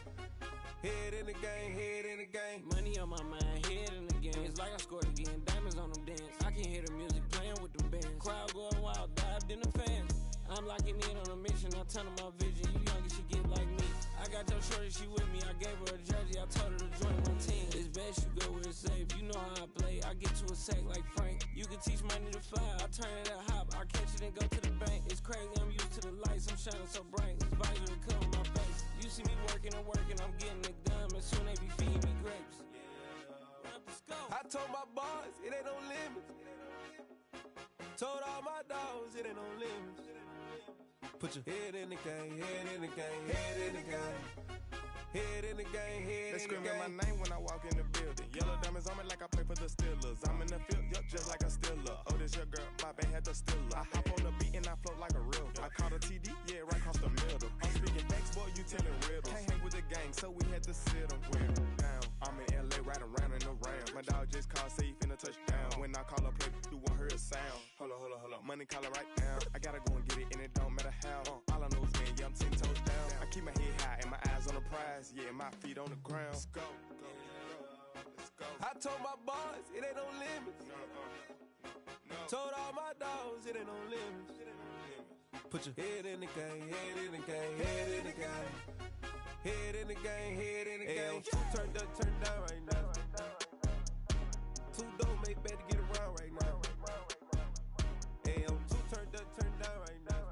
Head in the game, head in the game. Money on my mind, head in the game. It's like I scored again, diamonds on them dance. I can hear the music playing with them bands. Crowd going wild, dived in the fans. I'm locking in on a mission, I tell her my vision. You young and she get like me. I got your shorty, she with me. I gave her a jersey, I told her to join my team. It's best you go where it's safe, you know how I play. I get to a sack like Frank. You can teach money to fly, I turn it a hop. I catch it and go to the bank. It's crazy, I'm used to the lights, I'm shining so bright. It's visor to cover my face. You see me working and working, I'm getting it done. And soon they be feeding me grapes. I told my boys, it ain't no limits. Told all my dogs, it ain't no limits. Put your head in the game, head in the game, head in the game. Head in the game, head in the game. They screaming my name when I walk in the building. Yellow diamonds on me like I play for the Steelers. I'm in the field, yup, just like a Steeler. Oh, this your girl, my band had the Steeler. I hop on the beat and I float like a river. I caught a TD, yeah, right across the middle. I'm speaking facts, boy, you telling riddles. Can't hang with the gang, so we had to sit them down. I'm in LA, riding around in the ram. My dog just called, say he finna touchdown. When I call a play, you won't hear a sound. Hold up, money calling right now. I gotta go and get it, and it don't matter how. All I know is win, yeah, I'm 10 toes down. I keep my head high and my eyes on the prize. Yeah, my feet on the ground. Let's go. I told my boys, it ain't no limits. Told all my dogs, it ain't no limits. Put your head in the game, head in the game, head in the game. Head in the game, head in the game. Turn down right now. Two don't make bad to get around right now. Two turn down right now.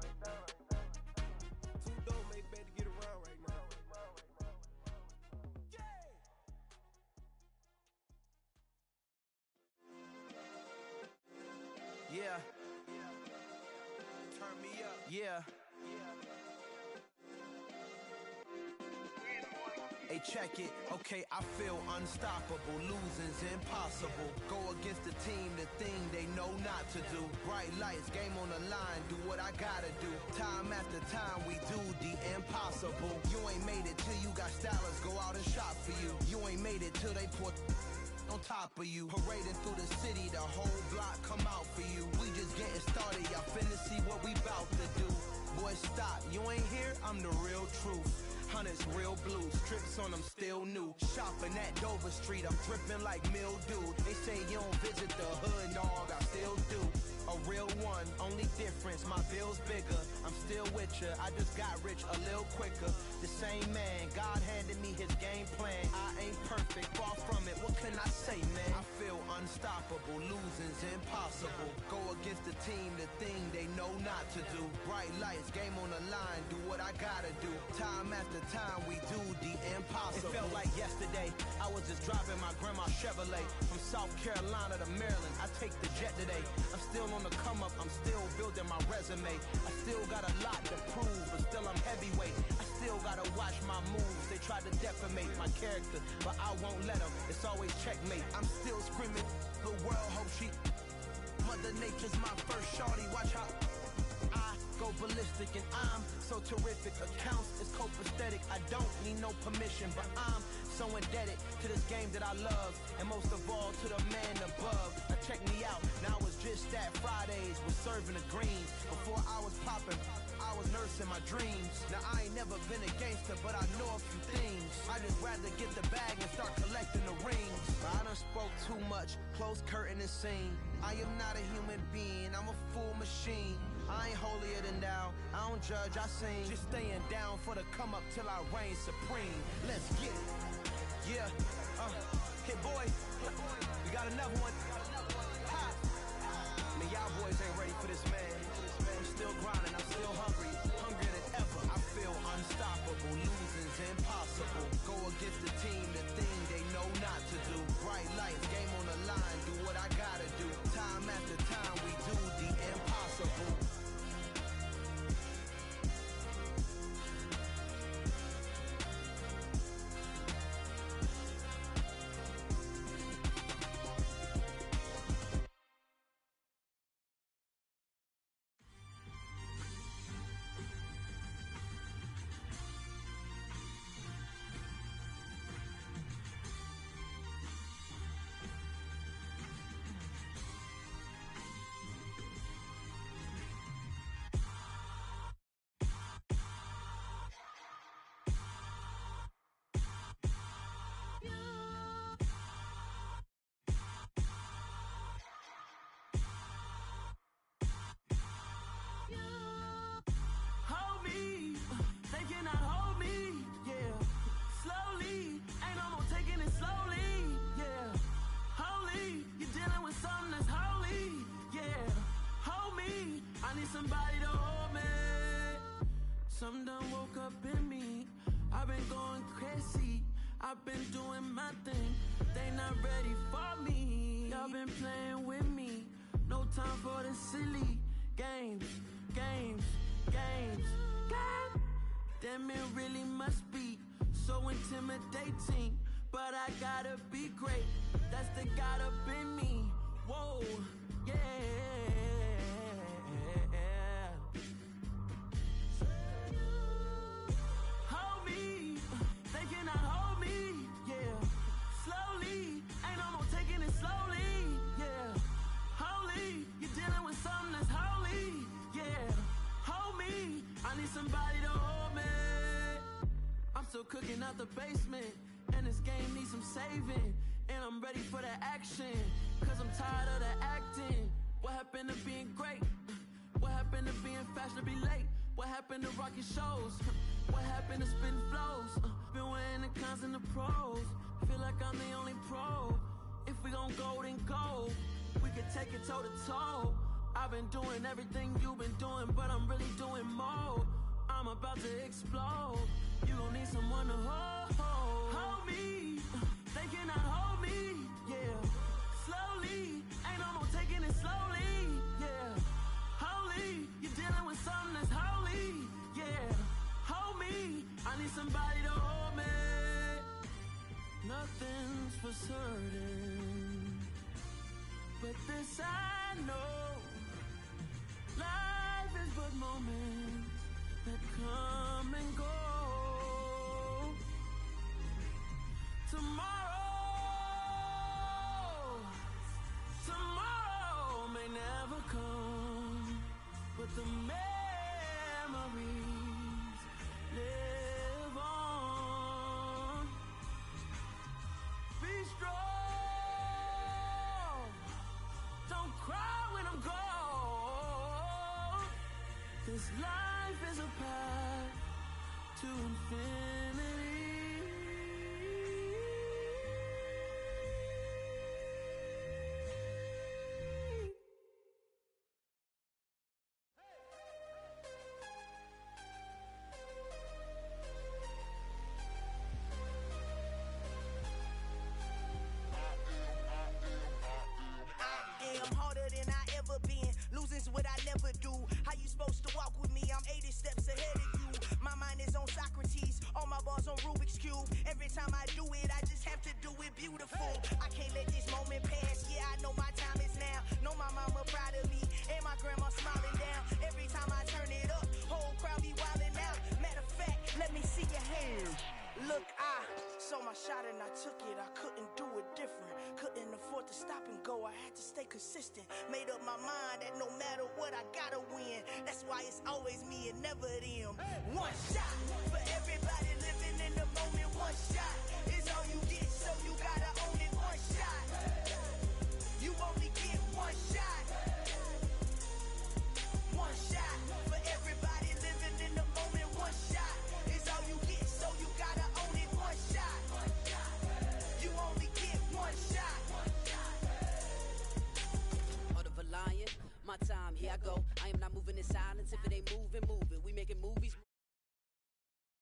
Two don't make bad to get around right now. Yeah. Turn me up. Yeah. Hey, check it. Okay, I feel unstoppable. Losing's impossible. Go against the team, the thing they know not to do. Bright lights, game on the line. Do what I gotta do. Time after time, we do the impossible. You ain't made it till you got stylists go out and shop for you. You ain't made it till they put on top of you. Parading through the city, the whole block come out for you. We just getting started, y'all finna see what we bout to do. Boy, stop, you ain't here, I'm the real truth. Hunters, real blue, strips on them still new. Shopping at Dover Street, I'm dripping like mildew. They say you don't visit the hood, dog, I still do. A real one, only difference, my bill's bigger. I'm still with ya, I just got rich a little quicker. The same man, God handed me his game plan. I ain't perfect, far from it, what can I say, man? I feel unstoppable, losing's impossible. Go against the team, the thing they know not to do. Bright lights, game on the line, do what I gotta do. Time after time, we do the impossible. It felt like yesterday, I was just driving my grandma's Chevrolet. From South Carolina to Maryland, I take the jet today. I'm still on the come up, I'm still building my resume. I still got a lot to prove, but still I'm heavyweight. I still gotta watch my moves. They try to defamate my character, but I won't let them. It's always checkmate. I'm still screaming, the world hope she. Mother Nature's my first shorty. Watch how I go ballistic, and I'm so terrific. Accounts is copacetic. I don't need no permission, but I'm so indebted to this game that I love, and most of all to the man above. Now check me out. Now it's just that Fridays was serving the greens. Before I was popping, I was nursing my dreams. Now I ain't never been a gangster, but I know a few things. I just rather get the bag and start collecting the rings. But I done spoke too much, close curtain and scene. I am not a human being, I'm a full machine. I ain't holier than thou, I don't judge, I sing. Just staying down for the come up till I reign supreme. Let's get it. Yeah, hit boy, we got another one. Ha! Man, y'all boys ain't ready for this, man. I'm still grinding, I'm still hungry, hungrier than ever. I feel unstoppable, losing's impossible. Go against the team, the thing they know not to do. Bright lights, game on the line, do what I gotta do. Time after time, we do the impossible. somebody to hold me. Some done woke up in me. I've been going crazy. I've been doing my thing. They not ready for me. Y'all been playing with me. No time for the silly games. Damn, it really must be so intimidating. But I gotta be great. That's the God up in me. Whoa, yeah. Hold me, they cannot hold me, yeah. Slowly, ain't no more taking it slowly, yeah. Holy, you're dealing with something that's holy, yeah. Hold me, I need somebody to hold me. I'm still cooking out the basement, and this game needs some saving. And I'm ready for the action, cause I'm tired of the acting. What happened to being great? What happened to being fashionably late? What happened to rocking shows? What happened to spitting flows? Been weighing the cons and the pros. Feel like I'm the only pro. If we gon' go, then go. We could take it toe to toe. I've been doing everything you've been doing, but I'm really doing more. I'm about to explode. You gon' need someone to hold me. They cannot hold me, yeah. Slowly, ain't no more taking it slowly, yeah. Holy, you're dealing with something that's holy, yeah. Hold me, I need somebody to hold me. Nothing's for certain, but this I know. Life is but moments that come and go. Tomorrow may never come, but the memories live on. Be strong, don't cry when I'm gone. This life is a path to infinity. What I never do. How you supposed to walk with me? I'm 80 steps ahead of you. My mind is on Socrates, all my bars on Rubik's Cube. Every time I do it, I just have to do it beautiful. I can't let this moment pass. Yeah, I know my time is now. Know my mama proud of me, and my grandma smiling down. Every time I turn it up, whole crowd be wildin' out. Matter of fact, let me see your hands. Look, I saw my shot and I took it. I couldn't do it different. Couldn't afford to stop and go. I had to stay consistent. Made up my mind that no matter what, I gotta win. That's why it's always me and never them. One shot for everybody living in the moment. One shot is all you get, so you gotta own it. One shot. You only get one shot. One shot for everybody living in the moment. One shot is all you get, so you gotta own it. One shot. You only get one shot. Heart of a lion, my time, here I go. I am not moving inside,